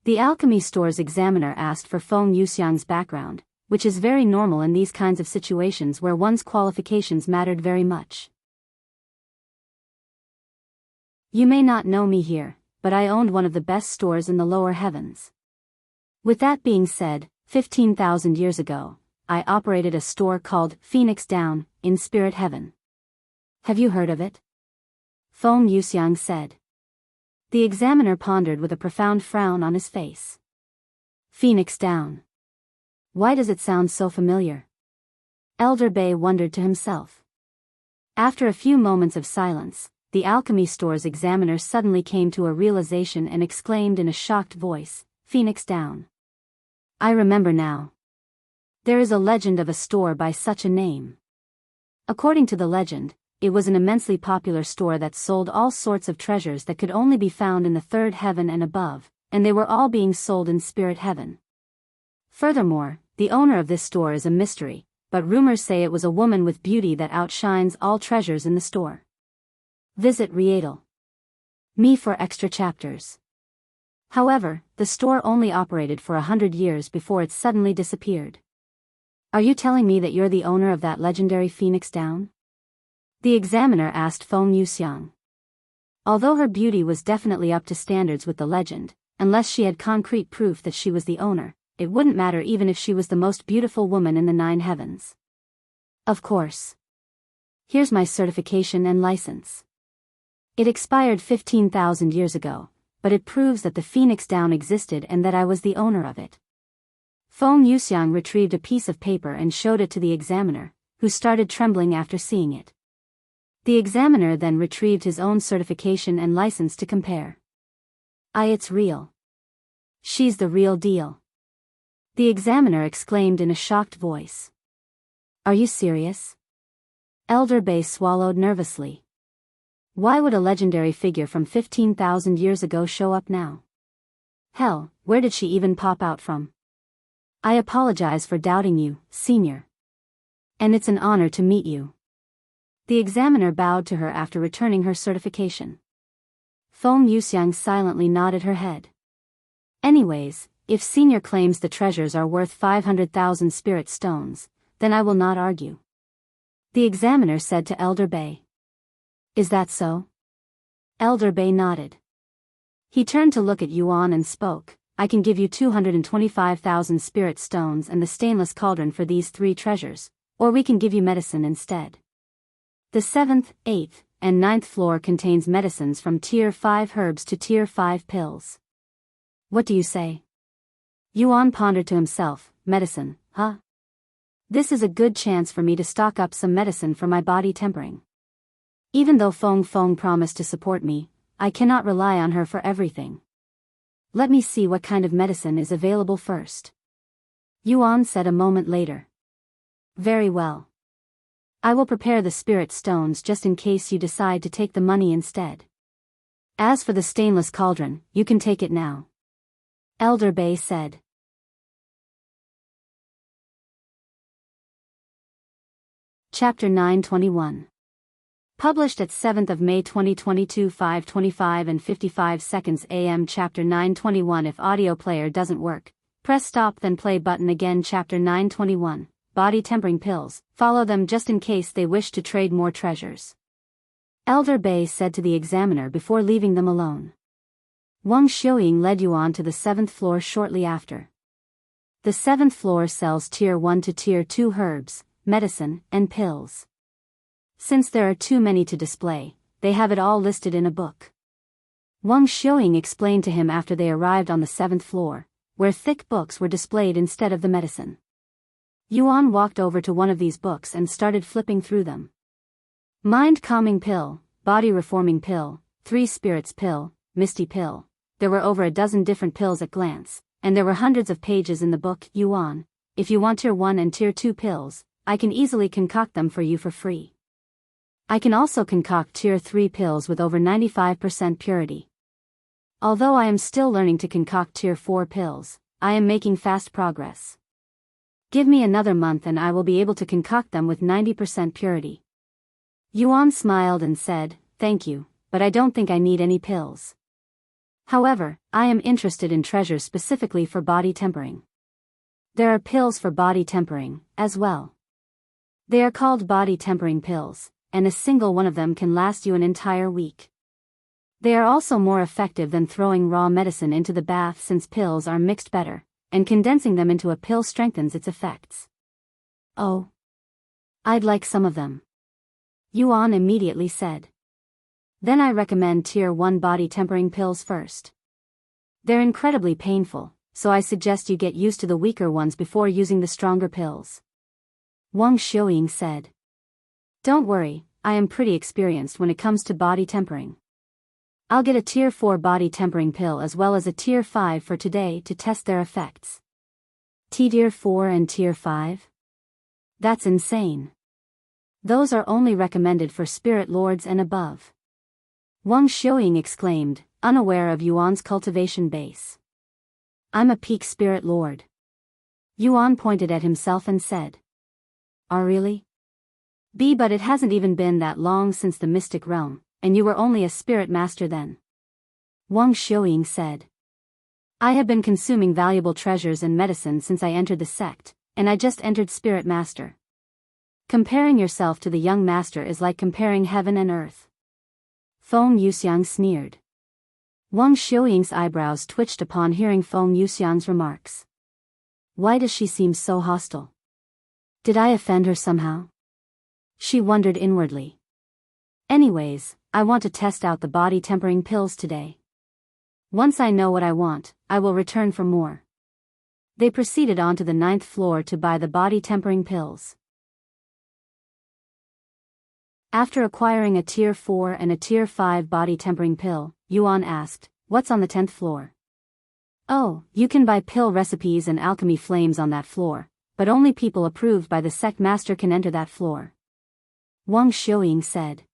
S1: The alchemy store's examiner asked for Feng Yuxiang's background, which is very normal in these kinds of situations where one's qualifications mattered very much. You may not know me here, but I owned one of the best stores in the lower heavens. With that being said, 15,000 years ago, I operated a store called Phoenix Down, in Spirit Heaven. Have you heard of it? Feng Yuxiang said. The examiner pondered with a profound frown on his face. Phoenix Down. Why does it sound so familiar? Elder Bei wondered to himself. After a few moments of silence, the alchemy store's examiner suddenly came to a realization and exclaimed in a shocked voice, Phoenix Down. I remember now. There is a legend of a store by such a name. According to the legend, it was an immensely popular store that sold all sorts of treasures that could only be found in the third heaven and above, and they were all being sold in Spirit Heaven. Furthermore, the owner of this store is a mystery, but rumors say it was a woman with beauty that outshines all treasures in the store. Visit Rietal. Me for extra chapters. However, the store only operated for 100 years before it suddenly disappeared. Are you telling me that you're the owner of that legendary Phoenix Down? The examiner asked Feng Yuxiang. Although her beauty was definitely up to standards with the legend, unless she had concrete proof that she was the owner, it wouldn't matter even if she was the most beautiful woman in the 9 heavens. Of course. Here's my certification and license. It expired 15,000 years ago, but it proves that the Phoenix Down existed and that I was the owner of it. Feng Yuxiang retrieved a piece of paper and showed it to the examiner, who started trembling after seeing it. The examiner then retrieved his own certification and license to compare. It's real. She's the real deal. The examiner exclaimed in a shocked voice. Are you serious? Elder Bei swallowed nervously. Why would a legendary figure from 15,000 years ago show up now? Hell, where did she even pop out from? I apologize for doubting you, Senior. And it's an honor to meet you. The examiner bowed to her after returning her certification. Feng Yuxiang silently nodded her head. Anyways, if Senior claims the treasures are worth 500,000 spirit stones, then I will not argue. The examiner said to Elder Bei. Is that so? Elder Bei nodded. He turned to look at Yuan and spoke. I can give you 225,000 spirit stones and the stainless cauldron for these 3 treasures, or we can give you medicine instead. The 7th, 8th, and 9th floor contains medicines from Tier 5 herbs to Tier 5 pills. What do you say? Yuan pondered to himself, medicine, huh? This is a good chance for me to stock up some medicine for my body tempering. Even though Feng promised to support me, I cannot rely on her for everything. Let me see what kind of medicine is available first. Yuan said a moment later. Very well. I will prepare the spirit stones just in case you decide to take the money instead. As for the stainless cauldron, you can take it now. Elder Bei said. Chapter 921. Published at 7th of May 2022 5:25 and 55 seconds AM. Chapter 921. If audio player doesn't work, press stop then play button again. Chapter 921. Body tempering pills, follow them just in case they wish to trade more treasures. Elder Bei said to the examiner before leaving them alone. Wang Xiuying led Yuan to the 7th floor shortly after. The 7th floor sells Tier 1 to Tier 2 herbs, medicine, and pills. Since there are too many to display, they have it all listed in a book. Wang Xiuying explained to him after they arrived on the 7th floor, where thick books were displayed instead of the medicine. Yuan walked over to one of these books and started flipping through them. Mind calming pill, body reforming pill, 3 spirits pill, misty pill. There were over a dozen different pills at glance, and there were hundreds of pages in the book. Yuan, if you want Tier 1 and Tier 2 pills, I can easily concoct them for you for free. I can also concoct Tier 3 pills with over 95% purity. Although I am still learning to concoct Tier 4 pills, I am making fast progress. Give me another month and I will be able to concoct them with 90% purity. Yuan smiled and said, thank you, but I don't think I need any pills. However, I am interested in treasures specifically for body tempering. There are pills for body tempering, as well. They are called body tempering pills, and a single one of them can last you an entire week. They are also more effective than throwing raw medicine into the bath since pills are mixed better, and condensing them into a pill strengthens its effects. Oh. I'd like some of them. Yuan immediately said. Then I recommend Tier 1 body tempering pills first. They're incredibly painful, so I suggest you get used to the weaker ones before using the stronger pills. Wang Xiuying said. Don't worry, I am pretty experienced when it comes to body tempering. I'll get a Tier 4 body tempering pill as well as a Tier 5 for today to test their effects. Tier 4 and Tier 5? That's insane. Those are only recommended for spirit lords and above. Wang Xiuying exclaimed, unaware of Yuan's cultivation base. I'm a peak spirit lord. Yuan pointed at himself and said. Really? But it hasn't even been that long since the mystic realm, and you were only a spirit master then. Wang Xiuying said. I have been consuming valuable treasures and medicine since I entered the sect, and I just entered spirit master. Comparing yourself to the young master is like comparing heaven and earth. Feng Yuxiang sneered. Wang Xiuying's eyebrows twitched upon hearing Feng Yuxiang's remarks. Why does she seem so hostile? Did I offend her somehow? She wondered inwardly. Anyways, I want to test out the body tempering pills today. Once I know what I want, I will return for more. They proceeded on to the 9th floor to buy the body tempering pills. After acquiring a Tier 4 and a Tier 5 body tempering pill, Yuan asked, what's on the 10th floor? Oh, you can buy pill recipes and alchemy flames on that floor, but only people approved by the sect master can enter that floor. Wang Xiuying said.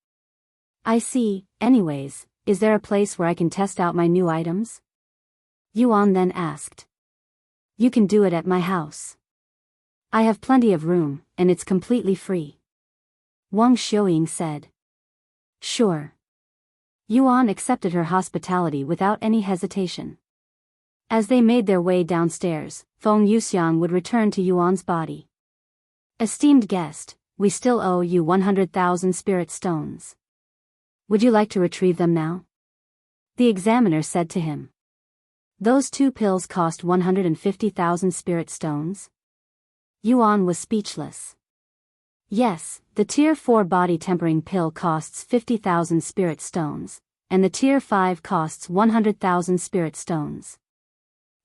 S1: I see. Anyways, is there a place where I can test out my new items? Yuan then asked. You can do it at my house. I have plenty of room, and it's completely free. Wang Xiuying said. Sure. Yuan accepted her hospitality without any hesitation. As they made their way downstairs, Feng Yuxiang would return to Yuan's body. Esteemed guest, we still owe you 100,000 spirit stones. Would you like to retrieve them now? The examiner said to him. Those 2 pills cost 150,000 spirit stones? Yuan was speechless. Yes, the Tier 4 body tempering pill costs 50,000 spirit stones, and the Tier 5 costs 100,000 spirit stones.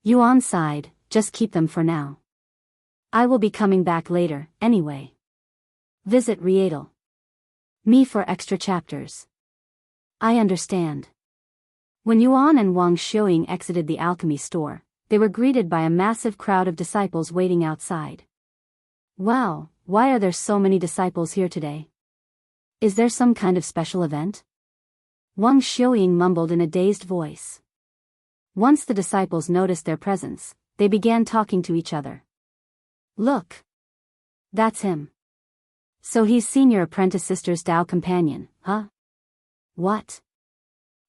S1: Yuan sighed, just keep them for now. I will be coming back later, anyway. Visit Rietal. Me for extra chapters. I understand. When Yuan and Wang Xiuying exited the alchemy store, they were greeted by a massive crowd of disciples waiting outside. Wow, why are there so many disciples here today? Is there some kind of special event? Wang Xiuying mumbled in a dazed voice. Once the disciples noticed their presence, they began talking to each other. Look. That's him. So he's Senior Apprentice Sister's Tao companion, huh? What?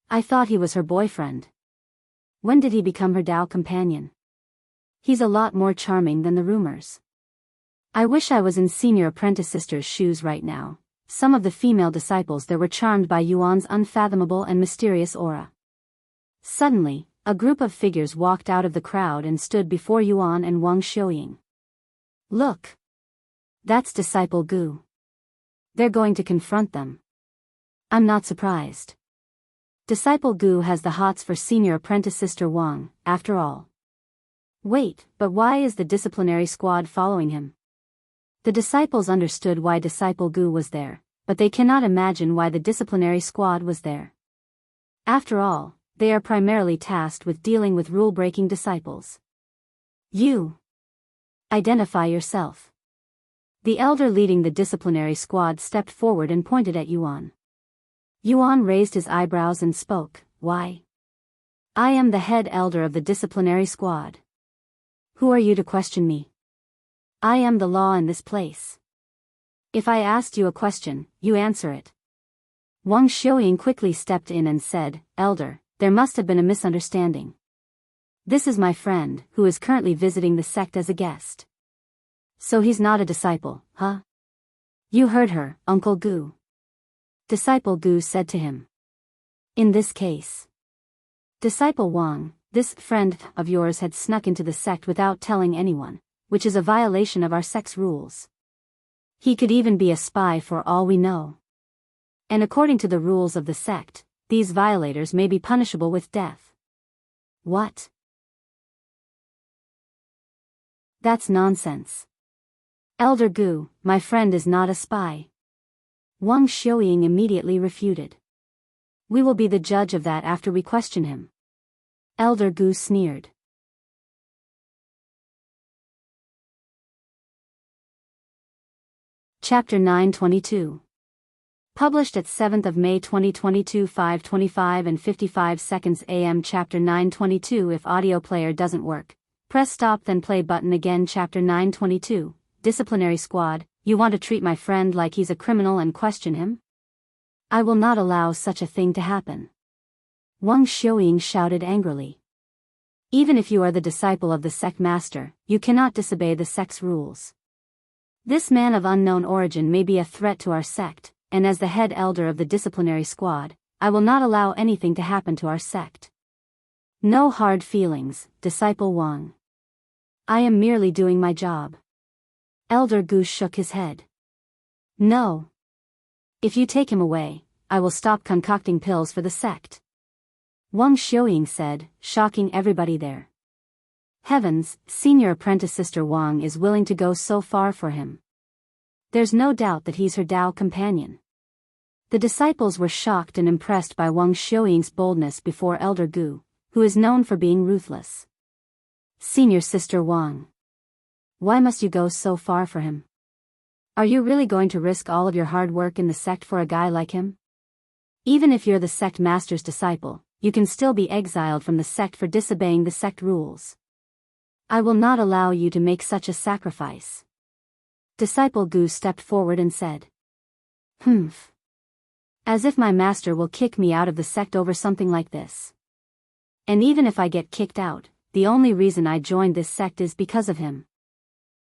S1: I thought he was her boyfriend. When did he become her Tao companion? He's a lot more charming than the rumors. I wish I was in Senior Apprentice Sister's shoes right now. Some of the female disciples there were charmed by Yuan's unfathomable and mysterious aura. Suddenly, a group of figures walked out of the crowd and stood before Yuan and Wang Xiuying. Look. That's Disciple Gu. They're going to confront them. I'm not surprised. Disciple Gu has the hots for Senior Apprentice Sister Wang, after all. Wait, but why is the disciplinary squad following him? The disciples understood why Disciple Gu was there, but they cannot imagine why the disciplinary squad was there. After all, they are primarily tasked with dealing with rule-breaking disciples. You. Identify yourself. The elder leading the disciplinary squad stepped forward and pointed at Yuan. Yuan raised his eyebrows and spoke, Why? I am the head elder of the disciplinary squad. Who are you to question me? I am the law in this place. If I asked you a question, you answer it. Wang Xiuying quickly stepped in and said, Elder, there must have been a misunderstanding. This is my friend, who is currently visiting the sect as a guest. So he's not a disciple, huh? You heard her, Uncle Gu. Disciple Gu said to him. In this case, Disciple Wang, this friend of yours had snuck into the sect without telling anyone, which is a violation of our sect's rules. He could even be a spy for all we know. And according to the rules of the sect, these violators may be punishable with death. What? That's nonsense. Elder Gu, my friend is not a spy. Wang Xiuying immediately refuted. We will be the judge of that after we question him. Elder Gu sneered. Chapter 922. Published at 7th of May 2022 5:25 and 55 seconds AM. Chapter 922. If audio player doesn't work, press stop then play button again. Chapter 922. Disciplinary Squad. You want to treat my friend like he's a criminal and question him? I will not allow such a thing to happen. Wang Xiuying shouted angrily. Even if you are the disciple of the sect master, you cannot disobey the sect's rules. This man of unknown origin may be a threat to our sect, and as the head elder of the disciplinary squad, I will not allow anything to happen to our sect. No hard feelings, Disciple Wang. I am merely doing my job. Elder Gu shook his head. No. If you take him away, I will stop concocting pills for the sect. Wang Xiuying said, shocking everybody there. Heavens, senior apprentice Sister Wang is willing to go so far for him. There's no doubt that he's her Tao companion. The disciples were shocked and impressed by Wang Xiuying's boldness before Elder Gu, who is known for being ruthless. Senior Sister Wang. Why must you go so far for him? Are you really going to risk all of your hard work in the sect for a guy like him? Even if you're the sect master's disciple, you can still be exiled from the sect for disobeying the sect rules. I will not allow you to make such a sacrifice. Disciple Gu stepped forward and said. Humph. As if my master will kick me out of the sect over something like this. And even if I get kicked out, the only reason I joined this sect is because of him.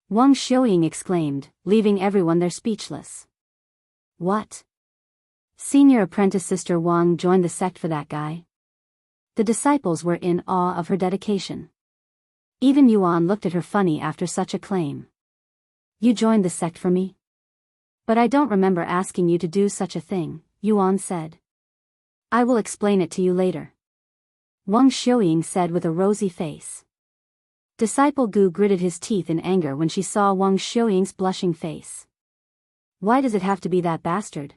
S1: Wang Xiuying exclaimed, leaving everyone there speechless. What? Senior apprentice Sister Wang joined the sect for that guy? The disciples were in awe of her dedication. Even Yuan looked at her funny after such a claim. You joined the sect for me? But I don't remember asking you to do such a thing, Yuan said. I will explain it to you later. Wang Xiuying said with a rosy face. Disciple Gu gritted his teeth in anger when she saw Wang Xiuying's blushing face. Why does it have to be that bastard?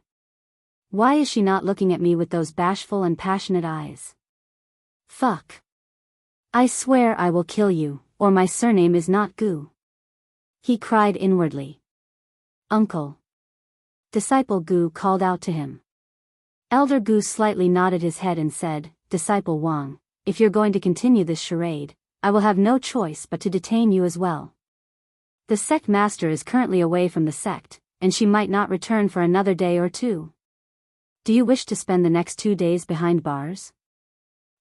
S1: Why is she not looking at me with those bashful and passionate eyes? Fuck. I swear I will kill you, or my surname is not Gu. He cried inwardly. Uncle. Disciple Gu called out to him. Elder Gu slightly nodded his head and said, Disciple Wang, if you're going to continue this charade, I will have no choice but to detain you as well. The sect master is currently away from the sect, and she might not return for another day or two. Do you wish to spend the next 2 days behind bars?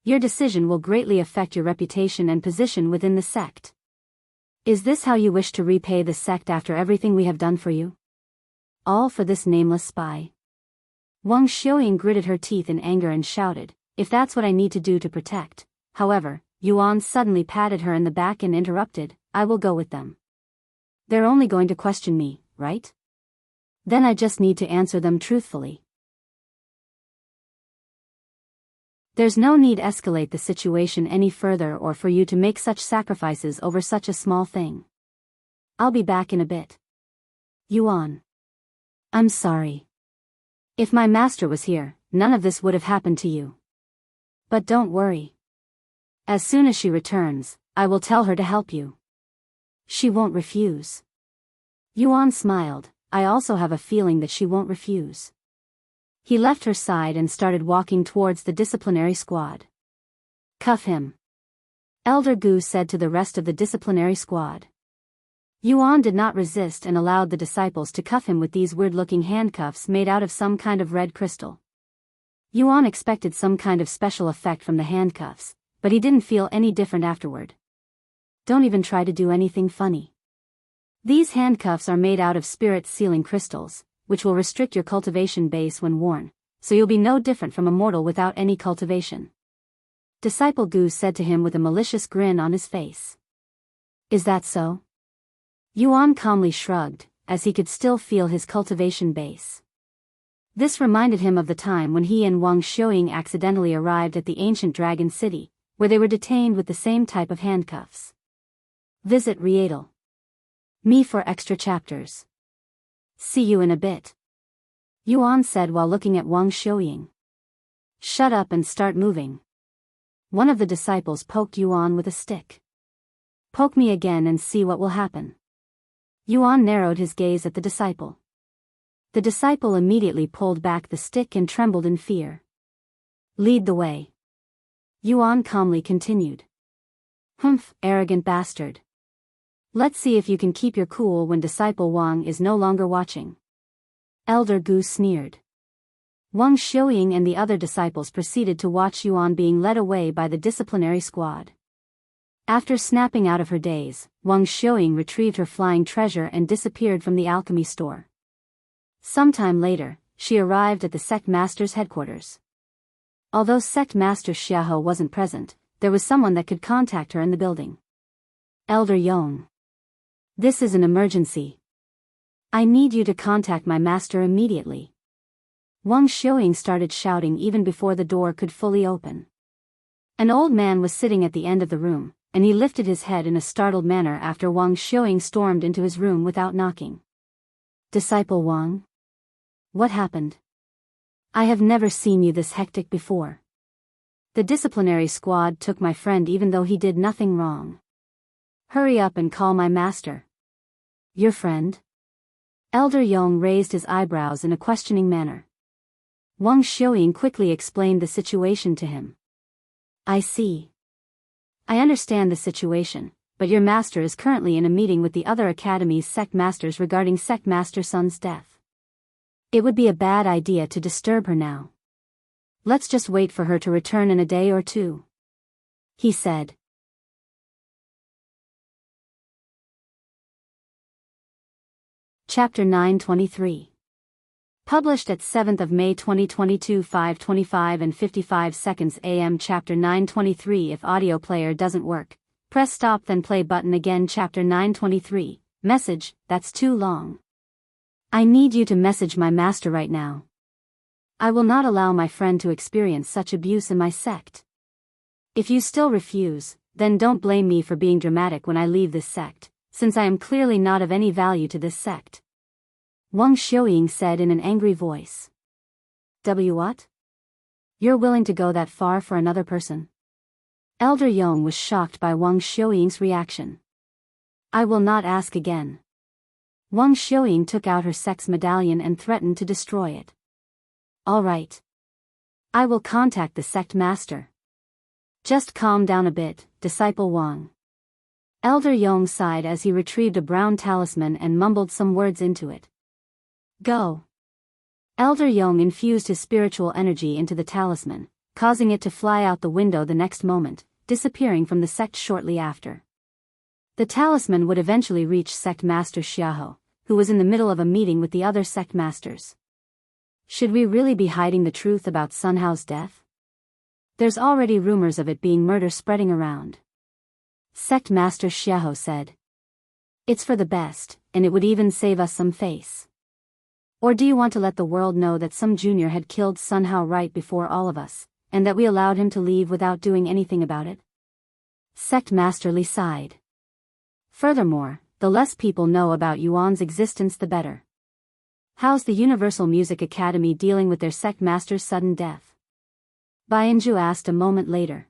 S1: Your decision will greatly affect your reputation and position within the sect. Is this how you wish to repay the sect after everything we have done for you? All for this nameless spy. Wang Xiuying gritted her teeth in anger and shouted, if that's what I need to do to protect. However, Yuan suddenly patted her in the back and interrupted, I will go with them. They're only going to question me, right? Then I just need to answer them truthfully. There's no need to escalate the situation any further or for you to make such sacrifices over such a small thing. I'll be back in a bit. Yuan. I'm sorry. If my master was here, none of this would have happened to you. But don't worry. As soon as she returns, I will tell her to help you. She won't refuse. Yuan smiled, I also have a feeling that she won't refuse. He left her side and started walking towards the disciplinary squad. Cuff him. Elder Gu said to the rest of the disciplinary squad. Yuan did not resist and allowed the disciples to cuff him with these weird-looking handcuffs made out of some kind of red crystal. Yuan expected some kind of special effect from the handcuffs, but he didn't feel any different afterward. Don't even try to do anything funny. These handcuffs are made out of spirit sealing crystals, which will restrict your cultivation base when worn, so you'll be no different from a mortal without any cultivation. Disciple Gu said to him with a malicious grin on his face. Is that so? Yuan calmly shrugged, as he could still feel his cultivation base. This reminded him of the time when he and Wang Xiuying accidentally arrived at the ancient dragon city, where they were detained with the same type of handcuffs. Visit Rietal. Me for extra chapters. See you in a bit. Yuan said while looking at Wang Xiuying. Shut up and start moving. One of the disciples poked Yuan with a stick. Poke me again and see what will happen. Yuan narrowed his gaze at the disciple. The disciple immediately pulled back the stick and trembled in fear. Lead the way. Yuan calmly continued. Humph, arrogant bastard. Let's see if you can keep your cool when Disciple Wang is no longer watching. Elder Gu sneered. Wang Xiuying and the other disciples proceeded to watch Yuan being led away by the disciplinary squad. After snapping out of her daze, Wang Xiuying retrieved her flying treasure and disappeared from the alchemy store. Sometime later, she arrived at the sect master's headquarters. Although sect master Xiahou wasn't present, there was someone that could contact her in the building. Elder Yong. This is an emergency. I need you to contact my master immediately. Wang Xiuying started shouting even before the door could fully open. An old man was sitting at the end of the room, and he lifted his head in a startled manner after Wang Xiuying stormed into his room without knocking. Disciple Wang? What happened? I have never seen you this hectic before. The disciplinary squad took my friend even though he did nothing wrong. Hurry up and call my master. Your friend? Elder Yong raised his eyebrows in a questioning manner. Wang Xiuying quickly explained the situation to him. I see. I understand the situation, but your master is currently in a meeting with the other academy's sect masters regarding sect master Sun's death. It would be a bad idea to disturb her now. Let's just wait for her to return in a day or two. He said. Chapter 923. Published at 7th of May 2022 5:25 and 55 seconds AM. Chapter 923. If audio player doesn't work, press stop then play button again. Chapter 923. Message, that's too long. I need you to message my master right now. I will not allow my friend to experience such abuse in my sect. If you still refuse, then don't blame me for being dramatic when I leave this sect, since I am clearly not of any value to this sect. Wang Xiuying said in an angry voice. What? You're willing to go that far for another person? Elder Yong was shocked by Wang Xiuying's reaction. I will not ask again. Wang Xiuying took out her sex medallion and threatened to destroy it. All right. I will contact the sect master. Just calm down a bit, Disciple Wang. Elder Yong sighed as he retrieved a brown talisman and mumbled some words into it. Go. Elder Yong infused his spiritual energy into the talisman, causing it to fly out the window the next moment, disappearing from the sect shortly after. The talisman would eventually reach sect master Xiahou, who was in the middle of a meeting with the other sect masters. Should we really be hiding the truth about Sun Hao's death? There's already rumors of it being murder spreading around. Sect master Xiahou said. It's for the best, and it would even save us some face. Or do you want to let the world know that some junior had killed Sun Hao right before all of us, and that we allowed him to leave without doing anything about it? Sect Master Li sighed. Furthermore, the less people know about Yuan's existence the better. How's the Universal Music Academy dealing with their sect master's sudden death? Bianju asked a moment later.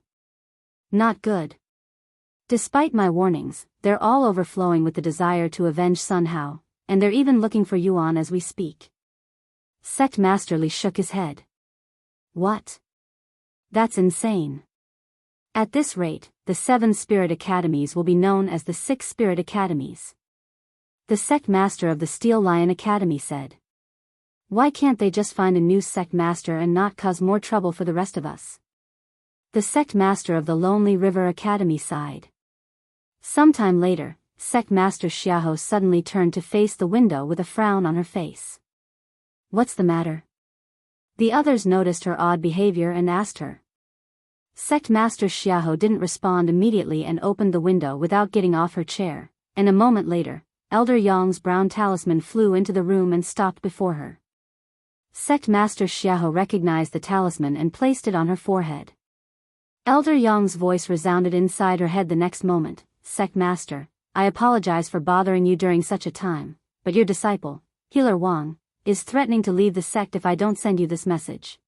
S1: Not good. Despite my warnings, they're all overflowing with the desire to avenge Sun Hao, and they're even looking for Yuan as we speak. Sect Master Li shook his head. What? That's insane. At this rate, the 7 spirit academies will be known as the 6 spirit academies. The sect master of the Steel Lion Academy said. Why can't they just find a new sect master and not cause more trouble for the rest of us? The sect master of the Lonely River Academy sighed. Sometime later, sect master Xiaohou suddenly turned to face the window with a frown on her face. What's the matter? The others noticed her odd behavior and asked her. Sect master Xiaohou didn't respond immediately and opened the window without getting off her chair, and a moment later, Elder Yang's brown talisman flew into the room and stopped before her. Sect master Xiaohou recognized the talisman and placed it on her forehead. Elder Yang's voice resounded inside her head the next moment. Sect master, I apologize for bothering you during such a time, but your disciple, Healer Wang, is threatening to leave the sect if I don't send you this message.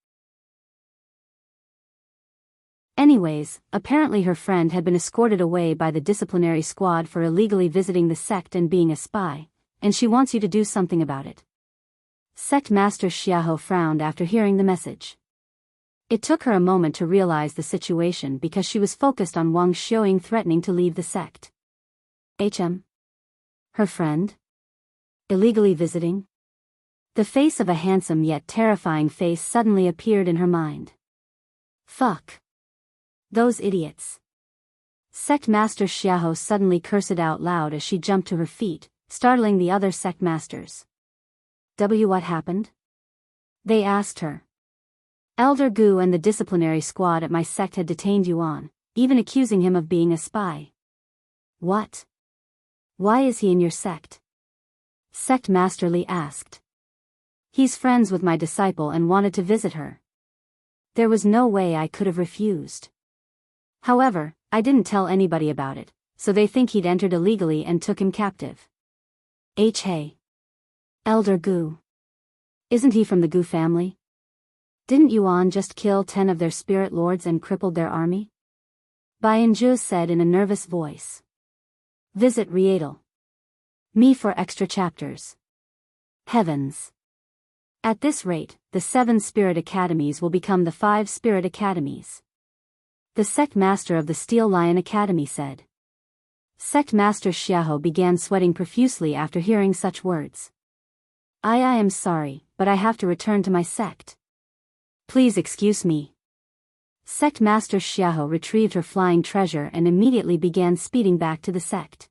S1: Anyways, apparently her friend had been escorted away by the disciplinary squad for illegally visiting the sect and being a spy, and she wants you to do something about it. Sect master Xiaohou frowned after hearing the message. It took her a moment to realize the situation because she was focused on Wang Xiaoying threatening to leave the sect. Her friend? Illegally visiting? The face of a handsome yet terrifying face suddenly appeared in her mind. Fuck. Those idiots. Sect master Xiaohou suddenly cursed out loud as she jumped to her feet, startling the other sect masters. What happened? They asked her. Elder Gu and the disciplinary squad at my sect had detained Yuan, even accusing him of being a spy. What? Why is he in your sect? Sect Master Li asked. He's friends with my disciple and wanted to visit her. There was no way I could have refused. However, I didn't tell anybody about it, so they think he'd entered illegally and took him captive. Hey. Elder Gu. Isn't he from the Gu family? Didn't Yuan just kill 10 of their spirit lords and crippled their army? Bianzhu said in a nervous voice. Visit Rietal. Me for extra chapters. Heavens. At this rate, the 7 spirit academies will become the 5 spirit academies. The sect master of the Steel Lion Academy said. Sect master Xiaohou began sweating profusely after hearing such words. I am sorry, but I have to return to my sect. Please excuse me. Sect master Xiaohou retrieved her flying treasure and immediately began speeding back to the sect.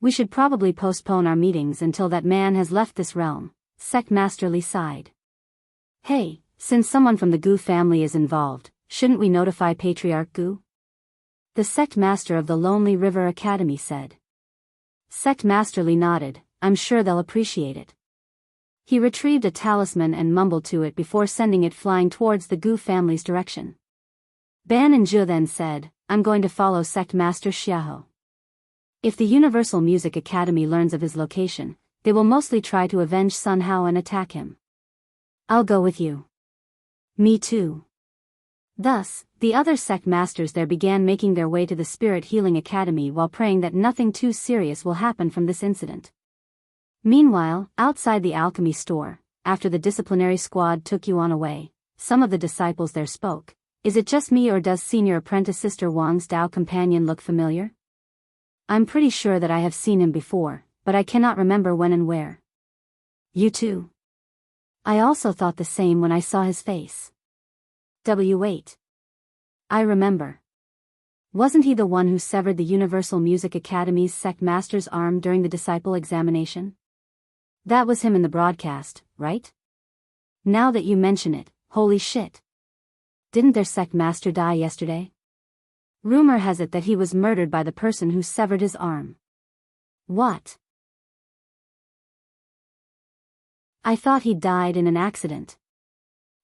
S1: We should probably postpone our meetings until that man has left this realm, Sect master Li sighed. Hey, since someone from the Gu family is involved, shouldn't we notify Patriarch Gu? The sect master of the Lonely River Academy said. Sect master Li nodded, I'm sure they'll appreciate it. He retrieved a talisman and mumbled to it before sending it flying towards the Gu family's direction. Ban and Zhu then said, I'm going to follow Sect Master Xiaohou. If the Universal Music Academy learns of his location, they will mostly try to avenge Sun Hao and attack him. I'll go with you. Me too. Thus, the other sect masters there began making their way to the Spirit Healing Academy while praying that nothing too serious will happen from this incident. Meanwhile, outside the alchemy store, after the disciplinary squad took Yuan away, some of the disciples there spoke. Is it just me or does senior apprentice Sister Wang's Tao companion look familiar? I'm pretty sure that I have seen him before, but I cannot remember when and where. You too? I also thought the same when I saw his face. Wait. I remember. Wasn't he the one who severed the Universal Music Academy's sect master's arm during the disciple examination? That was him in the broadcast, right? Now that you mention it, holy shit. Didn't their sect master die yesterday? Rumor has it that he was murdered by the person who severed his arm. What? I thought he died in an accident.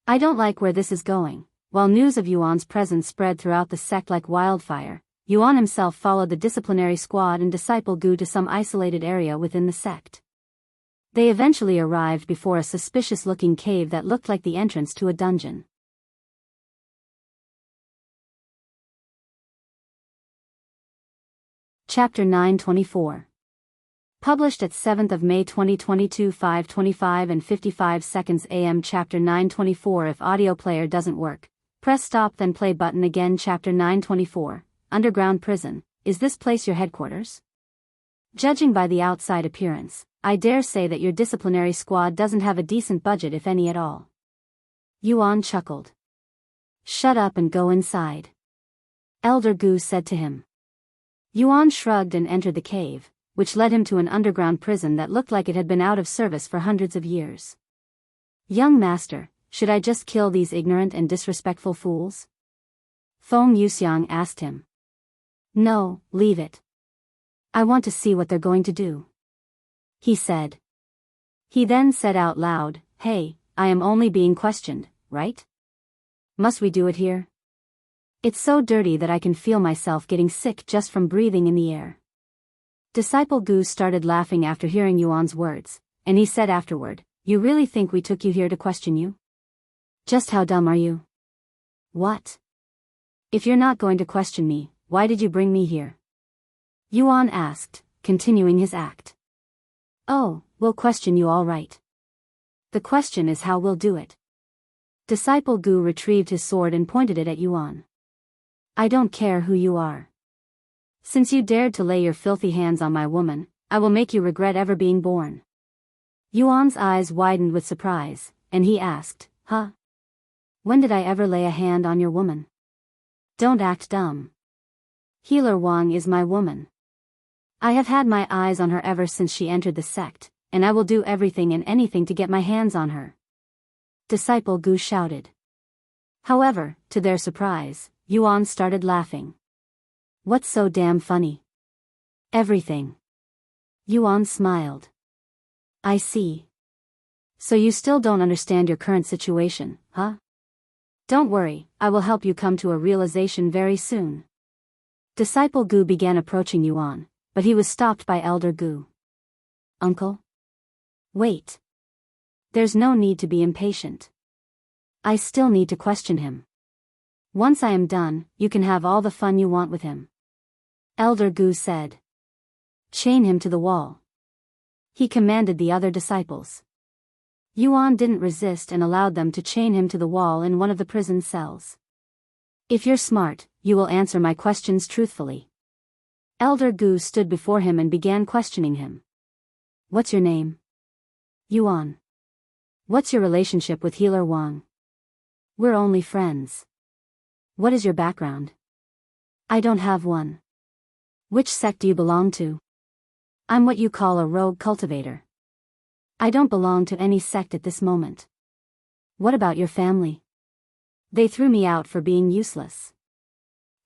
S1: I don't like where this is going. While news of Yuan's presence spread throughout the sect like wildfire, Yuan himself followed the disciplinary squad and disciple Gu to some isolated area within the sect. They eventually arrived before a suspicious-looking cave that looked like the entrance to a dungeon. Chapter 924. Published at 7th of May 2022 5:25 and 55 seconds AM. Chapter 924. If audio player doesn't work, press stop then play button again. Chapter 924. Underground prison. Is this place your headquarters? Judging by the outside appearance, I dare say that your disciplinary squad doesn't have a decent budget if any at all. Yuan chuckled. Shut up and go inside. Elder Gu said to him. Yuan shrugged and entered the cave, which led him to an underground prison that looked like it had been out of service for hundreds of years. Young master, should I just kill these ignorant and disrespectful fools? Feng Yuxiang asked him. No, leave it. I want to see what they're going to do, he said. He then said out loud, Hey, I am only being questioned, right? Must we do it here? It's so dirty that I can feel myself getting sick just from breathing in the air. Disciple Gu started laughing after hearing Yuan's words, and he said afterward, You really think we took you here to question you? Just how dumb are you? What? If you're not going to question me, why did you bring me here? Yuan asked, continuing his act. Oh, we'll question you all right. The question is how we'll do it. Disciple Gu retrieved his sword and pointed it at Yuan. I don't care who you are. Since you dared to lay your filthy hands on my woman, I will make you regret ever being born. Yuan's eyes widened with surprise, and he asked, Huh? When did I ever lay a hand on your woman? Don't act dumb. Healer Wang is my woman. I have had my eyes on her ever since she entered the sect, and I will do everything and anything to get my hands on her. Disciple Gu shouted. However, to their surprise, Yuan started laughing. What's so damn funny? Everything. Yuan smiled. I see. So you still don't understand your current situation, huh? Don't worry, I will help you come to a realization very soon. Disciple Gu began approaching Yuan, but he was stopped by Elder Gu. Uncle? Wait. There's no need to be impatient. I still need to question him. Once I am done, you can have all the fun you want with him. Elder Gu said. Chain him to the wall. He commanded the other disciples. Yuan didn't resist and allowed them to chain him to the wall in one of the prison cells. If you're smart, you will answer my questions truthfully. Elder Gu stood before him and began questioning him. What's your name? Yuan. What's your relationship with Healer Wang? We're only friends. What is your background? I don't have one. Which sect do you belong to? I'm what you call a rogue cultivator. I don't belong to any sect at this moment. What about your family? They threw me out for being useless.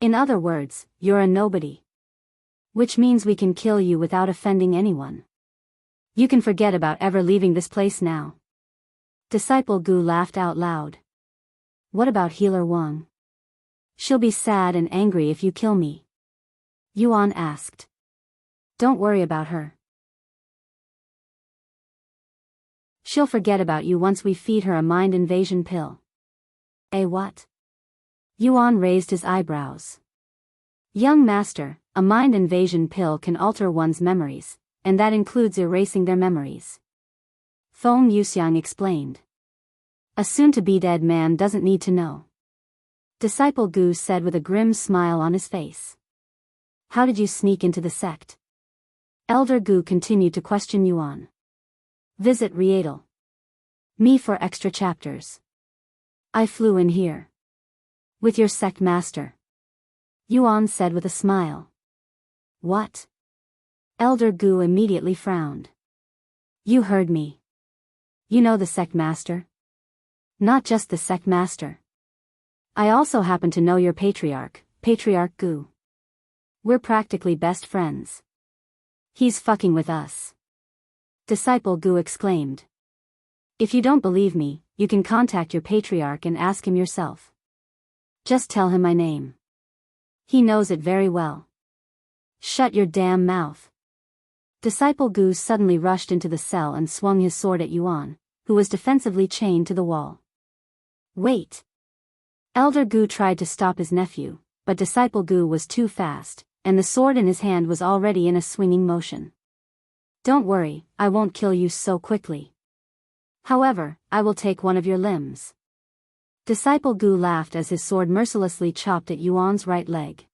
S1: In other words, you're a nobody. Which means we can kill you without offending anyone. You can forget about ever leaving this place now. Disciple Gu laughed out loud. What about Healer Wang? She'll be sad and angry if you kill me. Yuan asked. Don't worry about her. She'll forget about you once we feed her a mind invasion pill. Eh, what? Yuan raised his eyebrows. Young master, a mind invasion pill can alter one's memories, and that includes erasing their memories. Feng Yuxiang explained. A soon-to-be dead man doesn't need to know. Disciple Gu said with a grim smile on his face. How did you sneak into the sect? Elder Gu continued to question Yuan. Visit Rietal. Me for extra chapters. I flew in here. With your sect master. Yuan said with a smile. What? Elder Gu immediately frowned. You heard me. You know the sect master? Not just the sect master. I also happen to know your patriarch, Patriarch Gu. We're practically best friends. He's fucking with us. Disciple Gu exclaimed. If you don't believe me, you can contact your patriarch and ask him yourself. Just tell him my name. He knows it very well. Shut your damn mouth. Disciple Gu suddenly rushed into the cell and swung his sword at Yuan, who was defensively chained to the wall. Wait. Elder Gu tried to stop his nephew, but Disciple Gu was too fast, and the sword in his hand was already in a swinging motion. Don't worry, I won't kill you so quickly. However, I will take one of your limbs. Disciple Gu laughed as his sword mercilessly chopped at Yuan's right leg.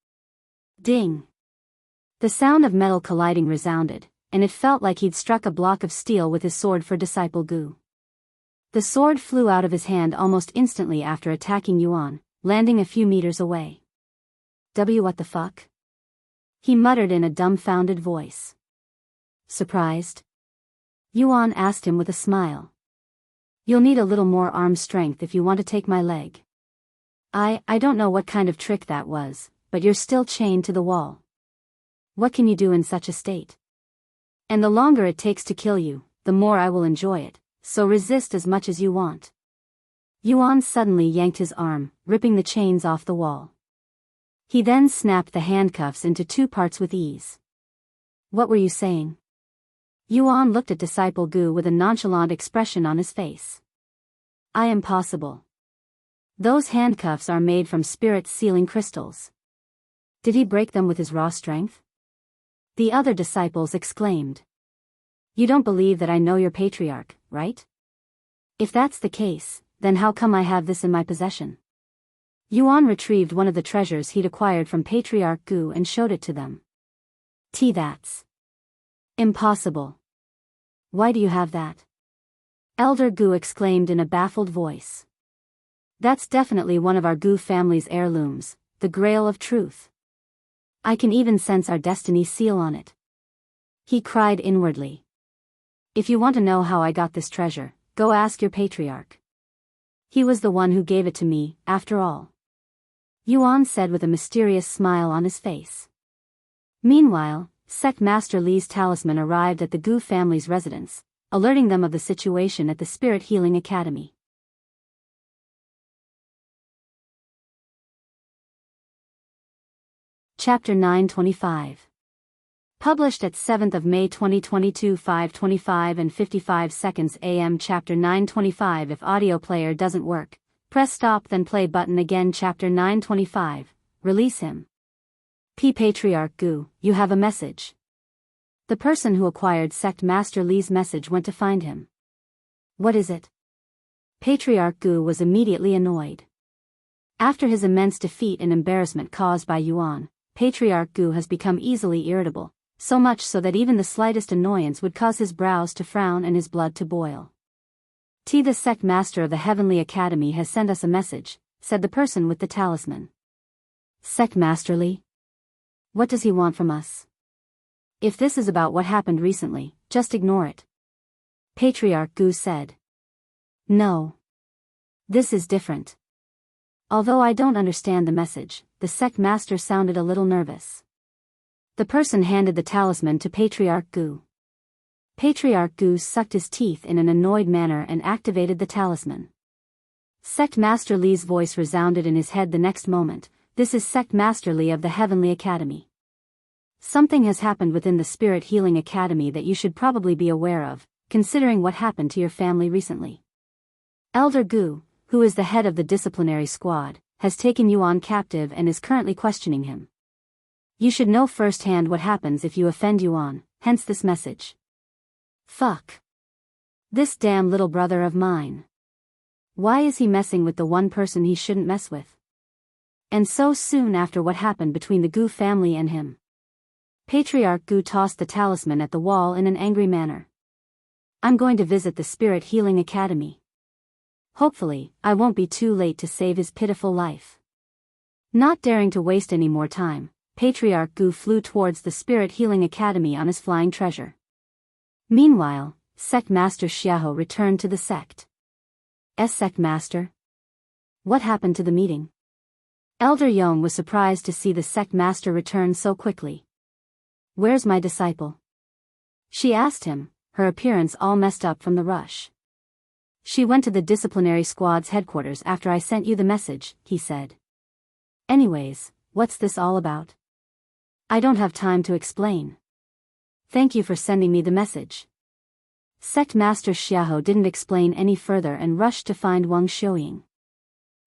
S1: Ding! The sound of metal colliding resounded, and it felt like he'd struck a block of steel with his sword for Disciple Gu. The sword flew out of his hand almost instantly after attacking Yuan, landing a few meters away. What the fuck? He muttered in a dumbfounded voice. Surprised? Yuan asked him with a smile. You'll need a little more arm strength if you want to take my leg. I don't know what kind of trick that was, but you're still chained to the wall. What can you do in such a state? And the longer it takes to kill you, the more I will enjoy it, so resist as much as you want. Yuan suddenly yanked his arm, ripping the chains off the wall. He then snapped the handcuffs into two parts with ease. What were you saying? Yuan looked at Disciple Gu with a nonchalant expression on his face. I am possible. Those handcuffs are made from spirit sealing crystals. Did he break them with his raw strength? The other disciples exclaimed. You don't believe that I know your patriarch, right? If that's the case, then how come I have this in my possession? Yuan retrieved one of the treasures he'd acquired from Patriarch Gu and showed it to them. That's impossible. Why do you have that? Elder Gu exclaimed in a baffled voice. That's definitely one of our Gu family's heirlooms, the Grail of Truth. I can even sense our destiny seal on it. He cried inwardly. If you want to know how I got this treasure, go ask your patriarch. He was the one who gave it to me, after all. Yuan said with a mysterious smile on his face. Meanwhile, Sect Master Li's talisman arrived at the Gu family's residence, alerting them of the situation at the Spirit Healing Academy. Chapter 925. Published at 7th of May 2022 5:25 and 55 seconds AM. Chapter 925. If audio player doesn't work, press stop then play button again. Chapter 925. Release him. Patriarch Gu, you have a message. The person who acquired Sect Master Li's message went to find him. What is it? Patriarch Gu was immediately annoyed. After his immense defeat and embarrassment caused by Yuan, Patriarch Gu has become easily irritable, so much so that even the slightest annoyance would cause his brows to frown and his blood to boil. The Sect Master of the Heavenly Academy has sent us a message, said the person with the talisman. Sect Master Li? What does he want from us? If this is about what happened recently, just ignore it. Patriarch Gu said. No. This is different. Although I don't understand the message, the Sect Master sounded a little nervous. The person handed the talisman to Patriarch Gu. Patriarch Gu sucked his teeth in an annoyed manner and activated the talisman. Sect Master Li's voice resounded in his head the next moment. This is Sect Master Li of the Heavenly Academy. Something has happened within the Spirit Healing Academy that you should probably be aware of, considering what happened to your family recently. Elder Gu, who is the head of the disciplinary squad, has taken Yuan captive and is currently questioning him. You should know firsthand what happens if you offend Yuan, hence this message. Fuck. This damn little brother of mine. Why is he messing with the one person he shouldn't mess with? And so soon after what happened between the Gu family and him. Patriarch Gu tossed the talisman at the wall in an angry manner. I'm going to visit the Spirit Healing Academy. Hopefully, I won't be too late to save his pitiful life. Not daring to waste any more time, Patriarch Gu flew towards the Spirit Healing Academy on his flying treasure. Meanwhile, Sect Master Xiahou returned to the sect. Sect Master? What happened to the meeting? Elder Yong was surprised to see the Sect Master return so quickly. Where's my disciple? She asked him, her appearance all messed up from the rush. She went to the disciplinary squad's headquarters after I sent you the message, he said. Anyways, what's this all about? I don't have time to explain. Thank you for sending me the message. Sect Master Xiahou didn't explain any further and rushed to find Wang Xiuying.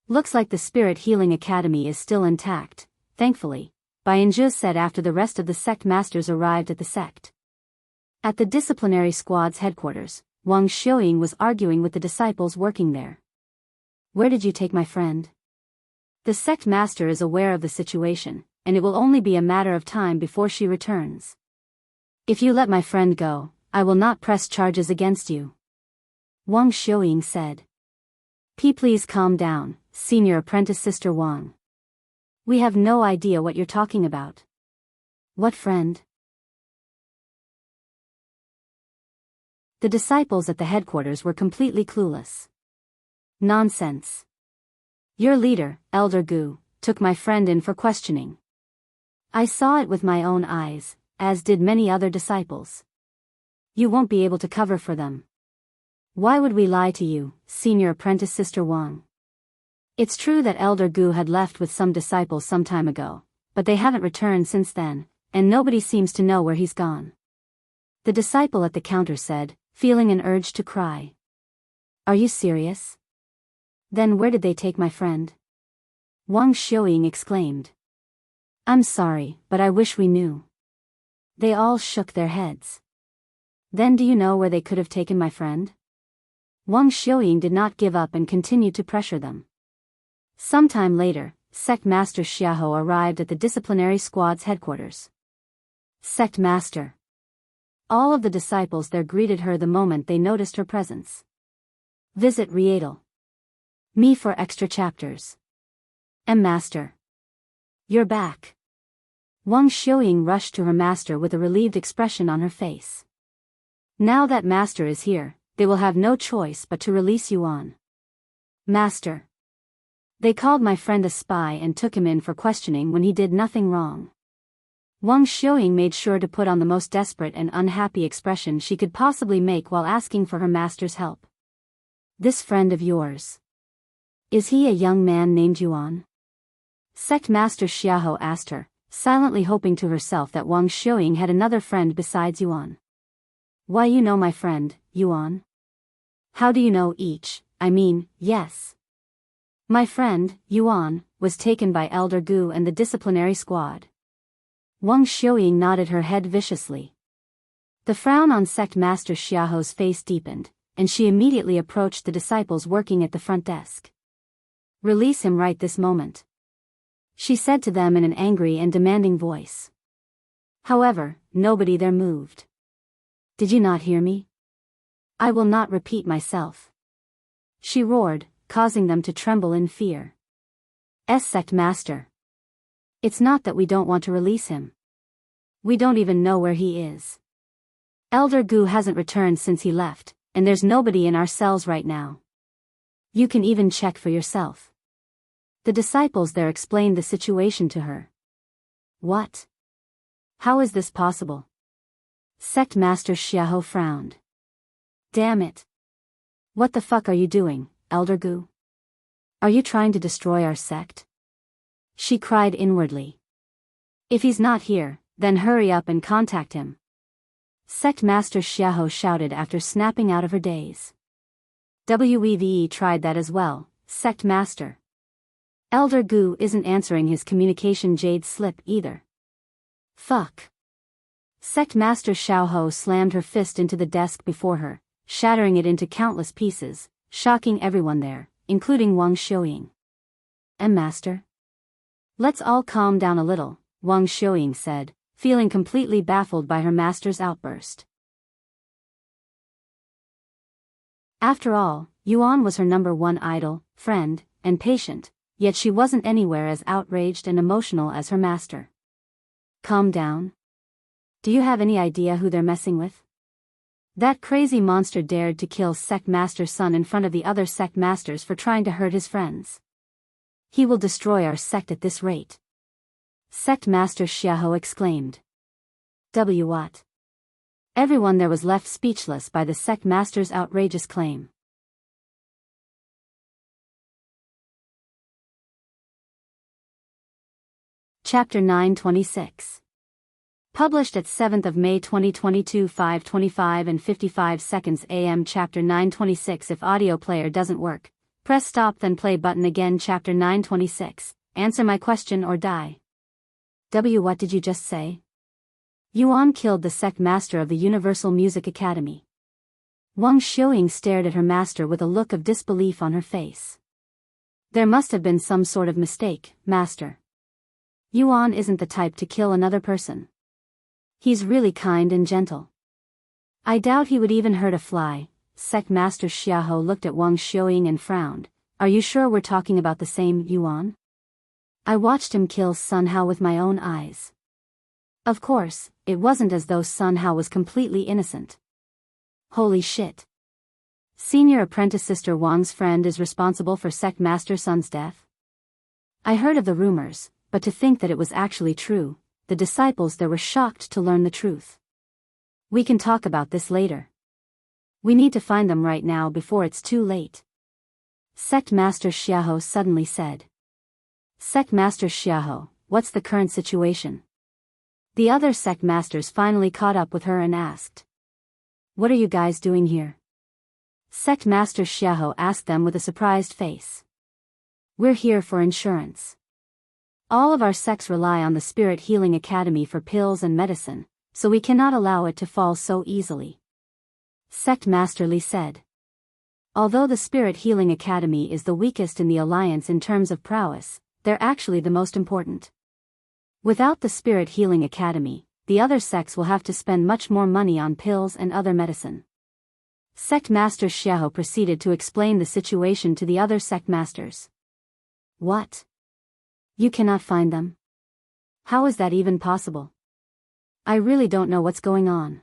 S1: Looks like the Spirit Healing Academy is still intact, thankfully, Bainzhu said after the rest of the sect masters arrived at the sect. At the disciplinary squad's headquarters, Wang Xiuying was arguing with the disciples working there. Where did you take my friend? The sect master is aware of the situation, and it will only be a matter of time before she returns. If you let my friend go, I will not press charges against you. Wang Xiuying said. Please calm down, senior apprentice Sister Wang. We have no idea what you're talking about. What friend? The disciples at the headquarters were completely clueless. Nonsense. Your leader, Elder Gu, took my friend in for questioning. I saw it with my own eyes, as did many other disciples. You won't be able to cover for them. Why would we lie to you, senior apprentice Sister Wang? It's true that Elder Gu had left with some disciples some time ago, but they haven't returned since then, and nobody seems to know where he's gone. The disciple at the counter said, feeling an urge to cry. Are you serious? Then where did they take my friend? Wang Xiuying exclaimed. I'm sorry, but I wish we knew. They all shook their heads. Then do you know where they could have taken my friend? Wang Xiuying did not give up and continued to pressure them. Sometime later, Sect Master Xiahou arrived at the disciplinary squad's headquarters. Sect Master. All of the disciples there greeted her the moment they noticed her presence. Visit Rietal. Me for extra chapters. Master. You're back. Wang Xiuying rushed to her master with a relieved expression on her face. Now that master is here, they will have no choice but to release Yuan. Master. They called my friend a spy and took him in for questioning when he did nothing wrong. Wang Xiuying made sure to put on the most desperate and unhappy expression she could possibly make while asking for her master's help. This friend of yours. Is he a young man named Yuan? Sect Master Xiahou asked her, silently hoping to herself that Wang Xiuying had another friend besides Yuan. Why you know my friend, Yuan? How do you know each? Yes. My friend, Yuan, was taken by Elder Gu and the disciplinary squad. Wang Xiuying nodded her head viciously. The frown on Sect Master Xiahou's face deepened, and she immediately approached the disciples working at the front desk. Release him right this moment, she said to them in an angry and demanding voice. However, nobody there moved. Did you not hear me? I will not repeat myself, she roared, causing them to tremble in fear. Sect Master. It's not that we don't want to release him. We don't even know where he is. Elder Gu hasn't returned since he left, and there's nobody in our cells right now. You can even check for yourself. The disciples there explained the situation to her. What? How is this possible? Sect Master Xiahou frowned. Damn it. What the fuck are you doing, Elder Gu? Are you trying to destroy our sect? She cried inwardly. If he's not here, then hurry up and contact him. Sect Master Xiahou shouted after snapping out of her daze. We've tried that as well, Sect Master. Elder Gu isn't answering his communication jade slip either. Fuck. Sect Master Xiahou slammed her fist into the desk before her, shattering it into countless pieces, shocking everyone there, including Wang Xiuying. Master? Let's all calm down a little, Wang Xiuying said, feeling completely baffled by her master's outburst. After all, Yuan was her number one idol, friend, and patient, yet she wasn't anywhere as outraged and emotional as her master. Calm down. Do you have any idea who they're messing with? That crazy monster dared to kill Sect Master's son in front of the other Sect Masters for trying to hurt his friends. He will destroy our sect at this rate. Sect Master Xiahou exclaimed. What? Everyone there was left speechless by the Sect Master's outrageous claim. Chapter 926. Published at 7th of May 2022 5:25 and 55 seconds AM. Chapter 926. If audio player doesn't work, press stop then play button again. Chapter 926. Answer my question or die. What did you just say? Yuan killed the sect master of the Universal Music Academy. Wang Xiuying stared at her master with a look of disbelief on her face. There must have been some sort of mistake, master. Yuan isn't the type to kill another person. He's really kind and gentle. I doubt he would even hurt a fly. Sect Master Xiahou looked at Wang Xiuying and frowned. Are you sure we're talking about the same Yuan? I watched him kill Sun Hao with my own eyes. Of course, it wasn't as though Sun Hao was completely innocent. Holy shit. Senior apprentice Sister Wang's friend is responsible for Sect Master Sun's death? I heard of the rumors, but to think that it was actually true, the disciples there were shocked to learn the truth. We can talk about this later. We need to find them right now before it's too late. Sect Master Xiahou suddenly said. Sect Master Xiahou, what's the current situation? The other sect masters finally caught up with her and asked. What are you guys doing here? Sect Master Xiahou asked them with a surprised face. We're here for insurance. All of our sects rely on the Spirit Healing Academy for pills and medicine, so we cannot allow it to fall so easily. Sect Master Li said. Although the Spirit Healing Academy is the weakest in the alliance in terms of prowess, they're actually the most important. Without the Spirit Healing Academy, the other sects will have to spend much more money on pills and other medicine. Sect Master Xiahou proceeded to explain the situation to the other sect masters. What? You cannot find them? How is that even possible? I really don't know what's going on.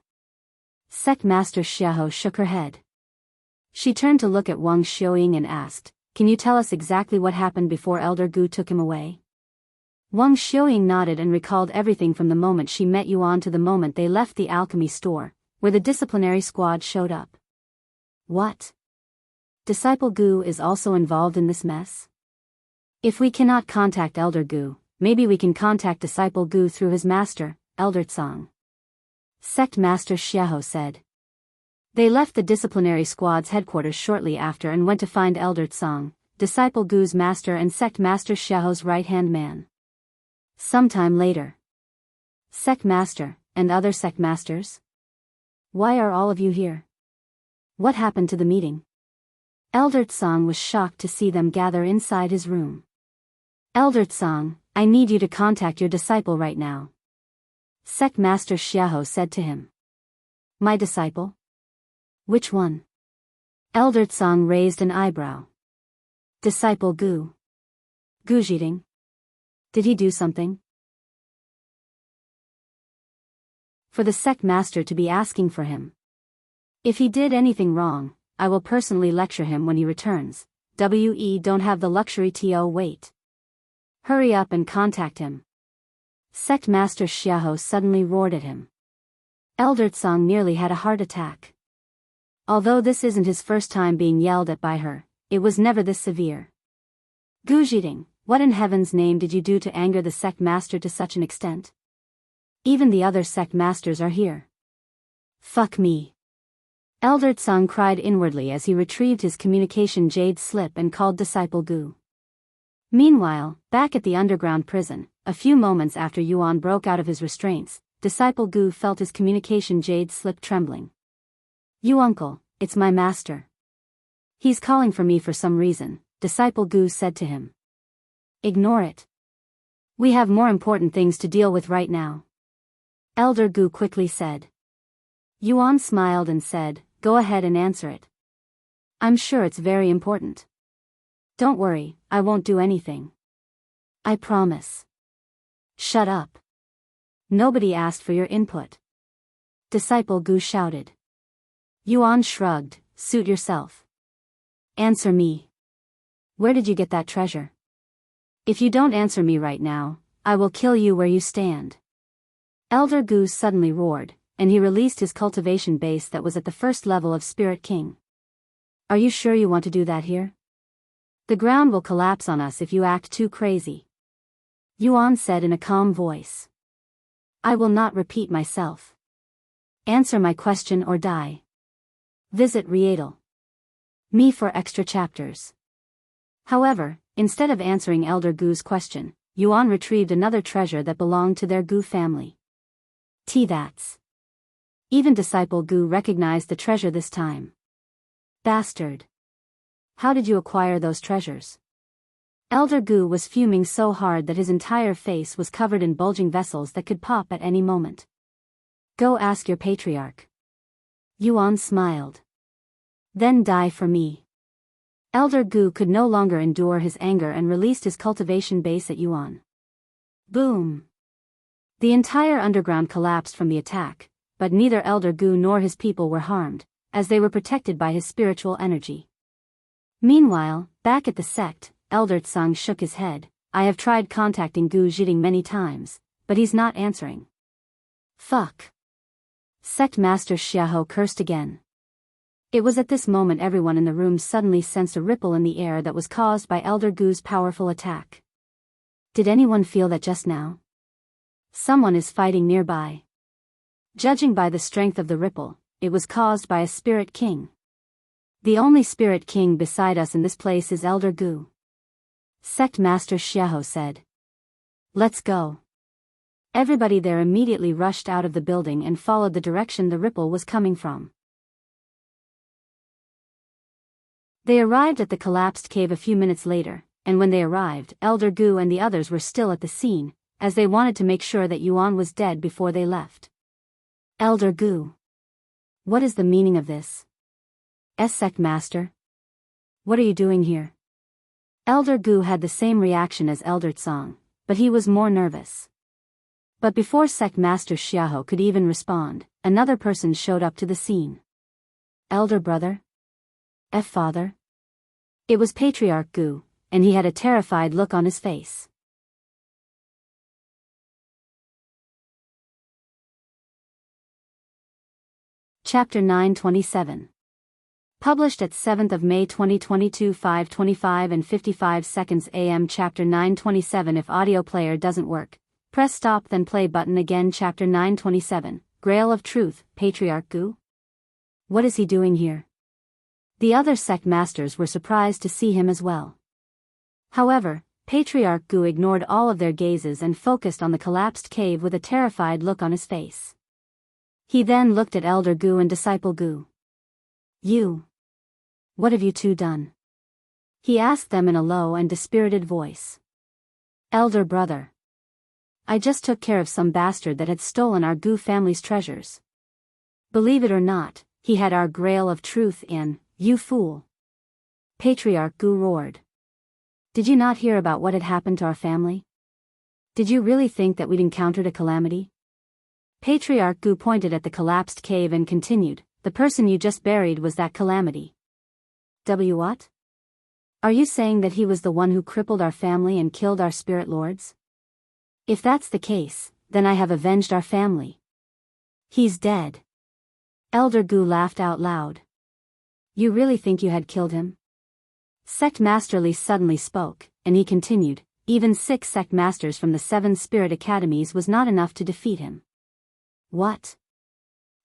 S1: Sect Master Xiahou shook her head. She turned to look at Wang Xiuying and asked, Can you tell us exactly what happened before Elder Gu took him away? Wang Xiuying nodded and recalled everything from the moment she met Yuan to the moment they left the alchemy store, where the disciplinary squad showed up. What? Disciple Gu is also involved in this mess? If we cannot contact Elder Gu, maybe we can contact Disciple Gu through his master, Elder Tsang. Sect Master Xiahou said. They left the disciplinary squad's headquarters shortly after and went to find Elder Tsang, Disciple Gu's master and Sect Master Xiahou's right-hand man. Sometime later. Sect Master, and other Sect Masters? Why are all of you here? What happened to the meeting? Elder Tsang was shocked to see them gather inside his room. Elder Tsang, I need you to contact your disciple right now. Sect Master Xiahou said to him. My disciple? Which one? Elder Tsang raised an eyebrow. Disciple Gu. Gu Zhiding. Did he do something? For the sect master to be asking for him. If he did anything wrong, I will personally lecture him when he returns. We don't have the luxury to wait. Hurry up and contact him. Sect Master Xiahou suddenly roared at him. Elder Tsang nearly had a heart attack. Although this isn't his first time being yelled at by her, it was never this severe. Gu Zhiding, what in heaven's name did you do to anger the sect master to such an extent? Even the other sect masters are here. Fuck me. Elder Tsang cried inwardly as he retrieved his communication jade slip and called Disciple Gu. Meanwhile, back at the underground prison, a few moments after Yuan broke out of his restraints, Disciple Gu felt his communication jade slip trembling. You uncle, it's my master. He's calling for me for some reason, Disciple Gu said to him. Ignore it. We have more important things to deal with right now. Elder Gu quickly said. Yuan smiled and said, Go ahead and answer it. I'm sure it's very important. Don't worry, I won't do anything. I promise. Shut up. Nobody asked for your input. Disciple Gu shouted. Yuan shrugged, Suit yourself. Answer me. Where did you get that treasure? If you don't answer me right now, I will kill you where you stand. Elder Gu suddenly roared, and he released his cultivation base that was at the first level of Spirit King. Are you sure you want to do that here? The ground will collapse on us if you act too crazy. Yuan said in a calm voice. I will not repeat myself. Answer my question or die. Visit Rietal. Me for extra chapters. However, instead of answering Elder Gu's question, Yuan retrieved another treasure that belonged to their Gu family. That's. Even Disciple Gu recognized the treasure this time. Bastard. How did you acquire those treasures? Elder Gu was fuming so hard that his entire face was covered in bulging vessels that could pop at any moment. Go ask your patriarch. Yuan smiled. Then die for me. Elder Gu could no longer endure his anger and released his cultivation base at Yuan. Boom! The entire underground collapsed from the attack, but neither Elder Gu nor his people were harmed, as they were protected by his spiritual energy. Meanwhile, back at the sect, Elder Tsang shook his head. I have tried contacting Gu Zhiding many times, but he's not answering. Fuck. Sect Master Xiahou cursed again. It was at this moment everyone in the room suddenly sensed a ripple in the air that was caused by Elder Gu's powerful attack. Did anyone feel that just now? Someone is fighting nearby. Judging by the strength of the ripple, it was caused by a spirit king. The only spirit king beside us in this place is Elder Gu. Sect Master Xiahou said. Let's go. Everybody there immediately rushed out of the building and followed the direction the ripple was coming from. They arrived at the collapsed cave a few minutes later, and when they arrived, Elder Gu and the others were still at the scene, as they wanted to make sure that Yuan was dead before they left. Elder Gu. What is the meaning of this? Sect Master? What are you doing here? Elder Gu had the same reaction as Elder Tsang, but he was more nervous. But before Sect Master Xiahou could even respond, another person showed up to the scene. Elder brother? Father? It was Patriarch Gu, and he had a terrified look on his face. Chapter 927. Published at 7th of May 2022 5:25 and 55 seconds AM. Chapter 927. If audio player doesn't work, press stop then play button again. Chapter 927. Grail of Truth, Patriarch Gu? What is he doing here? The other sect masters were surprised to see him as well. However, Patriarch Gu ignored all of their gazes and focused on the collapsed cave with a terrified look on his face. He then looked at Elder Gu and Disciple Gu. You. What have you two done? He asked them in a low and dispirited voice. Elder brother. I just took care of some bastard that had stolen our Gu family's treasures. Believe it or not, he had our Grail of Truth in, you fool. Patriarch Gu roared. Did you not hear about what had happened to our family? Did you really think that we'd encountered a calamity? Patriarch Gu pointed at the collapsed cave and continued, the person you just buried was that calamity. What? Are you saying that he was the one who crippled our family and killed our spirit lords? If that's the case, then I have avenged our family. He's dead. Elder Gu laughed out loud. You really think you had killed him? Sect Master Li suddenly spoke, and he continued, even 6 sect masters from the 7 spirit academies was not enough to defeat him. What?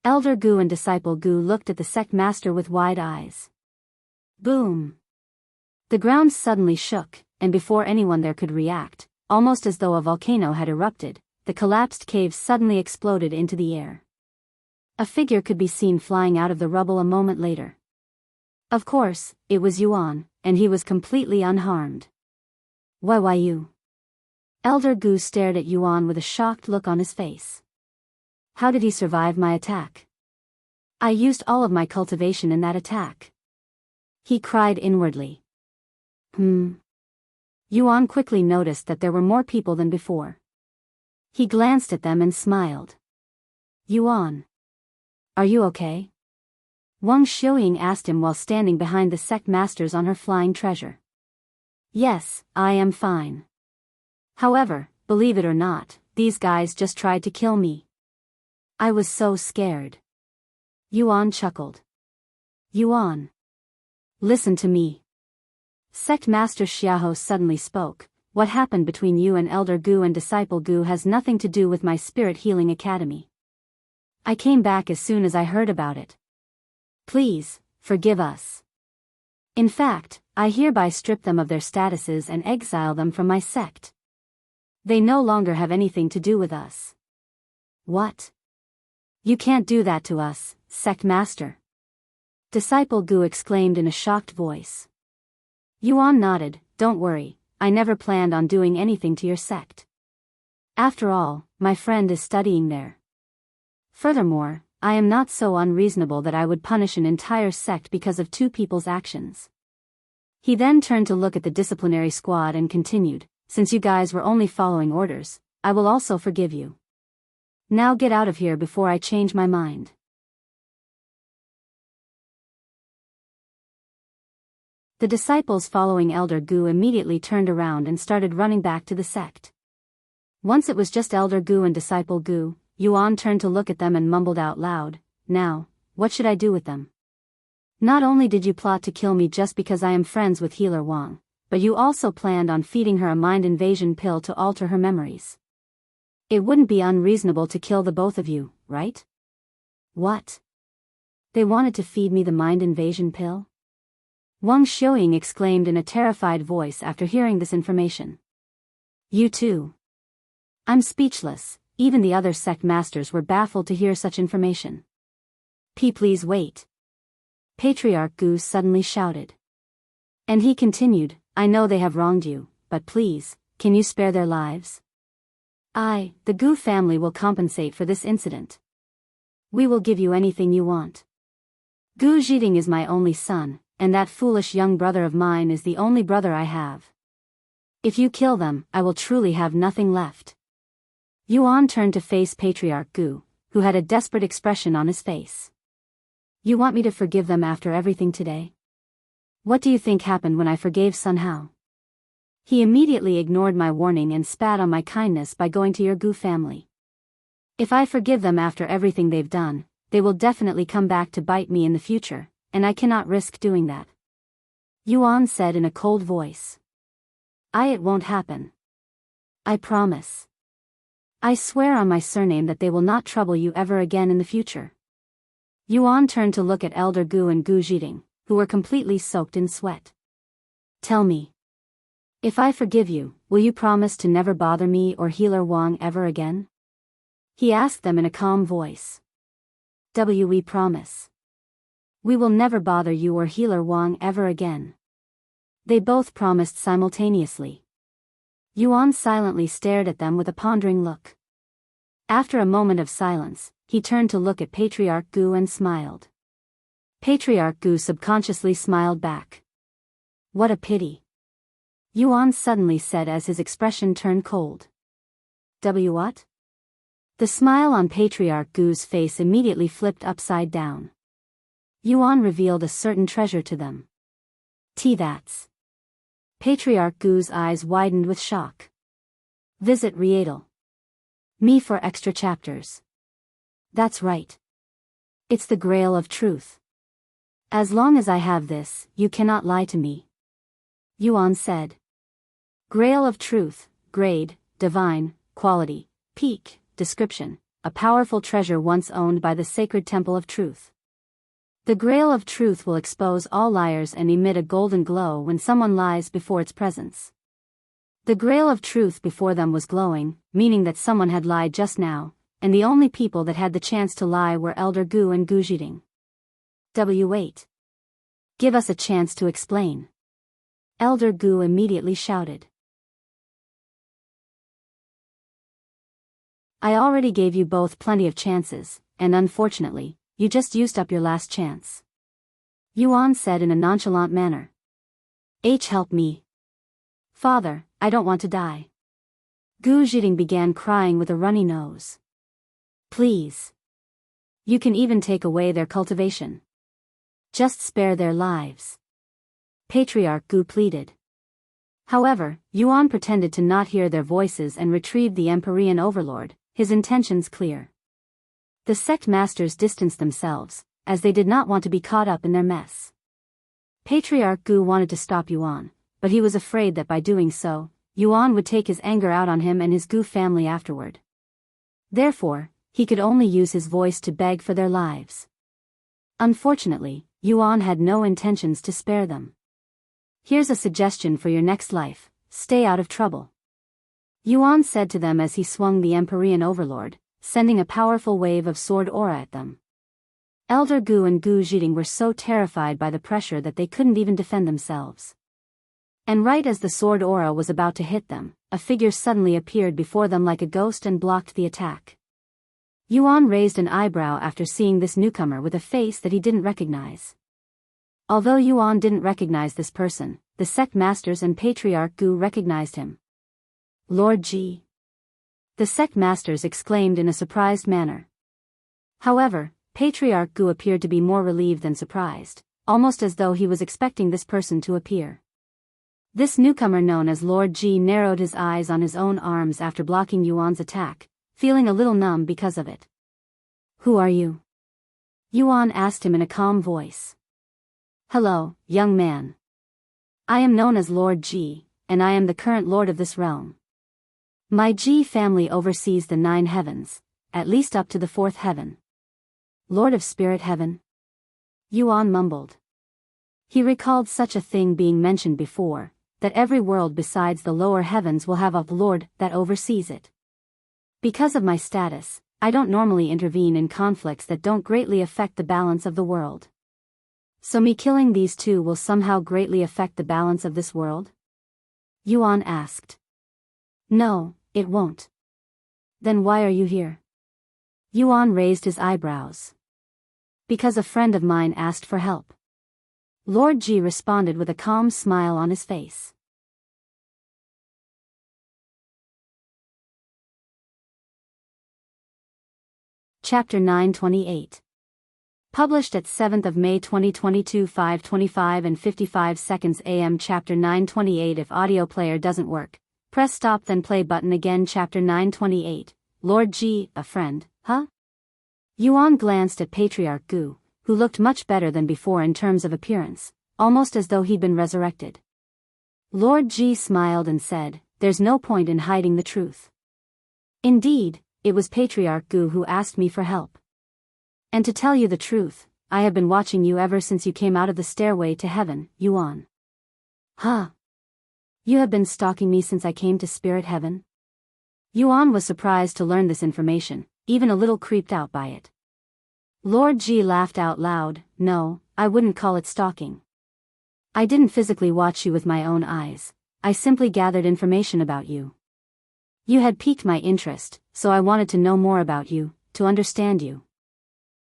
S1: Elder Gu and Disciple Gu looked at the sect master with wide eyes. Boom! The ground suddenly shook, and before anyone there could react, almost as though a volcano had erupted, the collapsed cave suddenly exploded into the air. A figure could be seen flying out of the rubble a moment later. Of course, it was Yuan, and he was completely unharmed. Why you? Elder Gu stared at Yuan with a shocked look on his face. How did he survive my attack? I used all of my cultivation in that attack. He cried inwardly. Yuan quickly noticed that there were more people than before. He glanced at them and smiled. Yuan. Are you okay? Wang Xiuying asked him while standing behind the sect masters on her flying treasure. Yes, I am fine. However, believe it or not, these guys just tried to kill me. I was so scared. Yuan chuckled. Yuan. Listen to me. Sect Master Xiahou suddenly spoke. What happened between you and Elder Gu and Disciple Gu has nothing to do with my Spirit Healing Academy. I came back as soon as I heard about it. Please, forgive us. In fact, I hereby strip them of their statuses and exile them from my sect. They no longer have anything to do with us. What? You can't do that to us, Sect Master. Disciple Gu exclaimed in a shocked voice. Yuan nodded, don't worry, I never planned on doing anything to your sect. After all, my friend is studying there. Furthermore, I am not so unreasonable that I would punish an entire sect because of 2 people's actions. He then turned to look at the disciplinary squad and continued, "Since you guys were only following orders, I will also forgive you. Now get out of here before I change my mind." The disciples following Elder Gu immediately turned around and started running back to the sect. Once it was just Elder Gu and Disciple Gu, Yuan turned to look at them and mumbled out loud, "Now, what should I do with them? Not only did you plot to kill me just because I am friends with Healer Wang, but you also planned on feeding her a mind invasion pill to alter her memories. It wouldn't be unreasonable to kill the both of you, right?" "What? They wanted to feed me the mind invasion pill?" Wang Xiuying exclaimed in a terrified voice after hearing this information. "You too?" I'm speechless. Even the other sect masters were baffled to hear such information. Please wait." Patriarch Gu suddenly shouted. And he continued, "I know they have wronged you, but please, can you spare their lives? The Gu family will compensate for this incident. We will give you anything you want. Gu Zhiding is my only son, and that foolish young brother of mine is the only brother I have. If you kill them, I will truly have nothing left." Yuan turned to face Patriarch Gu, who had a desperate expression on his face. "You want me to forgive them after everything today? What do you think happened when I forgave Sun Hao? He immediately ignored my warning and spat on my kindness by going to your Gu family. If I forgive them after everything they've done, they will definitely come back to bite me in the future, and I cannot risk doing that," Yuan said in a cold voice. It won't happen. I promise. I swear on my surname that they will not trouble you ever again in the future." Yuan turned to look at Elder Gu and Gu Zhiding, who were completely soaked in sweat. "Tell me. If I forgive you, will you promise to never bother me or Healer Wang ever again?" He asked them in a calm voice. "We promise. We will never bother you or Healer Wang ever again." They both promised simultaneously. Yuan silently stared at them with a pondering look. After a moment of silence, he turned to look at Patriarch Gu and smiled. Patriarch Gu subconsciously smiled back. "What a pity," Yuan suddenly said as his expression turned cold. What? The smile on Patriarch Gu's face immediately flipped upside down. Yuan revealed a certain treasure to them. That's. Patriarch Gu's eyes widened with shock. Visit Rietal. Me for extra chapters. That's right. It's the Grail of Truth. As long as I have this, you cannot lie to me, Yuan said. Grail of Truth, grade, divine, quality, peak, description, a powerful treasure once owned by the Sacred Temple of Truth. The Grail of Truth will expose all liars and emit a golden glow when someone lies before its presence. The Grail of Truth before them was glowing, meaning that someone had lied just now, and the only people that had the chance to lie were Elder Gu and Gu Zhiding. Wait. Give us a chance to explain. Elder Gu immediately shouted. I already gave you both plenty of chances, and unfortunately, you just used up your last chance, Yuan said in a nonchalant manner. Help me. Father, I don't want to die. Gu Zhiding began crying with a runny nose. Please. You can even take away their cultivation. Just spare their lives. Patriarch Gu pleaded. However, Yuan pretended to not hear their voices and retrieved the Empyrean Overlord, his intentions clear. The sect masters distanced themselves, as they did not want to be caught up in their mess. Patriarch Gu wanted to stop Yuan, but he was afraid that by doing so, Yuan would take his anger out on him and his Gu family afterward. Therefore, he could only use his voice to beg for their lives. Unfortunately, Yuan had no intentions to spare them. Here's a suggestion for your next life, stay out of trouble, Yuan said to them as he swung the Empyrean Overlord, sending a powerful wave of sword aura at them. Elder Gu and Gu Zhiding were so terrified by the pressure that they couldn't even defend themselves. And right as the sword aura was about to hit them, a figure suddenly appeared before them like a ghost and blocked the attack. Yuan raised an eyebrow after seeing this newcomer with a face that he didn't recognize. Although Yuan didn't recognize this person, the sect masters and Patriarch Gu recognized him. Lord Ji. The sect masters exclaimed in a surprised manner. However, Patriarch Gu appeared to be more relieved than surprised, almost as though he was expecting this person to appear. This newcomer known as Lord Ji narrowed his eyes on his own arms after blocking Yuan's attack, feeling a little numb because of it. Who are you? Yuan asked him in a calm voice. Hello, young man. I am known as Lord Ji, and I am the current lord of this realm. My Ji family oversees the 9 heavens, at least up to the 4th heaven. Lord of Spirit Heaven? Yuan mumbled. He recalled such a thing being mentioned before, that every world besides the lower heavens will have a lord that oversees it. Because of my status, I don't normally intervene in conflicts that don't greatly affect the balance of the world. So me killing these two will somehow greatly affect the balance of this world? Yuan asked. No, it won't. Then why are you here? Yuan raised his eyebrows. Because a friend of mine asked for help. Lord Ji responded with a calm smile on his face. Chapter 928. Published at 7th of May 2022 5:25 and 55 seconds AM. Chapter 928. If audio player doesn't work, press stop then play button again. Chapter 928. Lord Ji, a friend, huh? Yuan glanced at Patriarch Gu, who looked much better than before in terms of appearance, almost as though he'd been resurrected. Lord Ji smiled and said, there's no point in hiding the truth. Indeed, it was Patriarch Gu who asked me for help. And to tell you the truth, I have been watching you ever since you came out of the stairway to heaven, Yuan. Huh? You have been stalking me since I came to Spirit Heaven? Yuan was surprised to learn this information, even a little creeped out by it. Lord Ji laughed out loud. No, I wouldn't call it stalking. I didn't physically watch you with my own eyes, I simply gathered information about you. You had piqued my interest, so I wanted to know more about you, to understand you.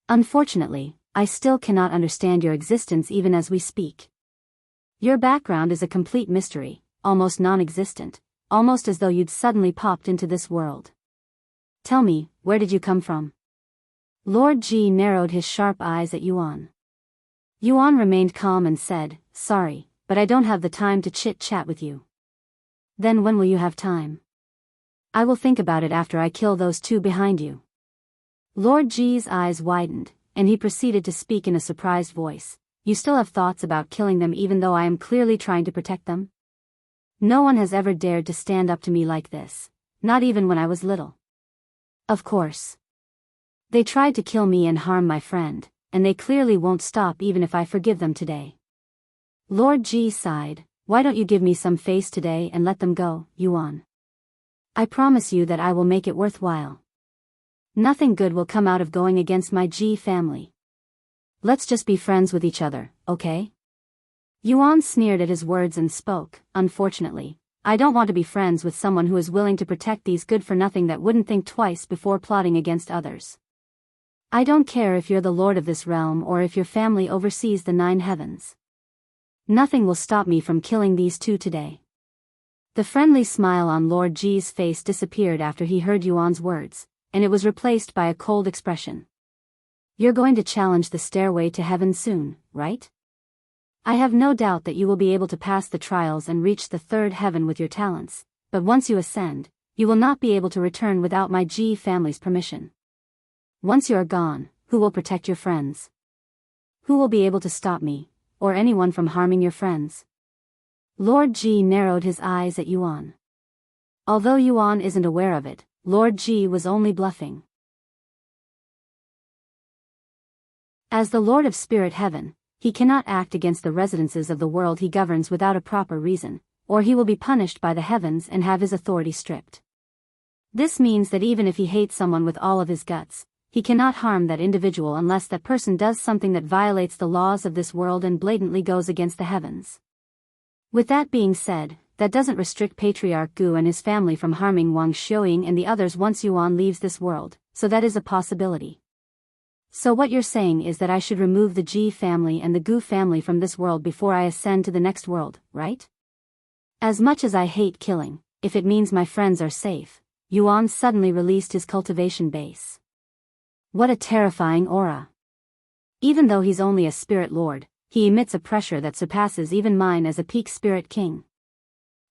S1: Unfortunately, I still cannot understand your existence even as we speak. Your background is a complete mystery, almost non-existent, almost as though you'd suddenly popped into this world. Tell me, where did you come from? Lord Ji narrowed his sharp eyes at Yuan. Yuan remained calm and said, sorry, but I don't have the time to chit-chat with you. Then when will you have time? I will think about it after I kill those two behind you. Lord Ji's eyes widened, and he proceeded to speak in a surprised voice. You still have thoughts about killing them even though I am clearly trying to protect them? No one has ever dared to stand up to me like this, not even when I was little. Of course. They tried to kill me and harm my friend, and they clearly won't stop even if I forgive them today. Lord Ji sighed. Why don't you give me some face today and let them go, Yuan? I promise you that I will make it worthwhile. Nothing good will come out of going against my Ji family. Let's just be friends with each other, okay? Yuan sneered at his words and spoke, unfortunately, I don't want to be friends with someone who is willing to protect these good-for-nothing that wouldn't think twice before plotting against others. I don't care if you're the lord of this realm or if your family oversees the 9 heavens. Nothing will stop me from killing these two today. The friendly smile on Lord Ji's face disappeared after he heard Yuan's words, and it was replaced by a cold expression. You're going to challenge the stairway to heaven soon, right? I have no doubt that you will be able to pass the trials and reach the 3rd heaven with your talents, but once you ascend, you will not be able to return without my Ji family's permission. Once you are gone, who will protect your friends? Who will be able to stop me, or anyone from harming your friends? Lord Ji narrowed his eyes at Yuan. Although Yuan isn't aware of it, Lord Ji was only bluffing. As the Lord of Spirit Heaven, he cannot act against the residences of the world he governs without a proper reason, or he will be punished by the heavens and have his authority stripped. This means that even if he hates someone with all of his guts, he cannot harm that individual unless that person does something that violates the laws of this world and blatantly goes against the heavens. With that being said, that doesn't restrict Patriarch Gu and his family from harming Wang Xiuying and the others once Yuan leaves this world, so that is a possibility. So what you're saying is that I should remove the Ji family and the Gu family from this world before I ascend to the next world, right? As much as I hate killing, if it means my friends are safe, Yuan suddenly released his cultivation base. What a terrifying aura. Even though he's only a spirit lord, he emits a pressure that surpasses even mine as a peak spirit king.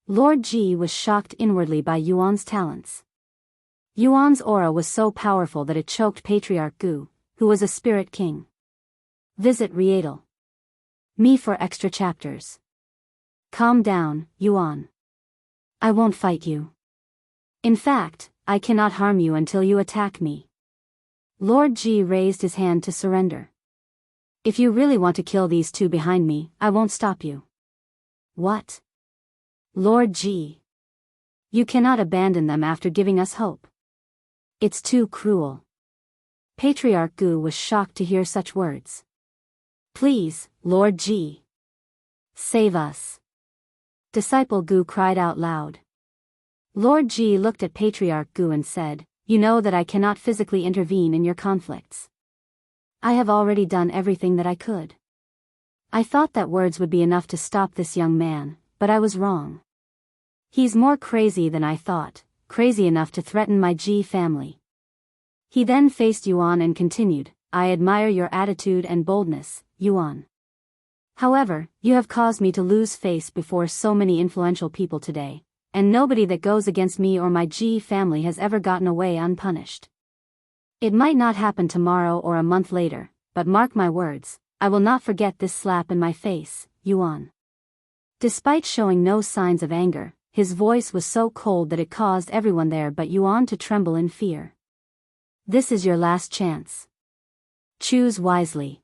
S1: Lord Ji was shocked inwardly by Yuan's talents. Yuan's aura was so powerful that it choked Patriarch Gu, who was a spirit king. Visit Rietal. Me for extra chapters. Calm down, Yuan. I won't fight you. In fact, I cannot harm you until you attack me. Lord Ji raised his hand to surrender. If you really want to kill these two behind me, I won't stop you. What? Lord Ji. You cannot abandon them after giving us hope. It's too cruel. Patriarch Gu was shocked to hear such words. Please, Lord Ji. Save us. Disciple Gu cried out loud. Lord Ji looked at Patriarch Gu and said, You know that I cannot physically intervene in your conflicts. I have already done everything that I could. I thought that words would be enough to stop this young man, but I was wrong. He's more crazy than I thought, crazy enough to threaten my Ji family. He then faced Yuan and continued, I admire your attitude and boldness, Yuan. However, you have caused me to lose face before so many influential people today, and nobody that goes against me or my Ji family has ever gotten away unpunished. It might not happen tomorrow or a month later, but mark my words, I will not forget this slap in my face, Yuan. Despite showing no signs of anger, his voice was so cold that it caused everyone there but Yuan to tremble in fear. This is your last chance. Choose wisely.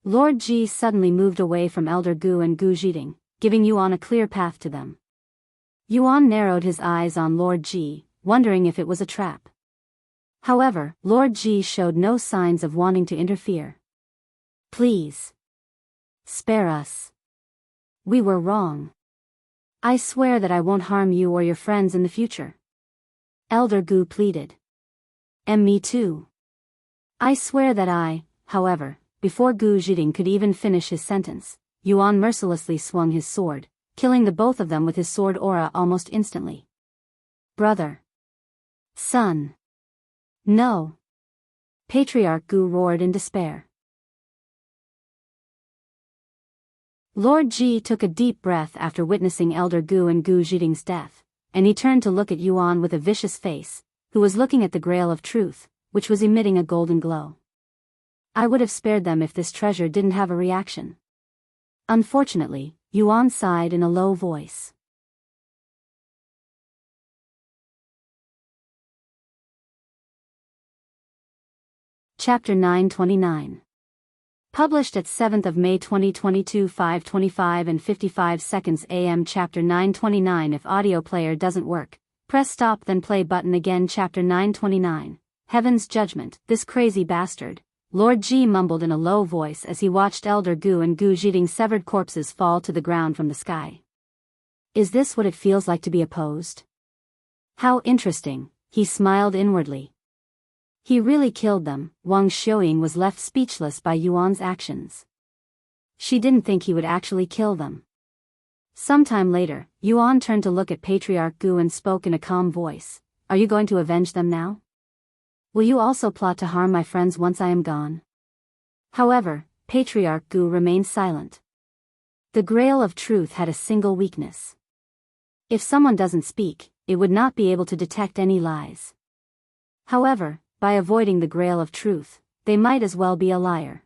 S1: Lord Ji suddenly moved away from Elder Gu and Gu Zhiding, giving Yuan a clear path to them. Yuan narrowed his eyes on Lord Ji, wondering if it was a trap. However, Lord Ji showed no signs of wanting to interfere. Please. Spare us. We were wrong. I swear that I won't harm you or your friends in the future. Elder Gu pleaded. And me too. I swear that however, before Gu Zhiding could even finish his sentence, Yuan mercilessly swung his sword, killing the both of them with his sword aura almost instantly. Brother. Son. No. Patriarch Gu roared in despair. Lord Ji took a deep breath after witnessing Elder Gu and Gu Zhiding's death, and he turned to look at Yuan with a vicious face, who was looking at the Grail of Truth, which was emitting a golden glow. I would have spared them if this treasure didn't have a reaction. Unfortunately, Yuan sighed in a low voice. Chapter 929. Published at 7th of May 2022 5:25 and 55 seconds AM. Chapter 929. If audio player doesn't work, press stop then play button again. Chapter 929. Heaven's Judgment. This crazy bastard, Lord Ji mumbled in a low voice as he watched Elder Gu and Gu Zhiding's severed corpses fall to the ground from the sky. Is this what it feels like to be opposed? How interesting, he smiled inwardly. He really killed them. Wang Xiuying was left speechless by Yuan's actions. She didn't think he would actually kill them. Sometime later, Yuan turned to look at Patriarch Gu and spoke in a calm voice. Are you going to avenge them now? Will you also plot to harm my friends once I am gone? However, Patriarch Gu remained silent. The Grail of Truth had a single weakness. If someone doesn't speak, it would not be able to detect any lies. However, by avoiding the Grail of Truth, they might as well be a liar.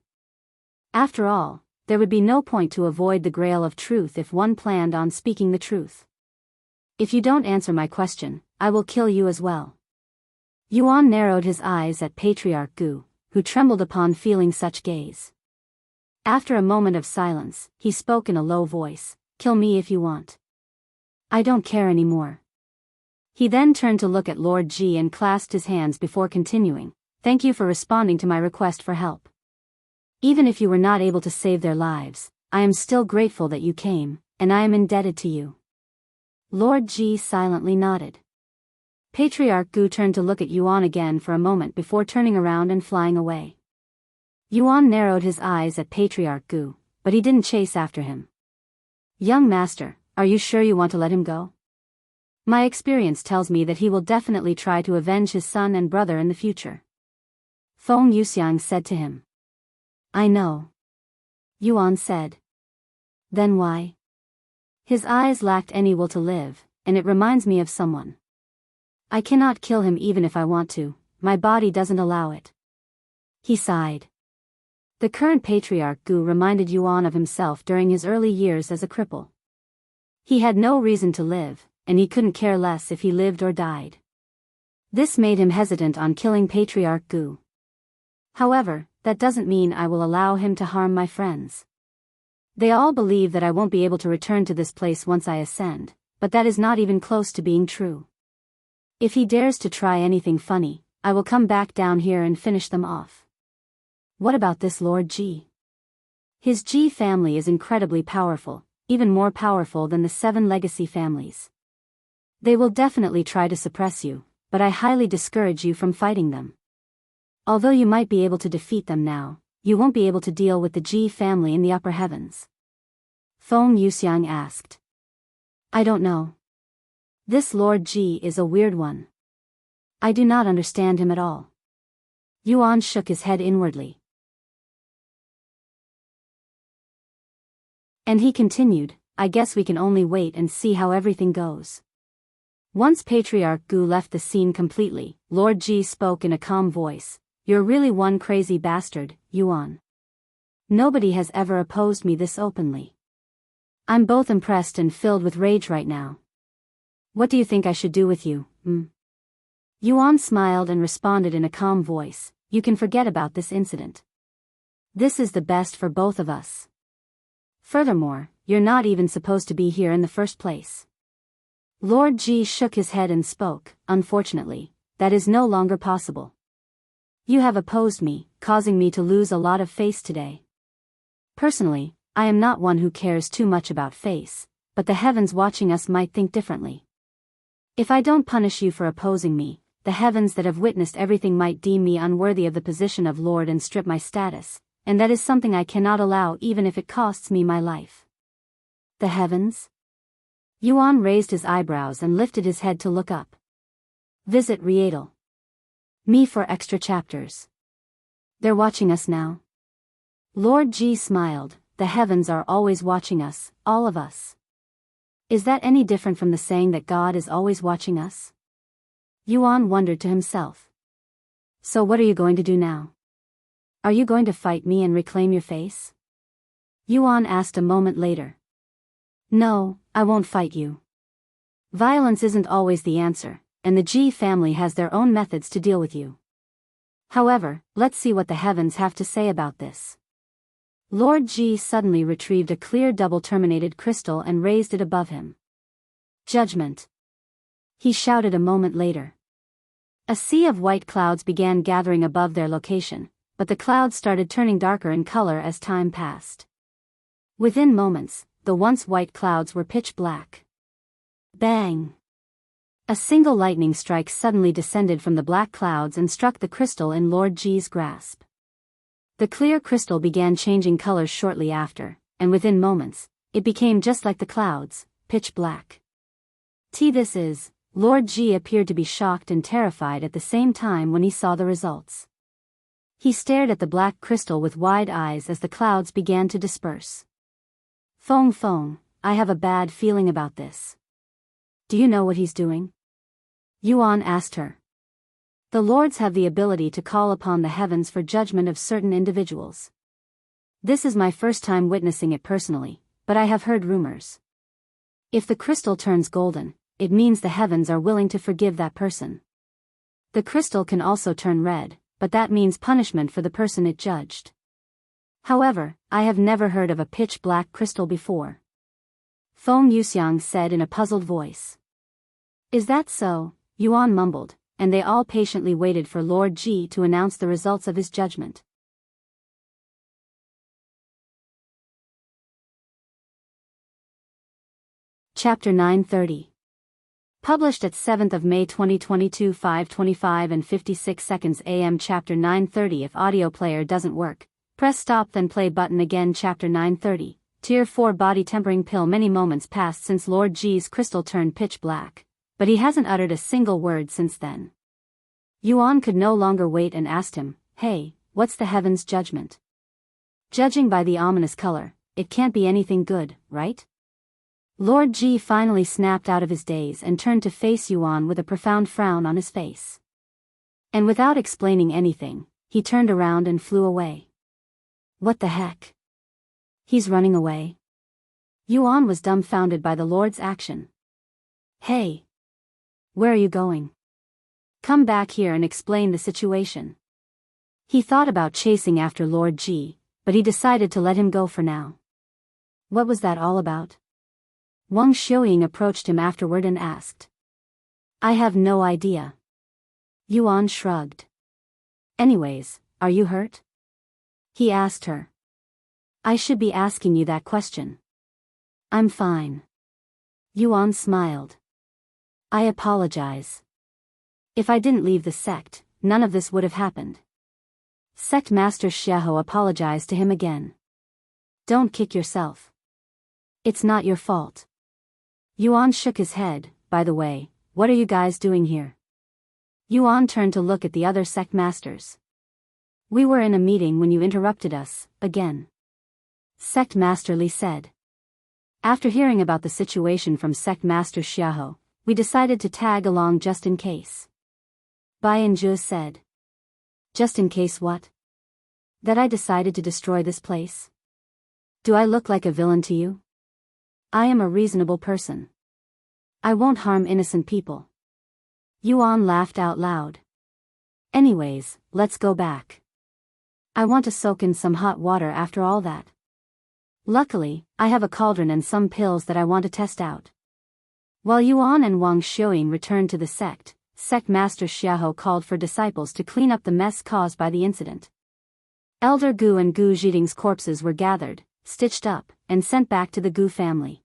S1: After all, there would be no point to avoid the Grail of Truth if one planned on speaking the truth. If you don't answer my question, I will kill you as well. Yuan narrowed his eyes at Patriarch Gu, who trembled upon feeling such gaze. After a moment of silence, he spoke in a low voice, Kill me if you want. I don't care anymore. He then turned to look at Lord Ji and clasped his hands before continuing, Thank you for responding to my request for help. Even if you were not able to save their lives, I am still grateful that you came, and I am indebted to you. Lord Ji silently nodded. Patriarch Gu turned to look at Yuan again for a moment before turning around and flying away. Yuan narrowed his eyes at Patriarch Gu, but he didn't chase after him. Young master, are you sure you want to let him go? My experience tells me that he will definitely try to avenge his son and brother in the future. Feng Yuxiang said to him. I know. Yuan said. Then why? His eyes lacked any will to live, and it reminds me of someone. I cannot kill him even if I want to, my body doesn't allow it. He sighed. The current Patriarch Gu reminded Yuan of himself during his early years as a cripple. He had no reason to live, and he couldn't care less if he lived or died. This made him hesitant on killing Patriarch Gu. However, that doesn't mean I will allow him to harm my friends. They all believe that I won't be able to return to this place once I ascend, but that is not even close to being true. If he dares to try anything funny, I will come back down here and finish them off. What about this Lord Ji? His Ji family is incredibly powerful, even more powerful than the 7 legacy families. They will definitely try to suppress you, but I highly discourage you from fighting them. Although you might be able to defeat them now, you won't be able to deal with the Ji family in the upper heavens. Feng Yuxiang asked. I don't know. This Lord Ji is a weird one. I do not understand him at all. Yuan shook his head inwardly. And he continued, I guess we can only wait and see how everything goes. Once Patriarch Gu left the scene completely, Lord Ji spoke in a calm voice. You're really one crazy bastard, Yuan. Nobody has ever opposed me this openly. I'm both impressed and filled with rage right now. What do you think I should do with you, Yuan smiled and responded in a calm voice, you can forget about this incident. This is the best for both of us. Furthermore, you're not even supposed to be here in the first place. Lord Ji shook his head and spoke, unfortunately, that is no longer possible. You have opposed me, causing me to lose a lot of face today. Personally, I am not one who cares too much about face, but the heavens watching us might think differently. If I don't punish you for opposing me, the heavens that have witnessed everything might deem me unworthy of the position of Lord and strip my status, and that is something I cannot allow even if it costs me my life. The heavens? Yuan raised his eyebrows and lifted his head to look up. Visit Rietal. Me for extra chapters. They're watching us now. Lord Ji smiled, the heavens are always watching us, all of us. Is that any different from the saying that God is always watching us? Yuan wondered to himself. So what are you going to do now? Are you going to fight me and reclaim your face? Yuan asked a moment later. No, I won't fight you. Violence isn't always the answer, and the Ji family has their own methods to deal with you. However, let's see what the heavens have to say about this. Lord Ji suddenly retrieved a clear double-terminated crystal and raised it above him. Judgment. He shouted a moment later. A sea of white clouds began gathering above their location, but the clouds started turning darker in color as time passed. Within moments, the once white clouds were pitch black. Bang! A single lightning strike suddenly descended from the black clouds and struck the crystal in Lord Ji's grasp. The clear crystal began changing colors shortly after, and within moments, it became just like the clouds, pitch black. This is, Lord Ji appeared to be shocked and terrified at the same time when he saw the results. He stared at the black crystal with wide eyes as the clouds began to disperse. Feng, I have a bad feeling about this. Do you know what he's doing? Yuan asked her. The lords have the ability to call upon the heavens for judgment of certain individuals. This is my first time witnessing it personally, but I have heard rumors. If the crystal turns golden, it means the heavens are willing to forgive that person. The crystal can also turn red, but that means punishment for the person it judged. However, I have never heard of a pitch-black crystal before. Feng Yuxiang said in a puzzled voice. Is that so? Yuan mumbled, and they all patiently waited for Lord Ji to announce the results of his judgment. Chapter 930. Published at 7th of May 2022 5:25 and 56 seconds AM. Chapter 930. If audio player doesn't work, Press stop then play button again. Chapter 930, Tier 4 Body Tempering Pill. Many moments passed since Lord G's crystal turned pitch black, but he hasn't uttered a single word since then. Yuan could no longer wait and asked him, "Hey, what's the heaven's judgment?" "Judging by the ominous color, it can't be anything good, right?" Lord G finally snapped out of his daze and turned to face Yuan with a profound frown on his face. And without explaining anything, he turned around and flew away. What the heck? He's running away? Yuan was dumbfounded by the Lord's action. "Hey! Where are you going? Come back here and explain the situation." He thought about chasing after Lord G, but he decided to let him go for now. What was that all about? Wang Xiuying approached him afterward and asked. "I have no idea." Yuan shrugged. "Anyways, are you hurt?" he asked her. "I should be asking you that question." "I'm fine." Yuan smiled. "I apologize. If I didn't leave the sect, none of this would have happened." Sect Master Xiaohu apologized to him again. "Don't kick yourself. It's not your fault." Yuan shook his head. "By the way, what are you guys doing here?" Yuan turned to look at the other sect masters. "We were in a meeting when you interrupted us, again," Sect Master Li said. After hearing about the situation from Sect Master Xiaohu, we decided to tag along just in case. Bianzhe said. "Just in case what?" "That I decided to destroy this place." "Do I look like a villain to you?" "I am a reasonable person. I won't harm innocent people." Yuan laughed out loud. "Anyways, let's go back. I want to soak in some hot water after all that. Luckily, I have a cauldron and some pills that I want to test out." While Yuan and Wang Xiuying returned to the sect, Sect Master Xiaohu called for disciples to clean up the mess caused by the incident. Elder Gu and Gu Zhiding's corpses were gathered, stitched up, and sent back to the Gu family.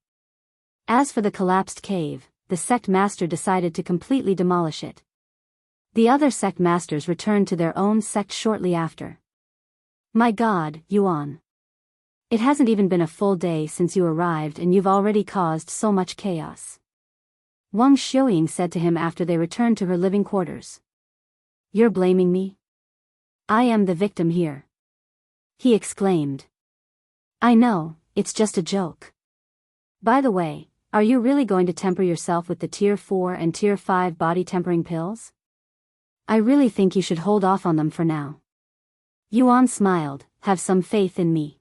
S1: As for the collapsed cave, the sect master decided to completely demolish it. The other sect masters returned to their own sect shortly after. "My God, Yuan. It hasn't even been a full day since you arrived and you've already caused so much chaos," Wang Xiuying said to him after they returned to her living quarters. "You're blaming me? I am the victim here," he exclaimed. "I know, it's just a joke. By the way, are you really going to temper yourself with the Tier 4 and Tier 5 body tempering pills? I really think you should hold off on them for now." Yuan smiled. "Have some faith in me.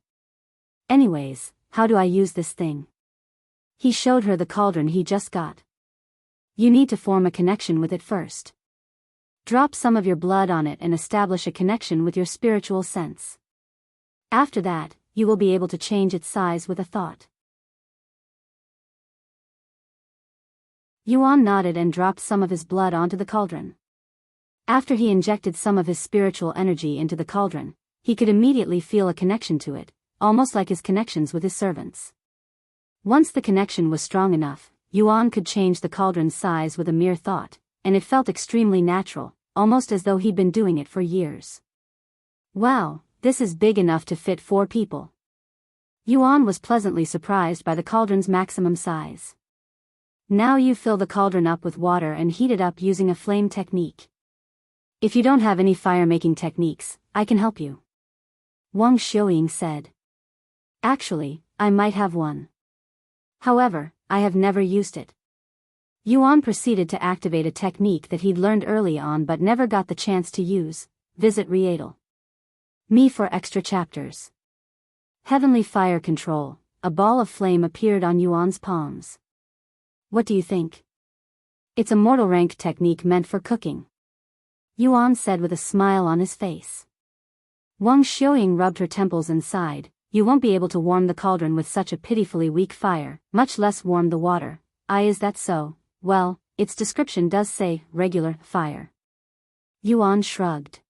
S1: Anyways, how do I use this thing?" He showed her the cauldron he just got. "You need to form a connection with it first. Drop some of your blood on it and establish a connection with your spiritual sense. After that, you will be able to change its size with a thought." Yuan nodded and dropped some of his blood onto the cauldron. After he injected some of his spiritual energy into the cauldron, he could immediately feel a connection to it, almost like his connections with his servants. Once the connection was strong enough, Yuan could change the cauldron's size with a mere thought, and it felt extremely natural, almost as though he'd been doing it for years. "Wow, this is big enough to fit 4 people." Yuan was pleasantly surprised by the cauldron's maximum size. "Now you fill the cauldron up with water and heat it up using a flame technique. If you don't have any fire-making techniques, I can help you," Wang Xiuying said. "Actually, I might have one. However, I have never used it." Yuan proceeded to activate a technique that he'd learned early on but never got the chance to use. Visit Rietal. Me for extra chapters. Heavenly Fire Control. A ball of flame appeared on Yuan's palms. "What do you think?" "It's a mortal rank technique meant for cooking," Yuan said with a smile on his face. Wang Xiuying rubbed her temples and sighed. "You won't be able to warm the cauldron with such a pitifully weak fire, much less warm the water." Is that so?" "Well, its description does say, regular fire." Yuan shrugged.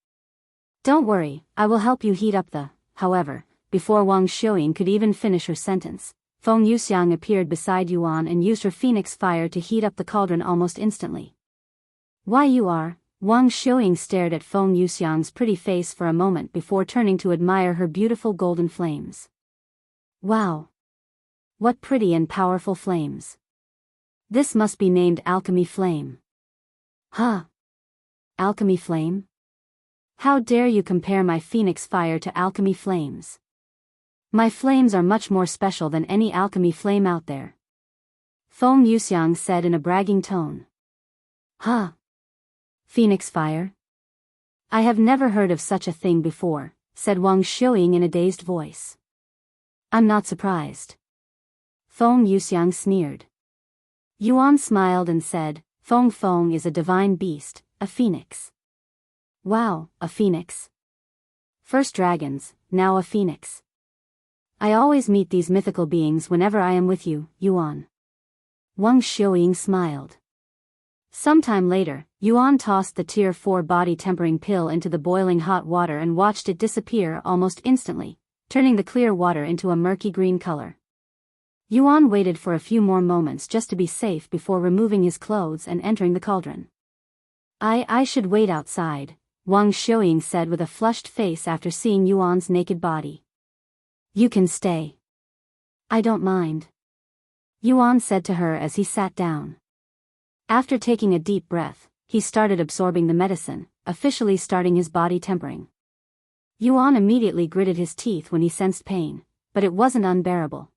S1: "Don't worry, I will help you heat up the..." However, before Wang Xiuying could even finish her sentence, Feng Yuxiang appeared beside Yuan and used her phoenix fire to heat up the cauldron almost instantly. "Why you are, Wang Xiuying stared at Feng Yuxiang's pretty face for a moment before turning to admire her beautiful golden flames. Wow! What pretty and powerful flames. This must be named Alchemy Flame. Huh? Alchemy Flame? How dare you compare my phoenix fire to alchemy flames? My flames are much more special than any alchemy flame out there. Feng Yuxiang said in a bragging tone. Huh? Phoenix fire? I have never heard of such a thing before, said Wang Xiuying in a dazed voice. I'm not surprised. Feng Yuxiang sneered. Yuan smiled and said, Feng is a divine beast, a phoenix. Wow, a phoenix. First dragons, now a phoenix. I always meet these mythical beings whenever I am with you, Yuan. Wang Xiuying smiled. Sometime later, Yuan tossed the Tier 4 body tempering pill into the boiling hot water and watched it disappear almost instantly, turning the clear water into a murky green color. Yuan waited for a few more moments just to be safe before removing his clothes and entering the cauldron. I should wait outside, Wang Xiuying said with a flushed face after seeing Yuan's naked body. You can stay. I don't mind. Yuan said to her as he sat down. After taking a deep breath, he started absorbing the medicine, officially starting his body tempering. Yuan immediately gritted his teeth when he sensed pain, but it wasn't unbearable.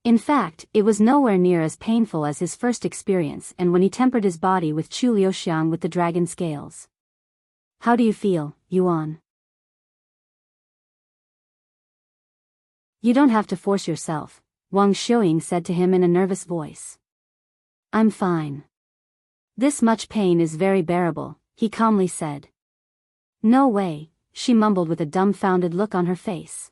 S1: In fact, it was nowhere near as painful as his first experience and when he tempered his body with Chu Liuxiang with the dragon scales. How do you feel, Yuan? You don't have to force yourself, Wang Xiuying said to him in a nervous voice. I'm fine. This much pain is very bearable, he calmly said. No way, she mumbled with a dumbfounded look on her face.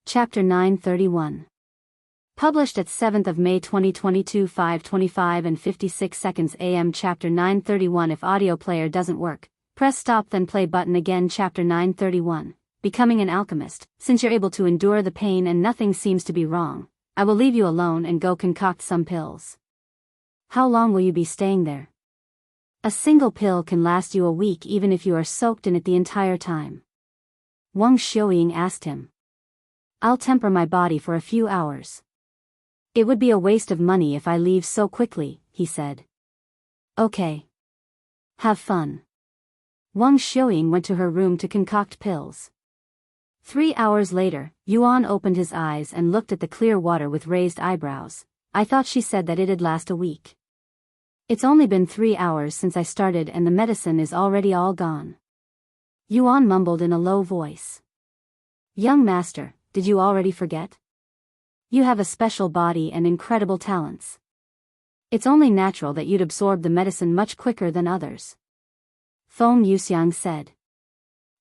S1: Chapter 931. Published at 7th of May 2022 5:25 and 56 seconds AM. Chapter 931. If audio player doesn't work, press stop then play button again. Chapter 931. Becoming an alchemist. Since you're able to endure the pain and nothing seems to be wrong, I will leave you alone and go concoct some pills. How long will you be staying there? A single pill can last you a week even if you are soaked in it the entire time. Wang Xiuying asked him. I'll temper my body for a few hours. It would be a waste of money if I leave so quickly, he said. Okay. Have fun. Wang Xiuying went to her room to concoct pills. 3 hours later, Yuan opened his eyes and looked at the clear water with raised eyebrows. I thought she said that it'd last a week. It's only been 3 hours since I started and the medicine is already all gone. Yuan mumbled in a low voice. Young master, did you already forget? You have a special body and incredible talents. It's only natural that you'd absorb the medicine much quicker than others. Feng Yuxiang said.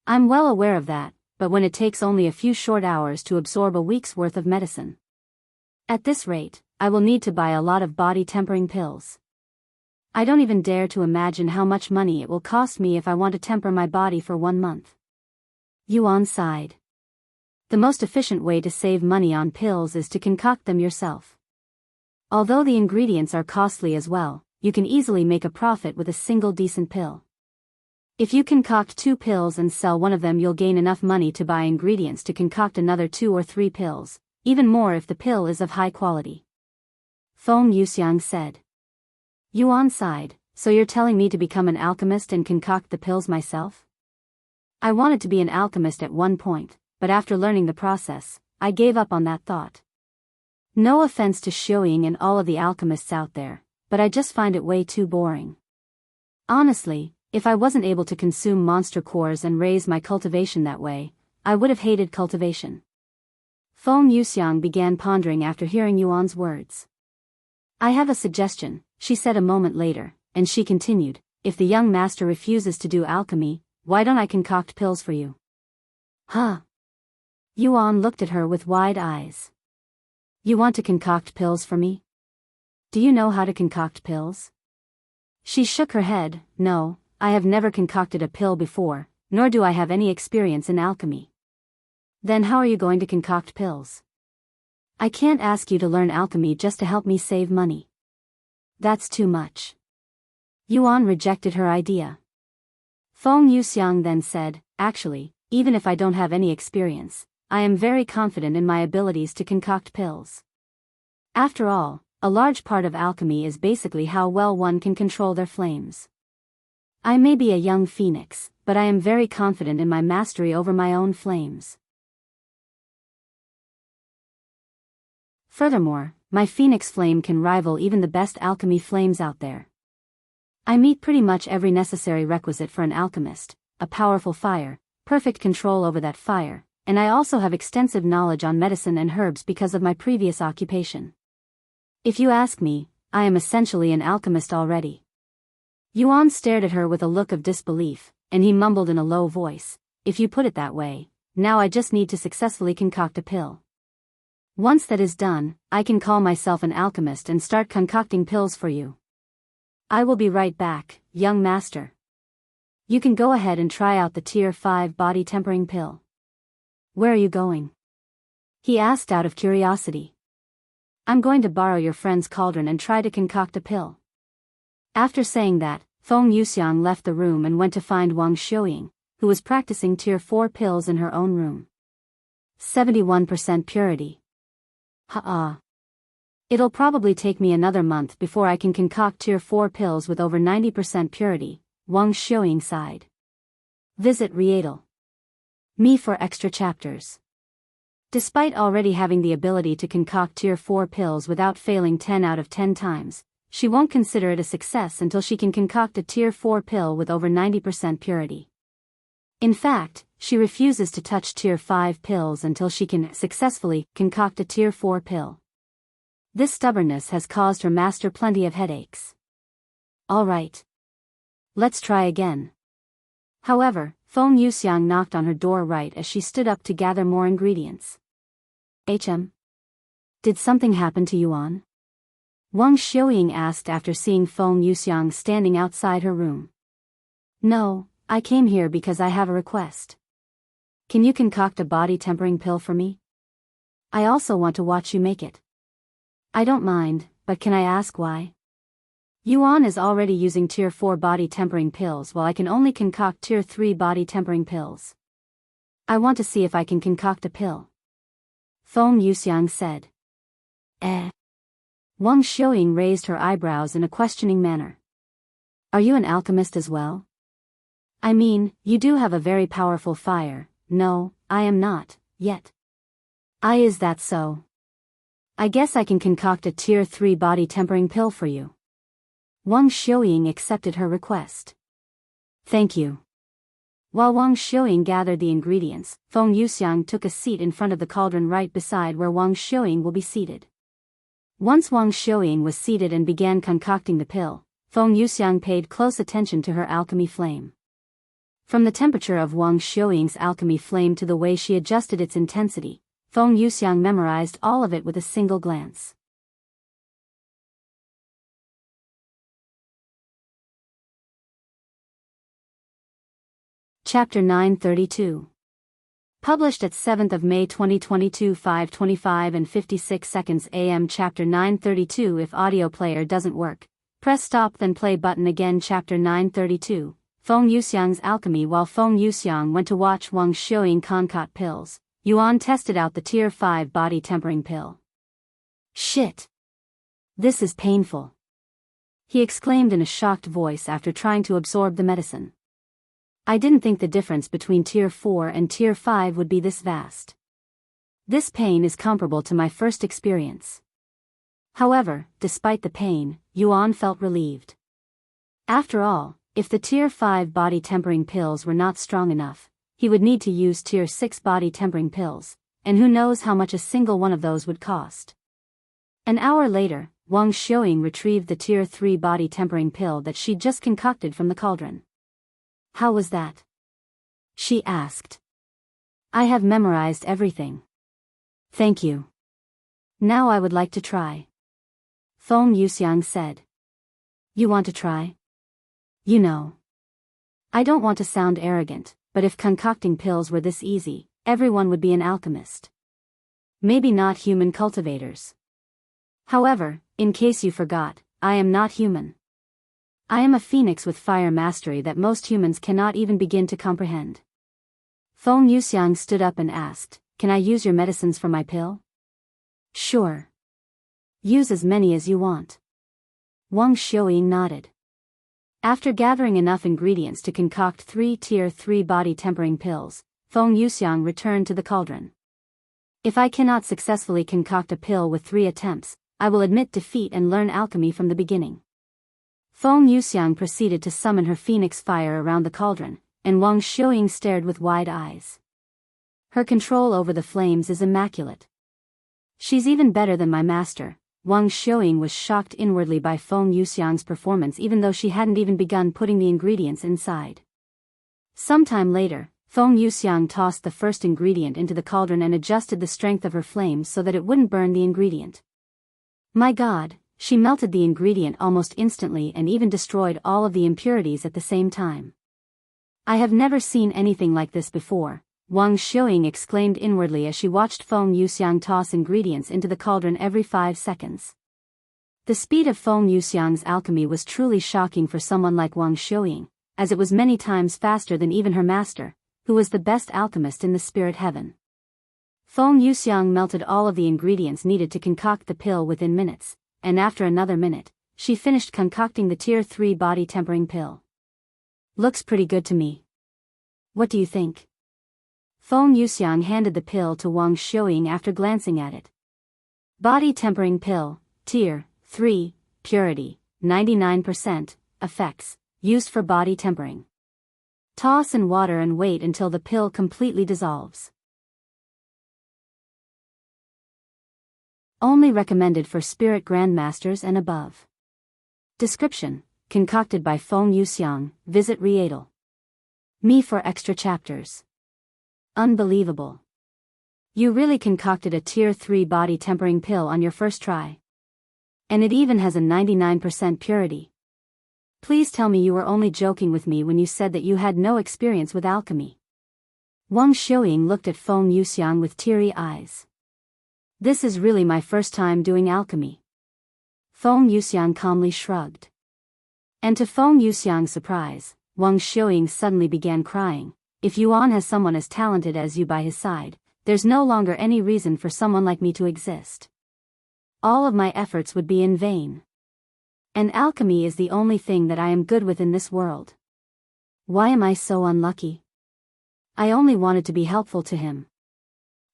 S1: I'm well aware of that, but when it takes only a few short hours to absorb a week's worth of medicine. At this rate, I will need to buy a lot of body tempering pills. I don't even dare to imagine how much money it will cost me if I want to temper my body for 1 month. Yuan sighed. The most efficient way to save money on pills is to concoct them yourself. Although the ingredients are costly as well, you can easily make a profit with a single decent pill. If you concoct 2 pills and sell one of them, you'll gain enough money to buy ingredients to concoct another 2 or 3 pills, even more if the pill is of high quality. Feng Yuxiang said. Yuan sighed, so you're telling me to become an alchemist and concoct the pills myself? I wanted to be an alchemist at one point, but after learning the process, I gave up on that thought. No offense to Xiuying and all of the alchemists out there, but I just find it way too boring. Honestly, if I wasn't able to consume monster cores and raise my cultivation that way, I would have hated cultivation. Feng Yuxiang began pondering after hearing Yuan's words. I have a suggestion, she said a moment later, and she continued, if the young master refuses to do alchemy, why don't I concoct pills for you? Huh? Yuan looked at her with wide eyes. You want to concoct pills for me? Do you know how to concoct pills? She shook her head. No, I have never concocted a pill before, nor do I have any experience in alchemy. Then how are you going to concoct pills? I can't ask you to learn alchemy just to help me save money. That's too much. Yuan rejected her idea. Feng Yuxiang then said, actually, even if I don't have any experience, I am very confident in my abilities to concoct pills. After all, a large part of alchemy is basically how well one can control their flames. I may be a young phoenix, but I am very confident in my mastery over my own flames. Furthermore, my phoenix flame can rival even the best alchemy flames out there. I meet pretty much every necessary requisite for an alchemist: a powerful fire, perfect control over that fire, and I also have extensive knowledge on medicine and herbs because of my previous occupation. If you ask me, I am essentially an alchemist already. Yuan stared at her with a look of disbelief, and he mumbled in a low voice, if you put it that way, now I just need to successfully concoct a pill. Once that is done, I can call myself an alchemist and start concocting pills for you. I will be right back, young master. You can go ahead and try out the Tier 5 body tempering pill. Where are you going? He asked out of curiosity. I'm going to borrow your friend's cauldron and try to concoct a pill. After saying that, Feng Yuxiang left the room and went to find Wang Xiuying, who was practicing Tier 4 pills in her own room. 71% purity. Ha-ah. It'll probably take me another month before I can concoct Tier 4 pills with over 90% purity, Wang Xiuying sighed. Visit Rietal. Me for extra chapters. Despite already having the ability to concoct Tier 4 pills without failing 10 out of 10 times, she won't consider it a success until she can concoct a Tier 4 pill with over 90% purity. In fact, she refuses to touch Tier 5 pills until she can successfully concoct a Tier 4 pill. This stubbornness has caused her master plenty of headaches. All right. Let's try again. However, Feng Yuxiang knocked on her door right as she stood up to gather more ingredients. Did something happen to Yuan? Wang Xiuying asked after seeing Feng Yuxiang standing outside her room. No, I came here because I have a request. Can you concoct a body tempering pill for me? I also want to watch you make it. I don't mind, but can I ask why? Yuan is already using Tier 4 body tempering pills while I can only concoct Tier 3 body tempering pills. I want to see if I can concoct a pill. Feng Yuxiang said. Wang Xiuying raised her eyebrows in a questioning manner. Are you an alchemist as well? I mean, you do have a very powerful fire. No, I am not, yet. Is that so? I guess I can concoct a Tier 3 body tempering pill for you. Wang Xiuying accepted her request. Thank you. While Wang Xiuying gathered the ingredients, Feng Yuxiang took a seat in front of the cauldron right beside where Wang Xiuying will be seated. Once Wang Xiuying was seated and began concocting the pill, Feng Yuxiang paid close attention to her alchemy flame. From the temperature of Wang Xiuying's alchemy flame to the way she adjusted its intensity, Feng Yuxiang memorized all of it with a single glance. Chapter 932. Published at 7th of May 2022 5:25 and 56 seconds AM. Chapter 932. If audio player doesn't work, press stop then play button again. Chapter 932. Feng Yuxiang's alchemy. While Feng Yuxiang went to watch Wang Xiuying concoct pills, Yuan tested out the Tier 5 body tempering pill. Shit! This is painful. He exclaimed in a shocked voice after trying to absorb the medicine. I didn't think the difference between Tier 4 and Tier 5 would be this vast. This pain is comparable to my first experience. However, despite the pain, Yuan felt relieved. After all, if the Tier 5 body tempering pills were not strong enough, he would need to use Tier 6 body tempering pills, and who knows how much a single one of those would cost. An hour later, Wang Xiuying retrieved the Tier 3 body tempering pill that she'd just concocted from the cauldron. How was that? She asked. I have memorized everything. Thank you. Now I would like to try. Feng Yuxiang said. You want to try? You know. I don't want to sound arrogant, but if concocting pills were this easy, everyone would be an alchemist. Maybe not human cultivators. However, in case you forgot, I am not human. I am a phoenix with fire mastery that most humans cannot even begin to comprehend. Feng Yuxiang stood up and asked, "Can I use your medicines for my pill?" "Sure. Use as many as you want." Wang Xiuying nodded. After gathering enough ingredients to concoct 3 Tier 3 body tempering pills, Feng Yuxiang returned to the cauldron. "If I cannot successfully concoct a pill with 3 attempts, I will admit defeat and learn alchemy from the beginning." Feng Yuxiang proceeded to summon her phoenix fire around the cauldron, and Wang Xiuying stared with wide eyes. Her control over the flames is immaculate. She's even better than my master. Wang Xiuying was shocked inwardly by Feng Yuxiang's performance even though she hadn't even begun putting the ingredients inside. Sometime later, Feng Yuxiang tossed the first ingredient into the cauldron and adjusted the strength of her flames so that it wouldn't burn the ingredient. My God, she melted the ingredient almost instantly and even destroyed all of the impurities at the same time. I have never seen anything like this before, Wang Xiuying exclaimed inwardly as she watched Feng Yuxiang toss ingredients into the cauldron every 5 seconds. The speed of Feng Yuxiang's alchemy was truly shocking for someone like Wang Xiuying, as it was many times faster than even her master, who was the best alchemist in the spirit heaven. Feng Yuxiang melted all of the ingredients needed to concoct the pill within minutes, and after another minute, she finished concocting the Tier 3 body tempering pill. Looks pretty good to me. What do you think? Feng Yuxiang handed the pill to Wang Xiuying after glancing at it. Body tempering pill, Tier 3, purity, 99%, effects, used for body tempering. Toss in water and wait until the pill completely dissolves. Only recommended for spirit grandmasters and above. Description: concocted by Feng Yuxiang, visit Rietal. Me for extra chapters. Unbelievable. You really concocted a Tier 3 body tempering pill on your first try. And it even has a 99% purity. Please tell me you were only joking with me when you said that you had no experience with alchemy. Wang Xiuying looked at Feng Yuxiang with teary eyes. This is really my first time doing alchemy. Feng Yuxiang calmly shrugged. And to Feng Yuxiang's surprise, Wang Xiuying suddenly began crying. If Yuan has someone as talented as you by his side, there's no longer any reason for someone like me to exist. All of my efforts would be in vain. And alchemy is the only thing that I am good with in this world. Why am I so unlucky? I only wanted to be helpful to him.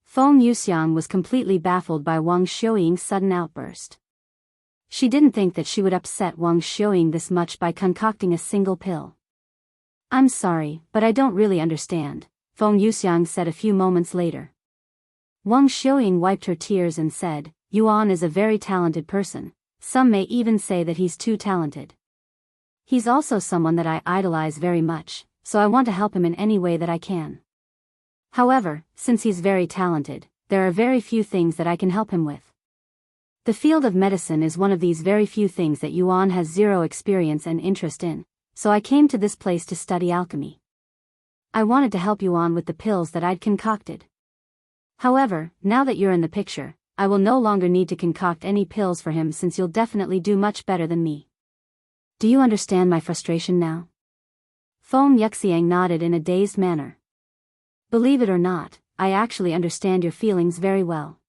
S1: Feng Yuxiang was completely baffled by Wang Xiuying's sudden outburst. She didn't think that she would upset Wang Xiuying this much by concocting a single pill. I'm sorry, but I don't really understand, Feng Yuxiang said a few moments later. Wang Xiuying wiped her tears and said, Yuan is a very talented person, some may even say that he's too talented. He's also someone that I idolize very much, so I want to help him in any way that I can. However, since he's very talented, there are very few things that I can help him with. The field of medicine is one of these very few things that Yuan has zero experience and interest in, so I came to this place to study alchemy. I wanted to help Yuan with the pills that I'd concocted. However, now that you're in the picture, I will no longer need to concoct any pills for him since you'll definitely do much better than me. Do you understand my frustration now? Feng Yuxiang nodded in a dazed manner. Believe it or not, I actually understand your feelings very well.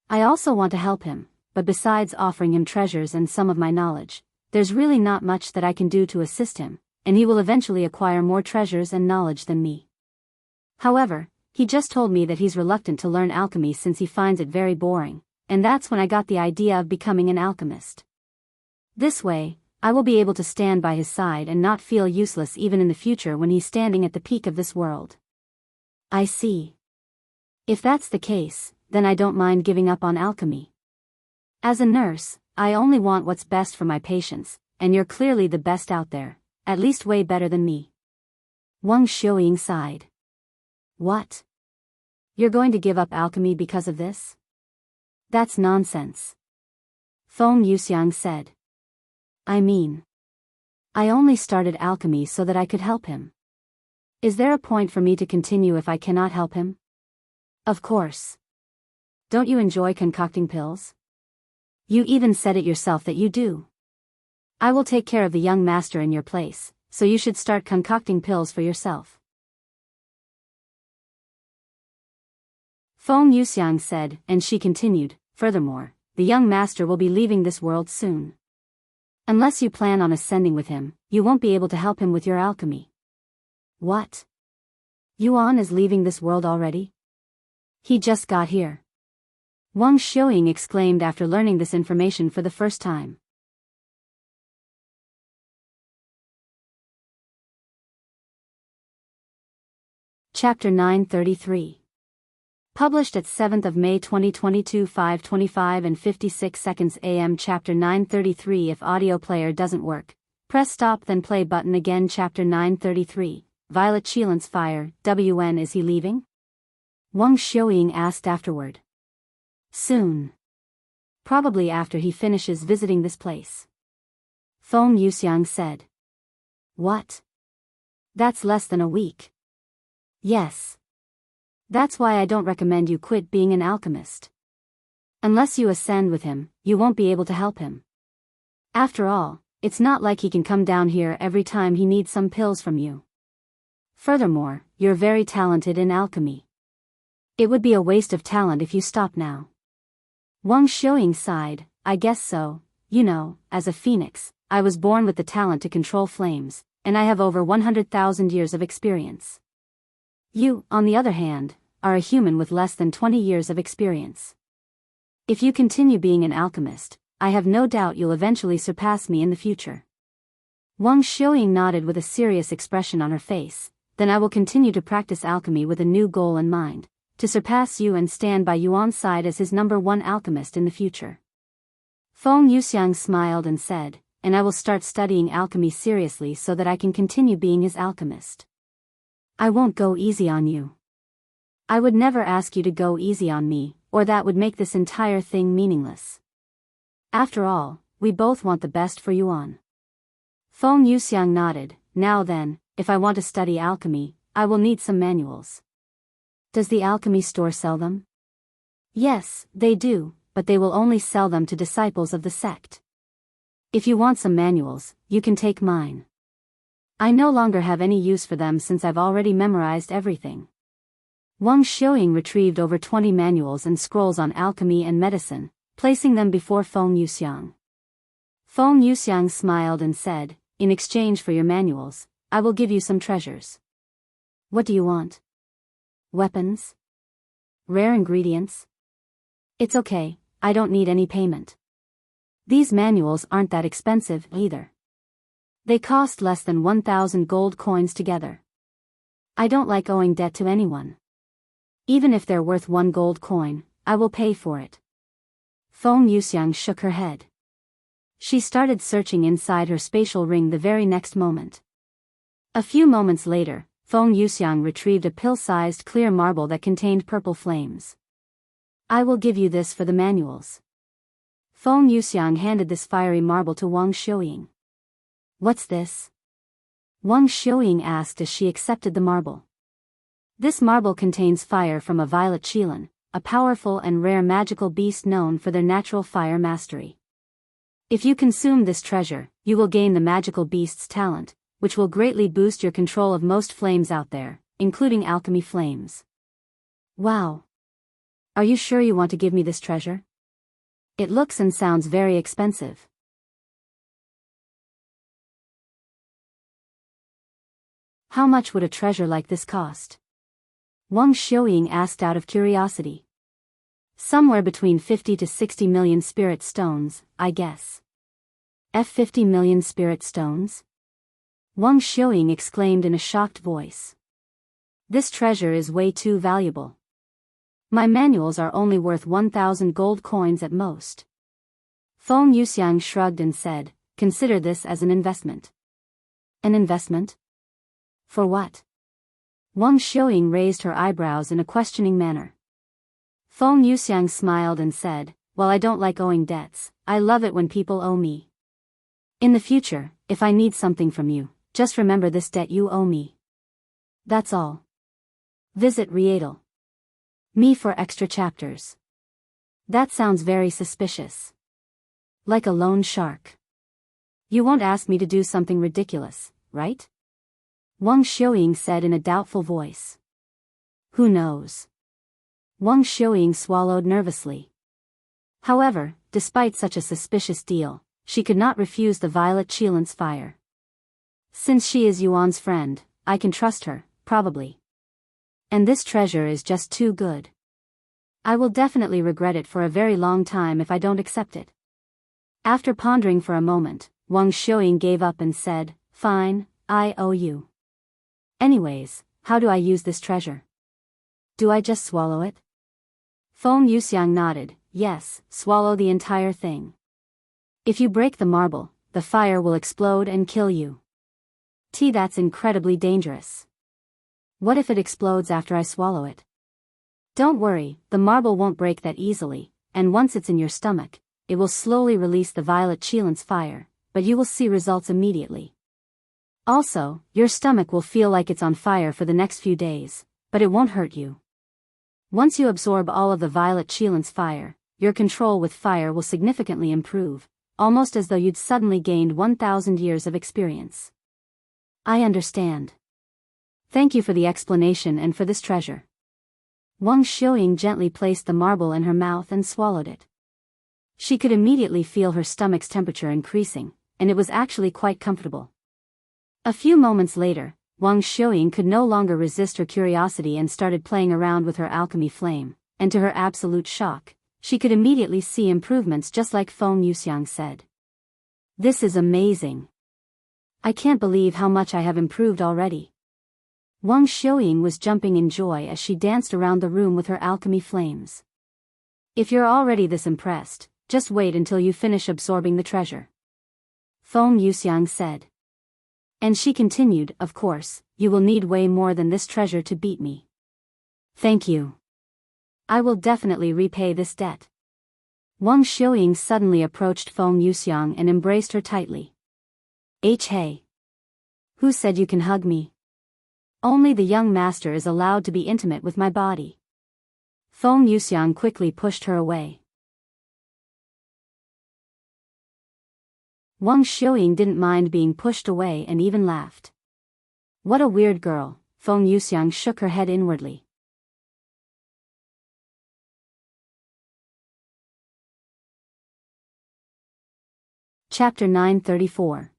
S1: I also want to help him, but besides offering him treasures and some of my knowledge, there's really not much that I can do to assist him, and he will eventually acquire more treasures and knowledge than me. However, he just told me that he's reluctant to learn alchemy since he finds it very boring, and that's when I got the idea of becoming an alchemist. This way, I will be able to stand by his side and not feel useless even in the future when he's standing at the peak of this world. I see. If that's the case, then I don't mind giving up on alchemy. As a nurse, I only want what's best for my patients, and you're clearly the best out there, at least way better than me. Wang Xiuying sighed. What? You're going to give up alchemy because of this? That's nonsense. Feng Yuxiang said. I mean, I only started alchemy so that I could help him. Is there a point for me to continue if I cannot help him? Of course. Don't you enjoy concocting pills? You even said it yourself that you do. I will take care of the young master in your place, so you should start concocting pills for yourself. Feng Yuxiang said, and she continued, furthermore, the young master will be leaving this world soon. Unless you plan on ascending with him, you won't be able to help him with your alchemy. What? Yuan is leaving this world already? He just got here. Wang Xiuying exclaimed after learning this information for the first time. Chapter 933. Published at 7th of May 2022 5:25 and 56 seconds AM. Chapter 933. If audio player doesn't work, press stop then play button again. Chapter 933. Violet Qilan's fire. When is he leaving? Wang Xiuying asked afterward. Soon. Probably after he finishes visiting this place. Feng Yuxiang said. What? That's less than a week. Yes. That's why I don't recommend you quit being an alchemist. Unless you ascend with him, you won't be able to help him. After all, it's not like he can come down here every time he needs some pills from you. Furthermore, you're very talented in alchemy. It would be a waste of talent if you stop now. Wang Xiuying sighed. I guess so. You know, as a phoenix, I was born with the talent to control flames, and I have over 100,000 years of experience. You, on the other hand, are a human with less than 20 years of experience. If you continue being an alchemist, I have no doubt you'll eventually surpass me in the future. Wang Xiuying nodded with a serious expression on her face. Then I will continue to practice alchemy with a new goal in mind, to surpass you and stand by Yuan's side as his #1 alchemist in the future. Feng Yuxiang smiled and said, and I will start studying alchemy seriously so that I can continue being his alchemist. I won't go easy on you. I would never ask you to go easy on me, or that would make this entire thing meaningless. After all, we both want the best for Yuan. Feng Yuxiang nodded. Now then, if I want to study alchemy, I will need some manuals. Does the alchemy store sell them? Yes, they do, but they will only sell them to disciples of the sect. If you want some manuals, you can take mine. I no longer have any use for them since I've already memorized everything. Wang Xiuying retrieved over 20 manuals and scrolls on alchemy and medicine, placing them before Feng Yuxiang. Feng Yuxiang smiled and said, in exchange for your manuals, I will give you some treasures. What do you want? Weapons? Rare ingredients? It's okay, I don't need any payment. These manuals aren't that expensive either. They cost less than 1,000 gold coins together. I don't like owing debt to anyone. Even if they're worth 1 gold coin, I will pay for it. Feng Yuxiang shook her head. She started searching inside her spatial ring the very next moment. A few moments later, Feng Yuxiang retrieved a pill-sized clear marble that contained purple flames. I will give you this for the manuals. Feng Yuxiang handed this fiery marble to Wang Xiuying. What's this? Wang Xiuying asked as she accepted the marble. This marble contains fire from a violet Qilan, a powerful and rare magical beast known for their natural fire mastery. If you consume this treasure, you will gain the magical beast's talent, which will greatly boost your control of most flames out there, including alchemy flames. Wow! Are you sure you want to give me this treasure? It looks and sounds very expensive. How much would a treasure like this cost? Wang Xiuying asked out of curiosity. Somewhere between 50 to 60 million spirit stones, I guess. 50 million spirit stones? Wang Xiuying exclaimed in a shocked voice. This treasure is way too valuable. My manuals are only worth 1,000 gold coins at most. Feng Yuxiang shrugged and said, consider this as an investment. An investment? For what? Wang Xiuying raised her eyebrows in a questioning manner. Feng Yuxiang smiled and said, well, I don't like owing debts, I love it when people owe me. In the future, if I need something from you, just remember this debt you owe me. That's all. Visit Rietal. Me for extra chapters. That sounds very suspicious. Like a loan shark. You won't ask me to do something ridiculous, right? Wang Xiuying said in a doubtful voice. Who knows? Wang Xiuying swallowed nervously. However, despite such a suspicious deal, she could not refuse the violet Qilance fire. Since she is Yuan's friend, I can trust her, probably. And this treasure is just too good. I will definitely regret it for a very long time if I don't accept it. After pondering for a moment, Wang Xiuying gave up and said, Fine, I owe you. Anyways, how do I use this treasure? Do I just swallow it? Feng Yuxiang nodded, yes, swallow the entire thing. If you break the marble, the fire will explode and kill you. That's incredibly dangerous. What if it explodes after I swallow it? Don't worry, the marble won't break that easily, and once it's in your stomach, it will slowly release the violet Qilance fire, but you will see results immediately. Also, your stomach will feel like it's on fire for the next few days, but it won't hurt you. Once you absorb all of the violet Qilance fire, your control with fire will significantly improve, almost as though you'd suddenly gained 1,000 years of experience. I understand. Thank you for the explanation and for this treasure. Wang Xiuying gently placed the marble in her mouth and swallowed it. She could immediately feel her stomach's temperature increasing, and it was actually quite comfortable. A few moments later, Wang Xiuying could no longer resist her curiosity and started playing around with her alchemy flame, and to her absolute shock, she could immediately see improvements just like Feng Yuxiang said. This is amazing. I can't believe how much I have improved already. Wang Xiuying was jumping in joy as she danced around the room with her alchemy flames. If you're already this impressed, just wait until you finish absorbing the treasure. Feng Yuxiang said. And she continued, of course, you will need way more than this treasure to beat me. Thank you. I will definitely repay this debt. Wang Xiuying suddenly approached Feng Yuxiang and embraced her tightly. Hey. Who said you can hug me? Only the young master is allowed to be intimate with my body. Feng Yuxiang quickly pushed her away. Wang Xiuying didn't mind being pushed away and even laughed. What a weird girl, Feng Yuxiang shook her head inwardly. Chapter 934.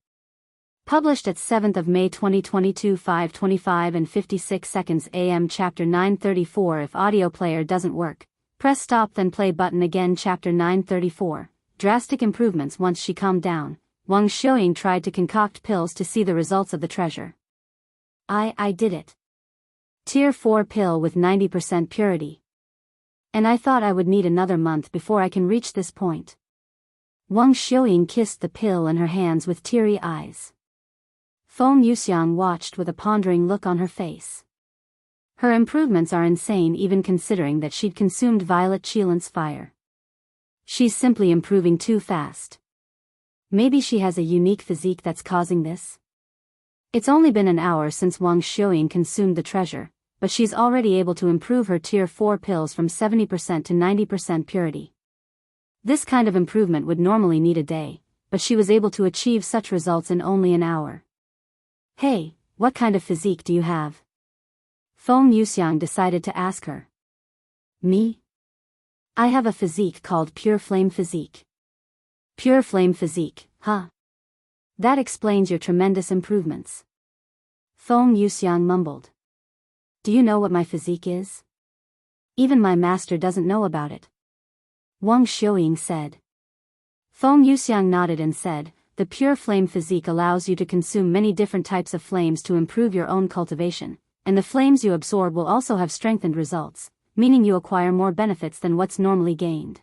S1: Published at 7th of May 2022 5:25 and 56 seconds AM. Chapter 934. If audio player doesn't work, press stop then play button again. Chapter 934. Drastic improvements. Once she calmed down, Wang Xiuying tried to concoct pills to see the results of the treasure. I did it. Tier 4 pill with 90% purity. And I thought I would need another month before I can reach this point. Wang Xiuying kissed the pill in her hands with teary eyes. Feng Yuxiang watched with a pondering look on her face. Her improvements are insane even considering that she'd consumed violet Qilance fire. She's simply improving too fast. Maybe she has a unique physique that's causing this? It's only been an hour since Wang Xiuying consumed the treasure, but she's already able to improve her tier 4 pills from 70% to 90% purity. This kind of improvement would normally need a day, but she was able to achieve such results in only an hour. Hey, what kind of physique do you have? Feng Yuxiang decided to ask her. Me? I have a physique called Pure Flame Physique. Pure Flame Physique, huh? That explains your tremendous improvements. Feng Yuxiang mumbled. Do you know what my physique is? Even my master doesn't know about it. Wang Xiuying said. Feng Yuxiang nodded and said, the Pure Flame Physique allows you to consume many different types of flames to improve your own cultivation, and the flames you absorb will also have strengthened results, meaning you acquire more benefits than what's normally gained.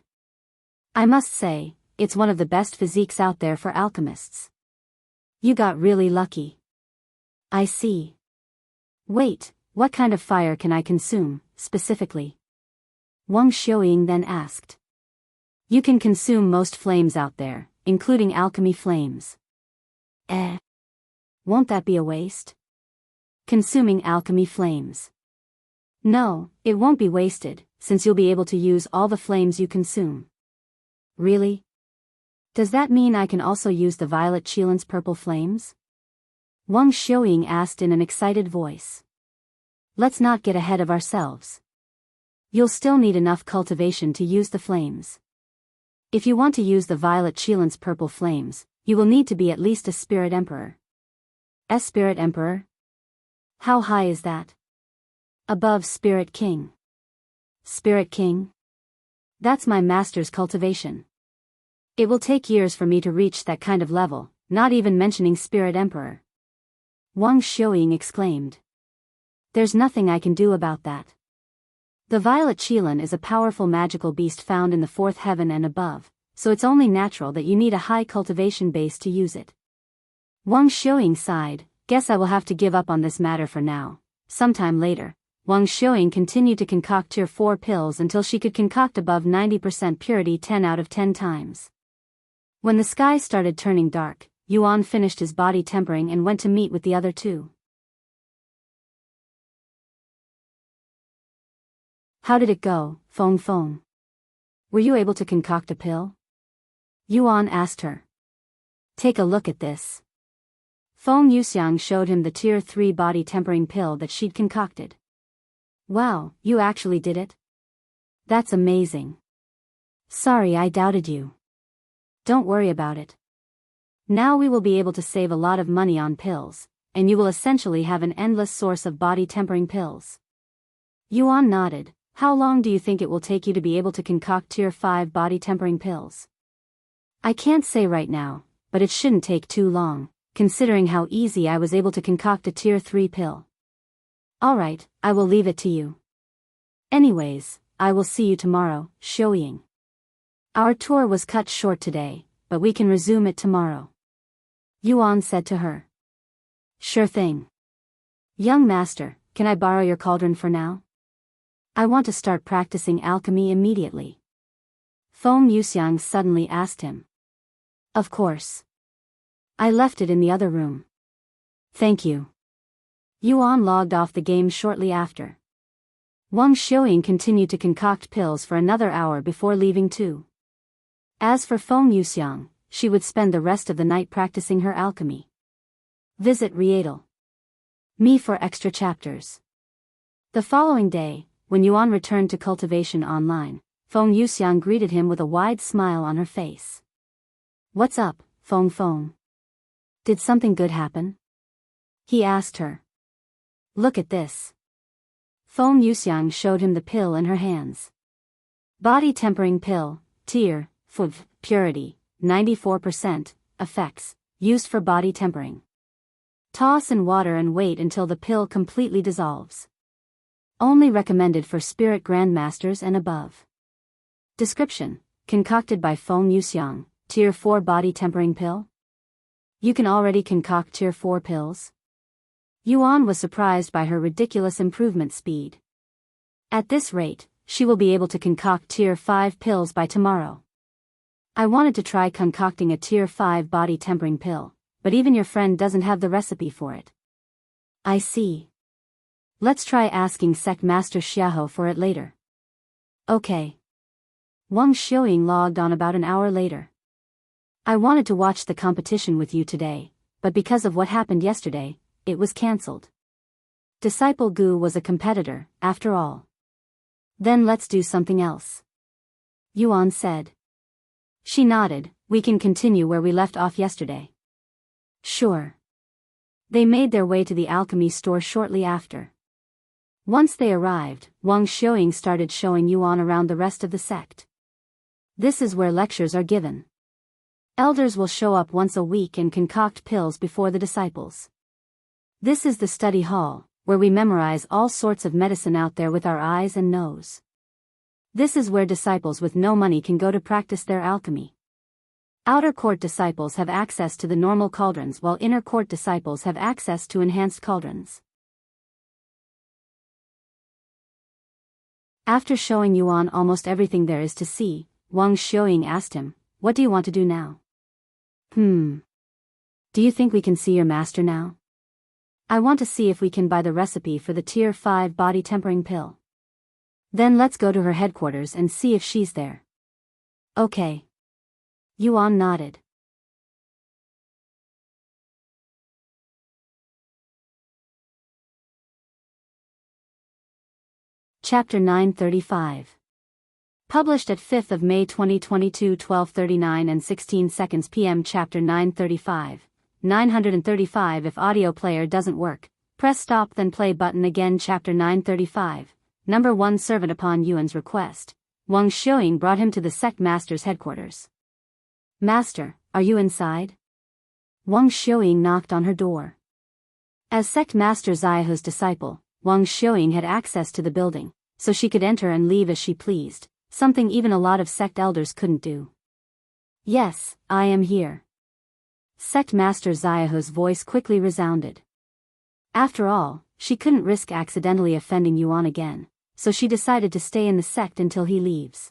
S1: I must say, it's one of the best physiques out there for alchemists. You got really lucky. I see. Wait, what kind of fire can I consume, specifically? Wang Xiuying then asked. You can consume most flames out there, including alchemy flames. Won't that be a waste? Consuming alchemy flames. No, it won't be wasted, since you'll be able to use all the flames you consume. Really? Does that mean I can also use the violet Qilan's purple flames? Wang Xiuying asked in an excited voice. Let's not get ahead of ourselves. You'll still need enough cultivation to use the flames. If you want to use the violet Qilan's purple flames, you will need to be at least a spirit emperor. A spirit emperor? How high is that? Above spirit king. Spirit king? That's my master's cultivation. It will take years for me to reach that kind of level, not even mentioning spirit emperor. Wang Xiuying exclaimed. There's nothing I can do about that. The violet Qilan is a powerful magical beast found in the fourth heaven and above, so it's only natural that you need a high cultivation base to use it. Wang Xiuying sighed. Guess I will have to give up on this matter for now. Sometime later, Wang Xiuying continued to concoct tier 4 pills until she could concoct above 90% purity 10 out of 10 times. When the sky started turning dark, Yuan finished his body tempering and went to meet with the other two. How did it go, Feng Feng? Were you able to concoct a pill? Yuan asked her. Take a look at this. Feng Yuxiang showed him the tier 3 body tempering pill that she'd concocted. Wow, you actually did it? That's amazing. Sorry I doubted you. Don't worry about it. Now we will be able to save a lot of money on pills, and you will essentially have an endless source of body tempering pills. Yuan nodded. How long do you think it will take you to be able to concoct tier 5 body tempering pills? I can't say right now, but it shouldn't take too long, considering how easy I was able to concoct a tier 3 pill. Alright, I will leave it to you. Anyways, I will see you tomorrow, Xiuying. Our tour was cut short today, but we can resume it tomorrow. Yuan said to her. Sure thing. Young master, can I borrow your cauldron for now? I want to start practicing alchemy immediately. Feng Yuxiang suddenly asked him. Of course. I left it in the other room. Thank you. Yuan logged off the game shortly after. Wang Xiuying continued to concoct pills for another hour before leaving too. As for Feng Yuxiang, she would spend the rest of the night practicing her alchemy. Visit Rietal. Me for extra chapters. The following day, when Yuan returned to cultivation online, Feng Yuxiang greeted him with a wide smile on her face. What's up, Feng Feng? Did something good happen? He asked her. Look at this. Feng Yuxiang showed him the pill in her hands. Body tempering pill, tier, FUV, purity, 94%, effects, used for body tempering. Toss in water and wait until the pill completely dissolves. Only recommended for spirit grandmasters and above. Description, concocted by Feng Yuxiang, tier 4 body tempering pill. You can already concoct tier 4 pills? Yuan was surprised by her ridiculous improvement speed. At this rate, she will be able to concoct tier 5 pills by tomorrow. I wanted to try concocting a tier 5 body tempering pill, but even your friend doesn't have the recipe for it. I see. Let's try asking Sect Master Xiahou for it later. Okay. Wang Xiuying logged on about an hour later. I wanted to watch the competition with you today, but because of what happened yesterday, it was cancelled. Disciple Gu was a competitor, after all. Then let's do something else. Yuan said. She nodded. We can continue where we left off yesterday. Sure. They made their way to the alchemy store shortly after. Once they arrived, Wang Xiuying started showing Yuan around the rest of the sect. This is where lectures are given. Elders will show up once a week and concoct pills before the disciples. This is the study hall, where we memorize all sorts of medicine out there with our eyes and nose. This is where disciples with no money can go to practice their alchemy. Outer court disciples have access to the normal cauldrons while inner court disciples have access to enhanced cauldrons. After showing Yuan almost everything there is to see, Wang Xiuying asked him, what do you want to do now? Do you think we can see your master now? I want to see if we can buy the recipe for the tier 5 body tempering pill. Then let's go to her headquarters and see if she's there. Okay. Yuan nodded. Chapter 935. Published at 5th of May 2022 12:39 and 16 seconds p.m. Chapter 935. 935 If audio player doesn't work, press stop then play button again. Chapter 935. Number 1 Servant. Upon Yuan's request, Wang Xiuying brought him to the sect master's headquarters. Master, are you inside? Wang Xiuying knocked on her door. As sect master Jianghu's disciple, Wang Xiuying had access to the building, so she could enter and leave as she pleased, something even a lot of sect elders couldn't do. Yes, I am here. Sect master Jianghu's voice quickly resounded. After all, she couldn't risk accidentally offending Yuan again, so she decided to stay in the sect until he leaves.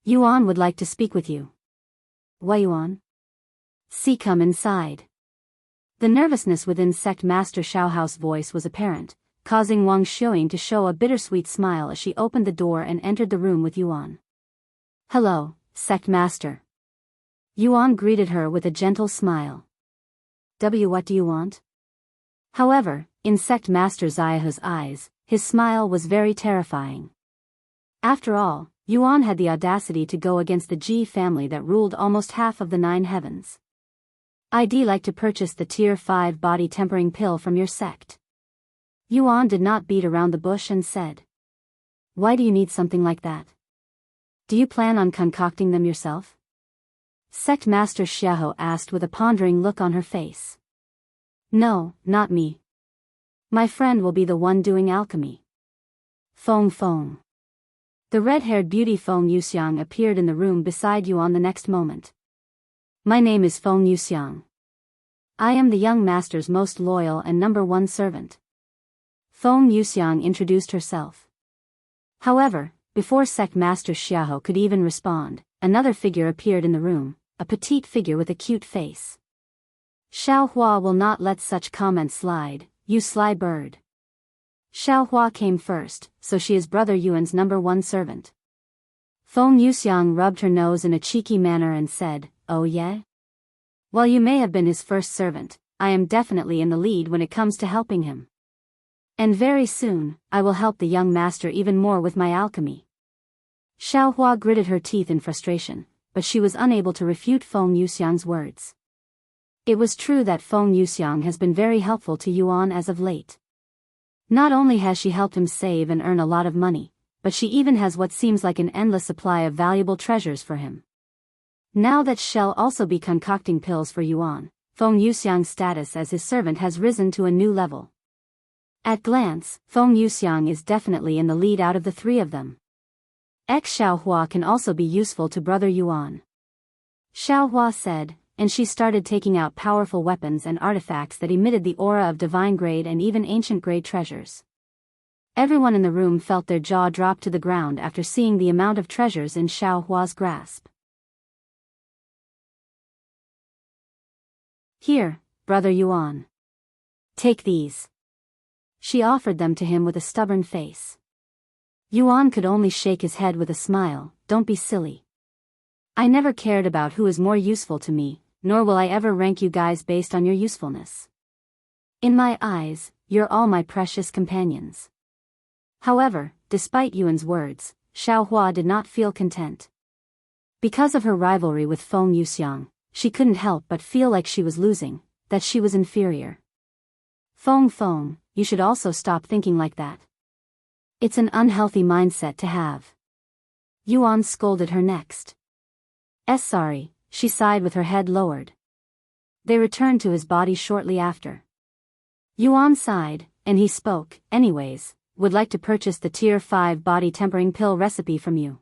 S1: Yuan would like to speak with you. Why Yuan? See, come inside. The nervousness within sect master Xiaohao's voice was apparent, causing Wang Xiuying to show a bittersweet smile as she opened the door and entered the room with Yuan. Hello, sect master. Yuan greeted her with a gentle smile. What do you want? However, in sect master Jianghu's eyes, his smile was very terrifying. After all, Yuan had the audacity to go against the Ji family that ruled almost half of the 9 heavens. I'd like to purchase the tier 5 body tempering pill from your sect. Yuan did not beat around the bush and said. Why do you need something like that? Do you plan on concocting them yourself? Sect master Xiahou asked with a pondering look on her face. No, not me. My friend will be the one doing alchemy. Feng Feng. The red-haired beauty Feng Yuxiang appeared in the room beside Yuan the next moment. My name is Feng Yuxiang. I am the young master's most loyal and number 1 servant. Feng Yuxiang introduced herself. However, before sect master Xiahou could even respond, another figure appeared in the room, a petite figure with a cute face. Xiaohua will not let such comments slide, you sly bird. Xiaohua came first, so she is brother Yuan's number 1 servant. Feng Yuxiang rubbed her nose in a cheeky manner and said, Oh yeah? While you may have been his first servant, I am definitely in the lead when it comes to helping him. And very soon, I will help the young master even more with my alchemy. Xiaohua gritted her teeth in frustration, but she was unable to refute Feng Yuxiang's words. It was true that Feng Yuxiang has been very helpful to Yuan as of late. Not only has she helped him save and earn a lot of money, but she even has what seems like an endless supply of valuable treasures for him. Now that she'll also be concocting pills for Yuan, Feng Yuxiang's status as his servant has risen to a new level. At glance, Feng Yuxiang is definitely in the lead out of the 3 of them. Xiaohua can also be useful to brother Yuan. Xiaohua said, and she started taking out powerful weapons and artifacts that emitted the aura of divine grade and even ancient grade treasures. Everyone in the room felt their jaw drop to the ground after seeing the amount of treasures in Xiaohua's grasp. Here, brother Yuan. Take these. She offered them to him with a stubborn face. Yuan could only shake his head with a smile. Don't be silly. I never cared about who is more useful to me, nor will I ever rank you guys based on your usefulness. In my eyes, you're all my precious companions. However, despite Yuan's words, Xiaohua did not feel content. Because of her rivalry with Feng Yuxiang, she couldn't help but feel like she was losing, that she was inferior. Feng Feng, you should also stop thinking like that. It's an unhealthy mindset to have. Yuan scolded her next. Sorry, she sighed with her head lowered. They returned to his body shortly after. Yuan sighed, and he spoke, anyways, would like to purchase the tier 5 body tempering pill recipe from you.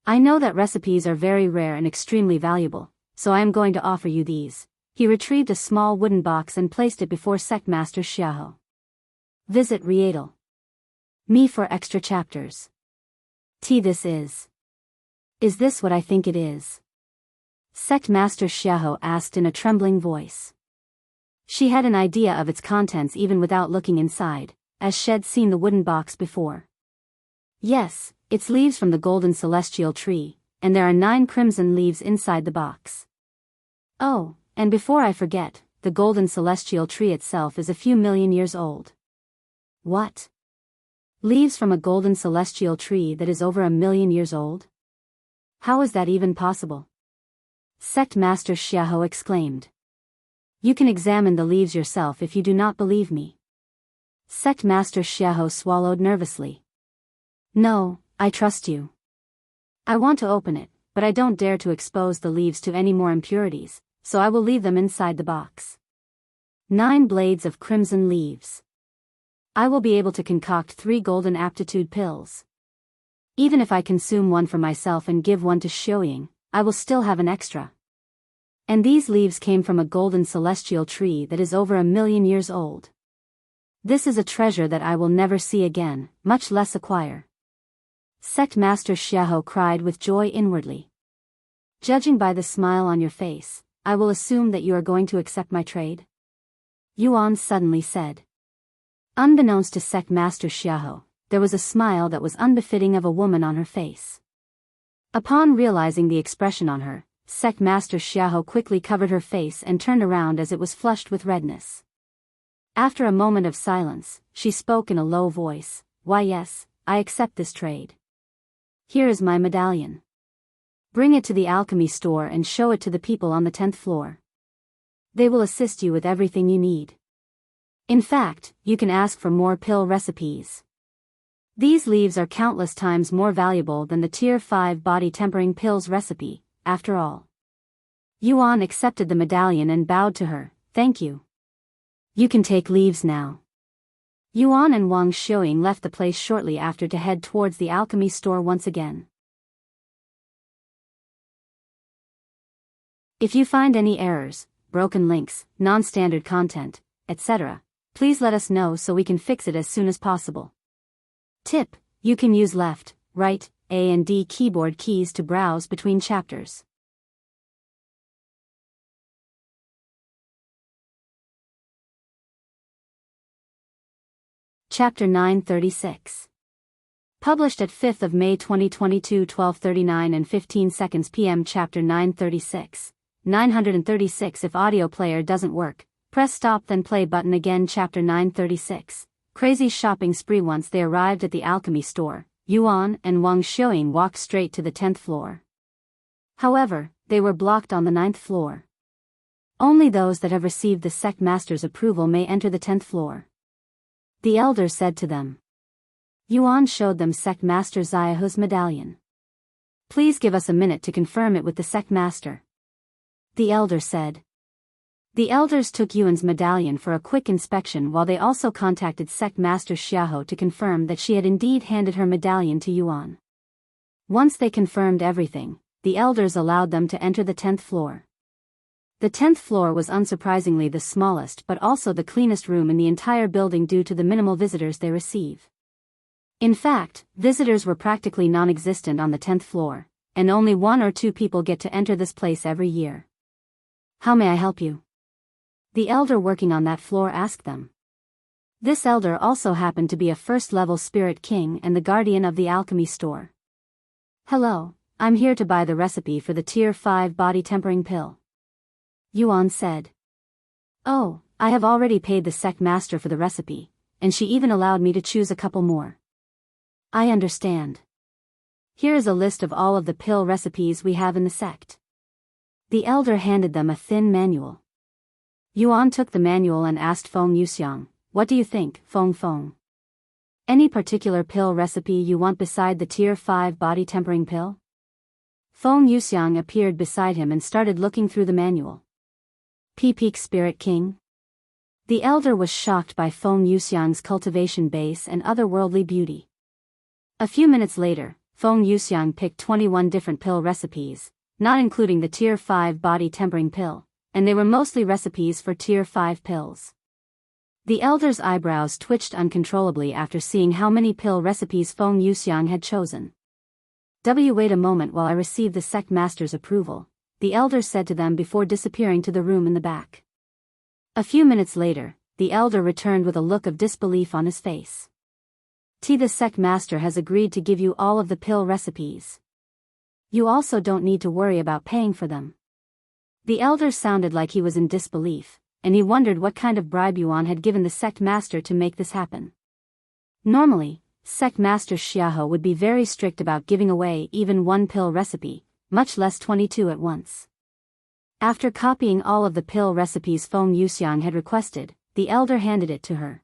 S1: I know that recipes are very rare and extremely valuable, so I am going to offer you these. He retrieved a small wooden box and placed it before Sect Master Xiahou. Visit Rietal. Me for extra chapters. This is. Is this what I think it is? Sect Master Xiahou asked in a trembling voice. She had an idea of its contents even without looking inside, as she'd seen the wooden box before. Yes, it's leaves from the golden celestial tree, and there are 9 crimson leaves inside the box. Oh, and before I forget, the golden celestial tree itself is a few million years old. What? Leaves from a golden celestial tree that is over 1 million years old? How is that even possible? Sect Master Xiahou exclaimed. You can examine the leaves yourself if you do not believe me. Sect Master Xiahou swallowed nervously. No, I trust you. I want to open it, but I don't dare to expose the leaves to any more impurities, so I will leave them inside the box. 9 blades of crimson leaves. I will be able to concoct 3 golden aptitude pills. Even if I consume one for myself and give one to Xiaoying, I will still have an extra. And these leaves came from a golden celestial tree that is over 1 million years old. This is a treasure that I will never see again, much less acquire. Sect Master Xiahou cried with joy inwardly. Judging by the smile on your face, I will assume that you are going to accept my trade? Yuan suddenly said. Unbeknownst to Sect Master Xiahou, there was a smile that was unbefitting of a woman on her face. Upon realizing the expression on her, Sect Master Xiahou quickly covered her face and turned around as it was flushed with redness. After a moment of silence, she spoke in a low voice, Why yes, I accept this trade. Here is my medallion. Bring it to the alchemy store and show it to the people on the 10th floor. They will assist you with everything you need. In fact, you can ask for more pill recipes. These leaves are countless times more valuable than the Tier 5 body tempering pills recipe, after all. Yuan accepted the medallion and bowed to her, Thank you. You can take leaves now. Yuan and Wang Xiaoying left the place shortly after to head towards the alchemy store once again. If you find any errors, broken links, non-standard content, etc., please let us know so we can fix it as soon as possible. Tip: you can use left, right, A and D keyboard keys to browse between chapters. Chapter 936. Published at 5th of May 2022 12:39 and 15 seconds p.m. Chapter 936. 936 If audio player doesn't work, press stop then play button again. Chapter 936. Crazy shopping spree. Once they arrived at the alchemy store, Yuan and Wang Xiaoying walked straight to the 10th floor. However, they were blocked on the 9th floor. Only those that have received the sect master's approval may enter the 10th floor. The elder said to them. Yuan showed them sect master Xiaohu's medallion. Please give us a minute to confirm it with the sect master. The elder said. The elders took Yuan's medallion for a quick inspection while they also contacted sect master Xiahou to confirm that she had indeed handed her medallion to Yuan. Once they confirmed everything, the elders allowed them to enter the 10th floor. The 10th floor was unsurprisingly the smallest but also the cleanest room in the entire building due to the minimal visitors they receive. In fact, visitors were practically non-existent on the 10th floor, and only 1 or 2 people get to enter this place every year. How may I help you? The elder working on that floor asked them. This elder also happened to be a first-level spirit king and the guardian of the alchemy store. Hello, I'm here to buy the recipe for the Tier 5 body tempering pill. Yuan said. Oh, I have already paid the sect master for the recipe, and she even allowed me to choose a couple more. I understand. Here is a list of all of the pill recipes we have in the sect. The elder handed them a thin manual. Yuan took the manual and asked Feng Yuxiang, What do you think, Feng? Any particular pill recipe you want beside the Tier 5 body tempering pill? Feng Yuxiang appeared beside him and started looking through the manual. Peak Spirit King? The elder was shocked by Feng Yuxiang's cultivation base and otherworldly beauty. A few minutes later, Feng Yuxiang picked 21 different pill recipes, not including the Tier 5 body tempering pill, and they were mostly recipes for Tier 5 pills. The elder's eyebrows twitched uncontrollably after seeing how many pill recipes Feng Yuxiang had chosen. Wait a moment while I receive the sect master's approval, the elder said to them before disappearing to the room in the back. A few minutes later, the elder returned with a look of disbelief on his face. T. The sect master has agreed to give you all of the pill recipes. You also don't need to worry about paying for them. The elder sounded like he was in disbelief, and he wondered what kind of bribe Yuan had given the sect master to make this happen. Normally, sect master Xiaohe would be very strict about giving away even one pill recipe, much less 22 at once. After copying all of the pill recipes Feng Yuxiang had requested, the elder handed it to her.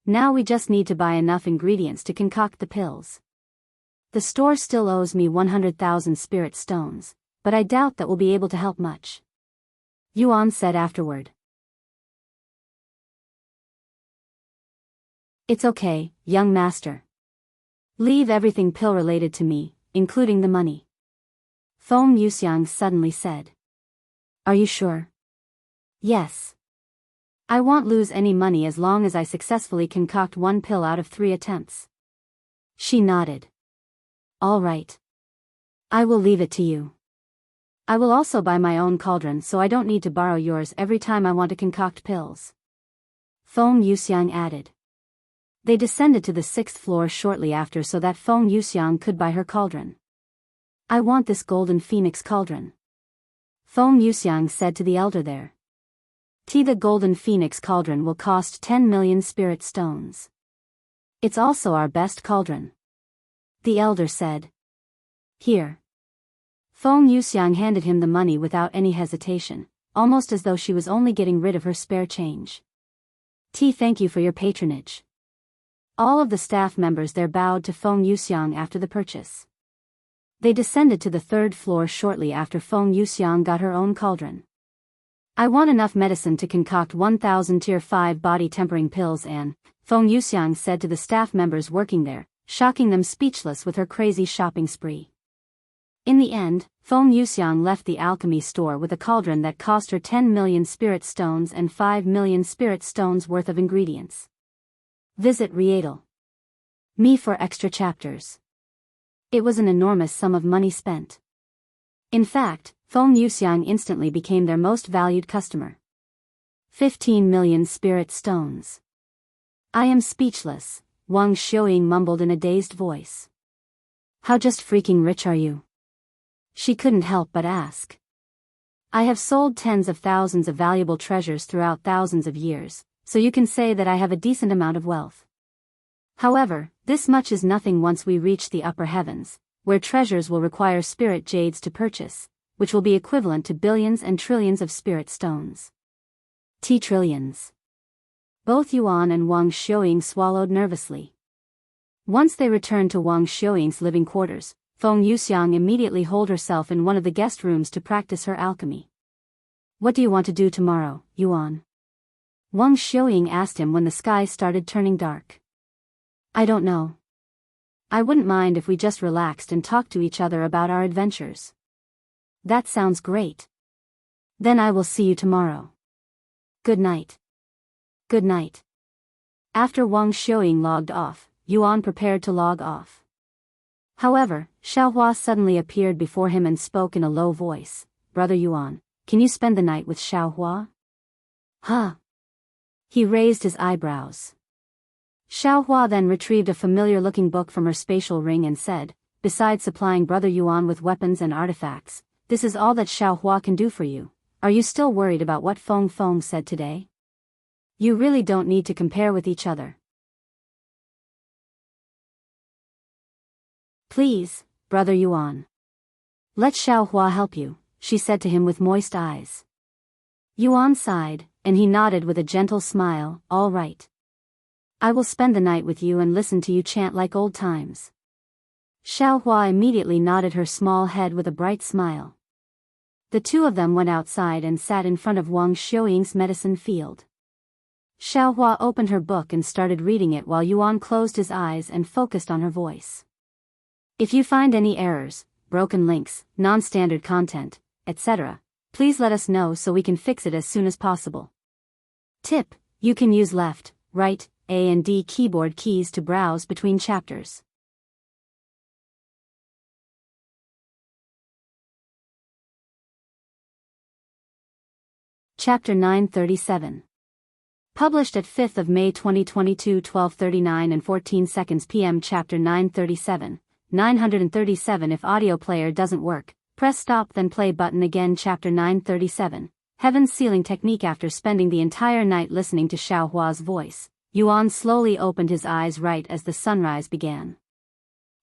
S1: Now we just need to buy enough ingredients to concoct the pills. The store still owes me 100,000 spirit stones, but I doubt that we'll be able to help much. Yuan said afterward. It's okay, young master. Leave everything pill-related to me, including the money. Feng Yuxiang suddenly said. Are you sure? Yes. I won't lose any money as long as I successfully concoct one pill out of 3 attempts. She nodded. All right. I will leave it to you. I will also buy my own cauldron so I don't need to borrow yours every time I want to concoct pills. Feng Yuxiang added. They descended to the 6th floor shortly after so that Feng Yuxiang could buy her cauldron. I want this golden phoenix cauldron. Feng Yuxiang said to the elder there. The golden phoenix cauldron will cost 10 million spirit stones. It's also our best cauldron. The elder said. Here. Feng Yuxiang handed him the money without any hesitation, almost as though she was only getting rid of her spare change. Thank you for your patronage. All of the staff members there bowed to Feng Yuxiang after the purchase. They descended to the 3rd floor shortly after Feng Yuxiang got her own cauldron. I want enough medicine to concoct 1,000 tier 5 body tempering pills and, Feng Yuxiang said to the staff members working there, shocking them speechless with her crazy shopping spree. In the end, Feng Yuxiang left the alchemy store with a cauldron that cost her 10 million spirit stones and 5 million spirit stones worth of ingredients. Visit Rietal. Me for extra chapters. It was an enormous sum of money spent. In fact, Feng Yuxiang instantly became their most valued customer. 15 million spirit stones. I am speechless, Wang Xiuying mumbled in a dazed voice. How just freaking rich are you? She couldn't help but ask. I have sold tens of thousands of valuable treasures throughout thousands of years, so you can say that I have a decent amount of wealth. However, this much is nothing once we reach the upper heavens, where treasures will require spirit jades to purchase, which will be equivalent to billions and trillions of spirit stones. Trillions. Both Yuan and Wang Xiuying swallowed nervously. Once they returned to Wang Xiuying's living quarters, Feng Yuxiang immediately holed herself in one of the guest rooms to practice her alchemy. What do you want to do tomorrow, Yuan? Wang Xiuying asked him when the sky started turning dark. I don't know. I wouldn't mind if we just relaxed and talked to each other about our adventures. That sounds great. Then I will see you tomorrow. Good night. Good night. After Wang Xiuying logged off, Yuan prepared to log off. However, Xiaohua suddenly appeared before him and spoke in a low voice. Brother Yuan, can you spend the night with Xiaohua? Huh? He raised his eyebrows. Xiaohua then retrieved a familiar-looking book from her spatial ring and said, besides supplying Brother Yuan with weapons and artifacts, this is all that Xiaohua can do for you. Are you still worried about what Feng Feng said today? You really don't need to compare with each other. Please, Brother Yuan. Let Xiaohua help you, she said to him with moist eyes. Yuan sighed, and he nodded with a gentle smile. All right. I will spend the night with you and listen to you chant like old times. Xiaohua immediately nodded her small head with a bright smile. The two of them went outside and sat in front of Wang Xiuying's medicine field. Xiaohua opened her book and started reading it while Yuan closed his eyes and focused on her voice. If you find any errors, broken links, non-standard content, etc., please let us know so we can fix it as soon as possible. Tip: you can use left, right, A and D keyboard keys to browse between chapters. Chapter 937. Published at 5th of May 2022 12:39 and 14 seconds p.m. Chapter 937, 937 If audio player doesn't work, press stop then play button again. Chapter 937, Heaven's Sealing Technique. After spending the entire night listening to Xiaohua's voice, Yuan slowly opened his eyes right as the sunrise began.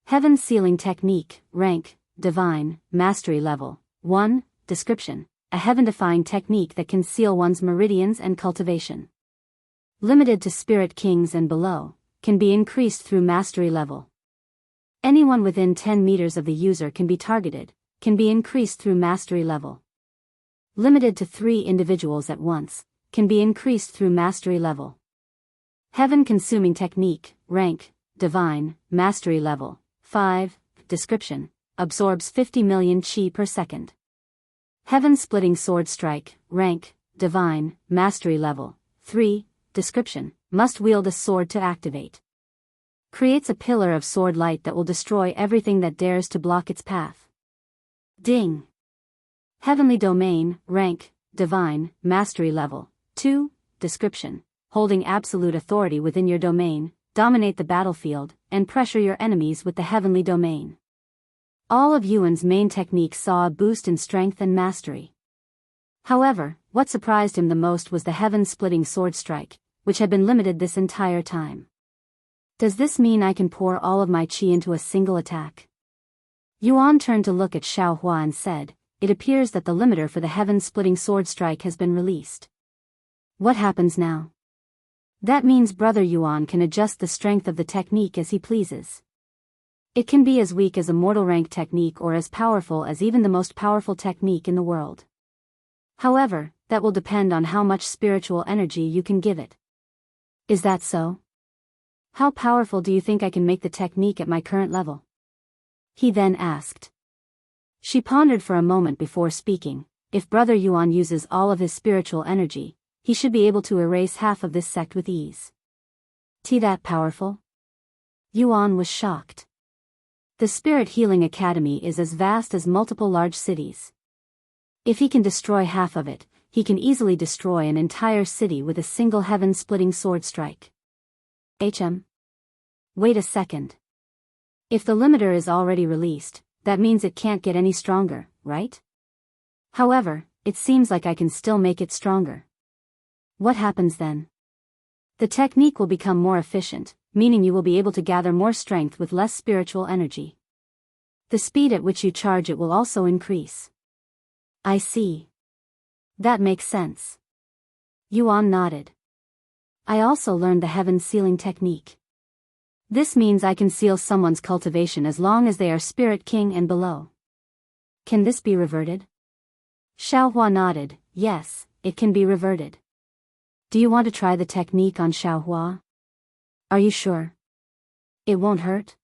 S1: Heaven's Sealing Technique, Rank, Divine, Mastery Level, 1, Description, a heaven-defying technique that can seal one's meridians and cultivation. Limited to Spirit Kings and below, can be increased through Mastery Level. Anyone within 10 meters of the user can be targeted, can be increased through Mastery Level. Limited to 3 individuals at once, can be increased through Mastery Level. Heaven-Consuming Technique, Rank, Divine, Mastery Level, 5, Description, absorbs 50 million chi per second. Heaven-Splitting Sword Strike, Rank, Divine, Mastery Level, 3, Description, must wield a sword to activate. Creates a pillar of sword light that will destroy everything that dares to block its path. Ding! Heavenly Domain, Rank, Divine, Mastery Level, 2, Description, holding absolute authority within your domain, dominate the battlefield, and pressure your enemies with the Heavenly Domain. All of Yuan's main techniques saw a boost in strength and mastery. However, what surprised him the most was the Heaven-Splitting Sword Strike, which had been limited this entire time. Does this mean I can pour all of my chi into a single attack? Yuan turned to look at Xiaohua and said, "It appears that the limiter for the Heaven-Splitting Sword Strike has been released. What happens now?" That means Brother Yuan can adjust the strength of the technique as he pleases. It can be as weak as a mortal rank technique or as powerful as even the most powerful technique in the world. However, that will depend on how much spiritual energy you can give it. Is that so? How powerful do you think I can make the technique at my current level? He then asked. She pondered for a moment before speaking. If Brother Yuan uses all of his spiritual energy, he should be able to erase half of this sect with ease. That powerful? Yuan was shocked. The Spirit Healing Academy is as vast as multiple large cities. If he can destroy half of it, he can easily destroy an entire city with a single heaven-splitting sword strike. Wait a second. If the limiter is already released, that means it can't get any stronger, right? However, it seems like I can still make it stronger. What happens then? The technique will become more efficient, meaning you will be able to gather more strength with less spiritual energy. The speed at which you charge it will also increase. I see. That makes sense. Yuan nodded. I also learned the heaven sealing technique. This means I can seal someone's cultivation as long as they are Spirit King and below. Can this be reverted? Xiaohua nodded. Yes, it can be reverted. Do you want to try the technique on Xiaohua? Are you sure? It won't hurt?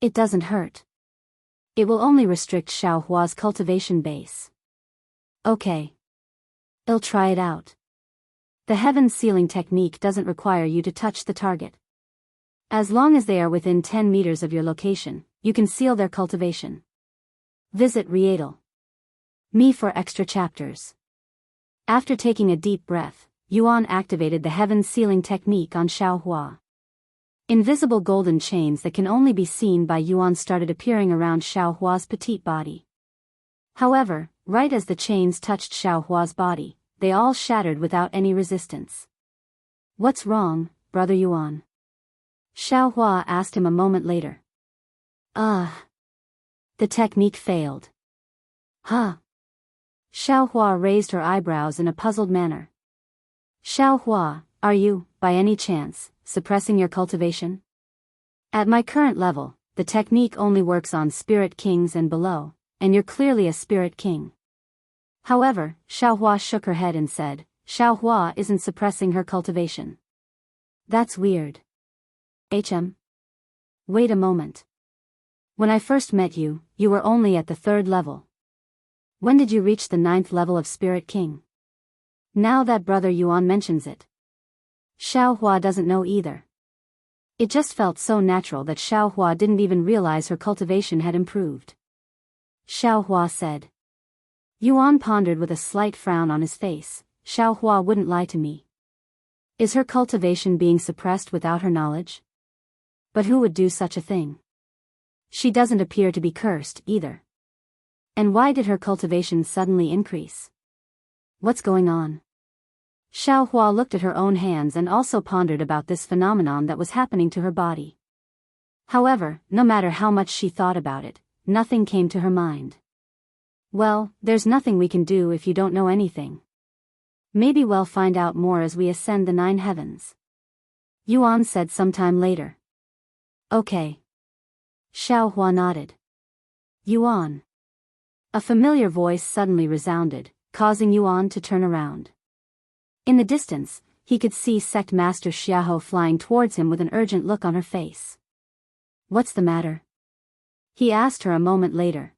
S1: It doesn't hurt. It will only restrict Xiaohua's cultivation base. Okay. I'll try it out. The heaven sealing technique doesn't require you to touch the target. As long as they are within 10 meters of your location, you can seal their cultivation. Visit Readle.me for extra chapters. After taking a deep breath, Yuan activated the heaven sealing technique on Xiaohua. Invisible golden chains that can only be seen by Yuan started appearing around Xiaohua's petite body. However, right as the chains touched Xiaohua's body, they all shattered without any resistance. What's wrong, Brother Yuan? Xiaohua asked him a moment later. The technique failed. Huh? Xiaohua raised her eyebrows in a puzzled manner. Xiaohua, are you, by any chance, suppressing your cultivation? At my current level, the technique only works on Spirit Kings and below, and you're clearly a Spirit King. However, Xiaohua shook her head and said, Xiaohua isn't suppressing her cultivation. That's weird. Wait a moment. When I first met you, you were only at the 3rd level. When did you reach the 9th level of Spirit King? Now that Brother Yuan mentions it. Xiaohua doesn't know either. It just felt so natural that Xiaohua didn't even realize her cultivation had improved. Xiaohua said. Yuan pondered with a slight frown on his face. Xiaohua wouldn't lie to me. Is her cultivation being suppressed without her knowledge? But who would do such a thing? She doesn't appear to be cursed, either. And why did her cultivation suddenly increase? What's going on? Xiaohua looked at her own hands and also pondered about this phenomenon that was happening to her body. However, no matter how much she thought about it, nothing came to her mind. Well, there's nothing we can do if you don't know anything. Maybe we'll find out more as we ascend the 9 heavens. Yuan said sometime later. Okay. Xiaohua nodded. Yuan. A familiar voice suddenly resounded, causing Yuan to turn around. In the distance, he could see Sect Master Xiaohou flying towards him with an urgent look on her face. What's the matter? He asked her a moment later.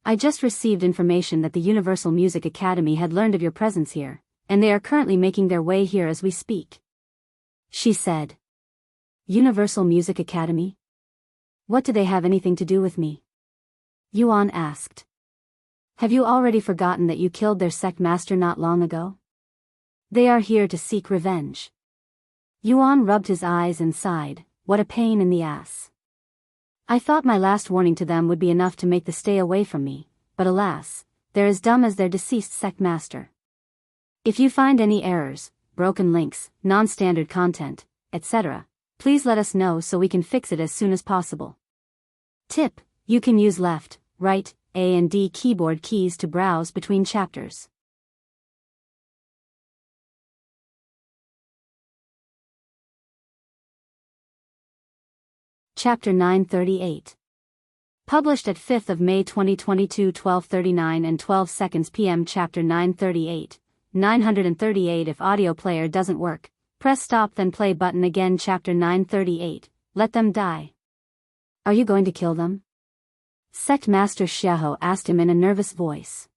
S1: I just received information that the Universal Music Academy had learned of your presence here, and they are currently making their way here as we speak. She said. Universal Music Academy? What do they have anything to do with me? Yuan asked. Have you already forgotten that you killed their sect master not long ago? They are here to seek revenge. Yuan rubbed his eyes and sighed, what a pain in the ass. I thought my last warning to them would be enough to make them stay away from me, but alas, they're as dumb as their deceased sect master. If you find any errors, broken links, non-standard content, etc., please let us know so we can fix it as soon as possible. Tip: you can use left, right, A and D keyboard keys to browse between chapters. Chapter 938. Published at 5th of May 2022 12:39 and 12 seconds p.m. Chapter 938. 938 If audio player doesn't work, press stop then play button again. Chapter 938. Let them die. Are you going to kill them? Sect Master Xiaohou asked him in a nervous voice.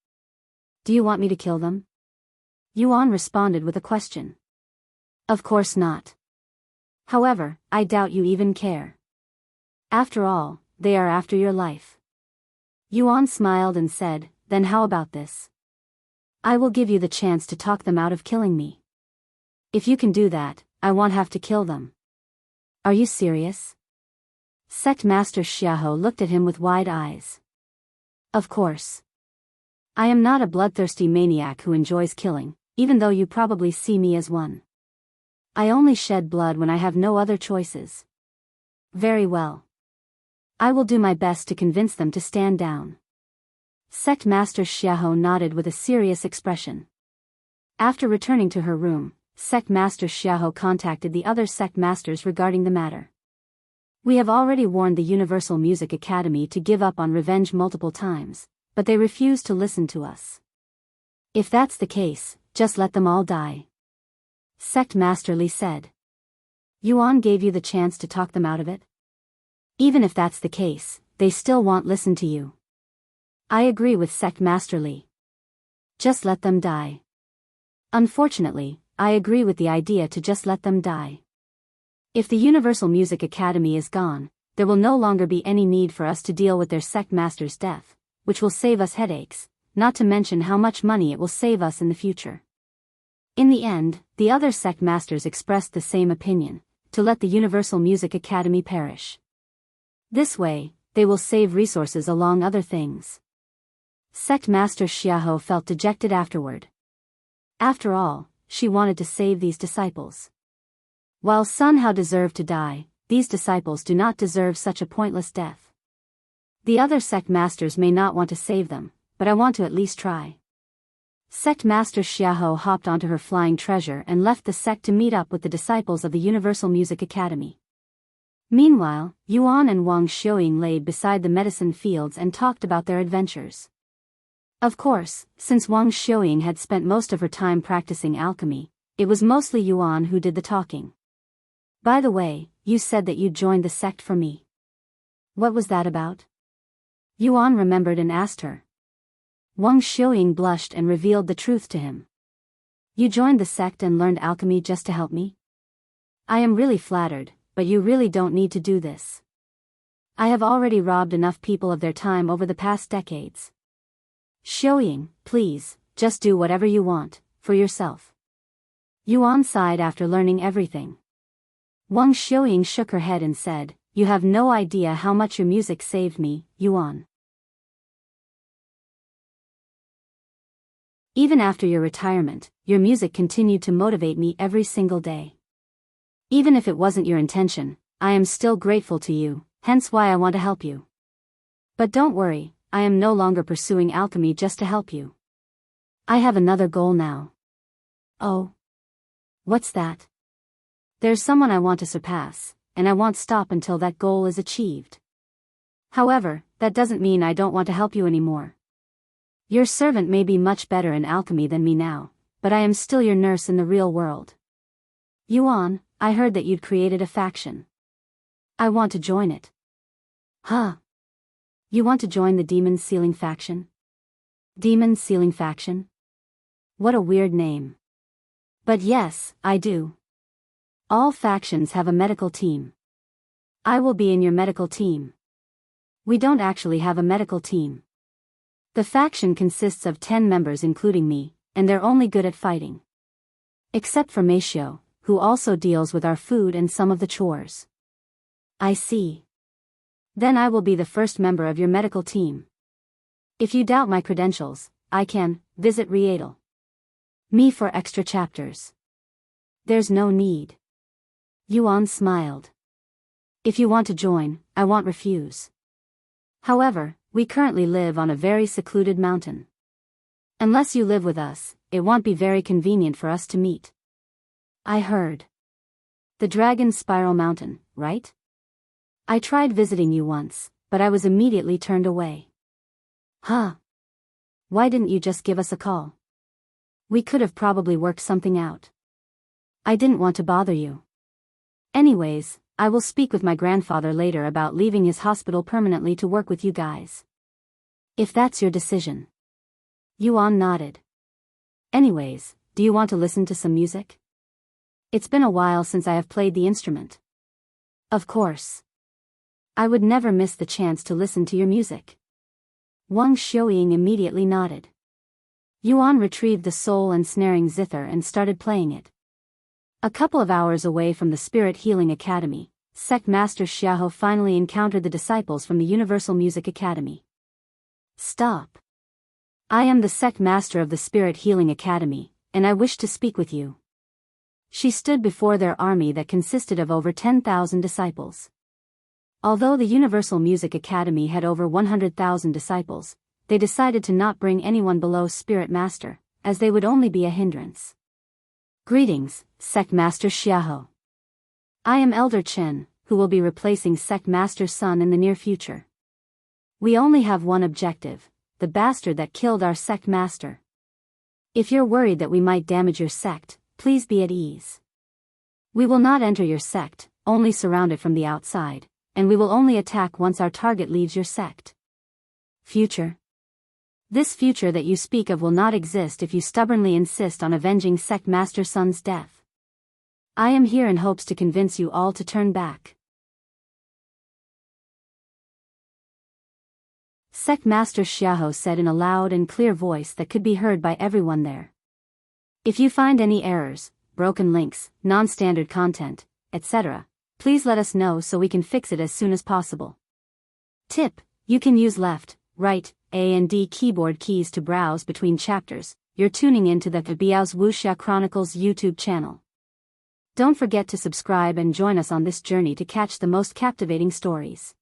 S1: Do you want me to kill them? Yuan responded with a question. Of course not. However, I doubt you even care. After all, they are after your life. Yuan smiled and said, then how about this? I will give you the chance to talk them out of killing me. If you can do that, I won't have to kill them. Are you serious? Sect Master Xiaohou looked at him with wide eyes. Of course. I am not a bloodthirsty maniac who enjoys killing, even though you probably see me as one. I only shed blood when I have no other choices. Very well. I will do my best to convince them to stand down. Sect Master Xiaohou nodded with a serious expression. After returning to her room, Sect Master Xiaohou contacted the other sect masters regarding the matter. We have already warned the Universal Music Academy to give up on revenge multiple times, but they refuse to listen to us. If that's the case, just let them all die. Sect Master Li said. Yuan gave you the chance to talk them out of it? Even if that's the case, they still won't listen to you. I agree with Sect Master Li. Just let them die. Unfortunately, I agree with the idea to just let them die. If the Universal Music Academy is gone, there will no longer be any need for us to deal with their sect master's death, which will save us headaches, not to mention how much money it will save us in the future. In the end, the other sect masters expressed the same opinion, to let the Universal Music Academy perish. This way, they will save resources along other things. Sect Master Xiaohou felt dejected afterward. After all, she wanted to save these disciples. While Sun Hao deserved to die, these disciples do not deserve such a pointless death. The other sect masters may not want to save them, but I want to at least try. Sect Master Xiaohou hopped onto her flying treasure and left the sect to meet up with the disciples of the Universal Music Academy. Meanwhile, Yuan and Wang Xiuying laid beside the medicine fields and talked about their adventures. Of course, since Wang Xiuying had spent most of her time practicing alchemy, it was mostly Yuan who did the talking. By the way, you said that you'd joined the sect for me. What was that about? Yuan remembered and asked her. Wang Xiuying blushed and revealed the truth to him. You joined the sect and learned alchemy just to help me? I am really flattered, but you really don't need to do this. I have already robbed enough people of their time over the past decades. Xiaoying, please, just do whatever you want, for yourself. Yuan sighed after learning everything. Wang Xiaoying shook her head and said, you have no idea how much your music saved me, Yuan. Even after your retirement, your music continued to motivate me every single day. Even if it wasn't your intention, I am still grateful to you, hence why I want to help you. But don't worry, I am no longer pursuing alchemy just to help you. I have another goal now. Oh. What's that? There's someone I want to surpass, and I won't stop until that goal is achieved. However, that doesn't mean I don't want to help you anymore. Your servant may be much better in alchemy than me now, but I am still your nurse in the real world. Yuan, I heard that you'd created a faction. I want to join it. Huh? You want to join the Demon Sealing faction? Demon Sealing faction? What a weird name. But yes, I do. All factions have a medical team. I will be in your medical team. We don't actually have a medical team. The faction consists of 10 members including me, and they're only good at fighting. Except for Meishio, who also deals with our food and some of the chores. I see. Then I will be the first member of your medical team. If you doubt my credentials, I can visit Rietal. Me for extra chapters. There's no need. Yuan smiled. If you want to join, I won't refuse. However, we currently live on a very secluded mountain. Unless you live with us, it won't be very convenient for us to meet. I heard. The Dragon Spiral Mountain, right? I tried visiting you once, but I was immediately turned away. Huh? Why didn't you just give us a call? We could have probably worked something out. I didn't want to bother you. Anyways, I will speak with my grandfather later about leaving his hospital permanently to work with you guys. If that's your decision. Yuan nodded. Anyways, do you want to listen to some music? It's been a while since I have played the instrument. Of course. I would never miss the chance to listen to your music. Wang Xiaoying immediately nodded. Yuan retrieved the soul ensnaring zither and started playing it. A couple of hours away from the Spirit Healing Academy, Sect Master Xiaohu finally encountered the disciples from the Universal Music Academy. Stop. I am the Sect Master of the Spirit Healing Academy, and I wish to speak with you. She stood before their army that consisted of over 10,000 disciples. Although the Universal Music Academy had over 100,000 disciples, they decided to not bring anyone below Spirit Master, as they would only be a hindrance. Greetings, Sect Master Xiaohu. I am Elder Chen, who will be replacing Sect Master Sun in the near future. We only have one objective, the bastard that killed our Sect Master. If you're worried that we might damage your sect, please be at ease. We will not enter your sect, only surround it from the outside, and we will only attack once our target leaves your sect. Future. This future that you speak of will not exist if you stubbornly insist on avenging Sect Master Sun's death. I am here in hopes to convince you all to turn back. Sect Master Xiaohu said in a loud and clear voice that could be heard by everyone there. If you find any errors, broken links, non-standard content, etc., please let us know so we can fix it as soon as possible. Tip: you can use left, right, A and D keyboard keys to browse between chapters. You're tuning into the Biyao's Wuxia Chronicles YouTube channel. Don't forget to subscribe and join us on this journey to catch the most captivating stories.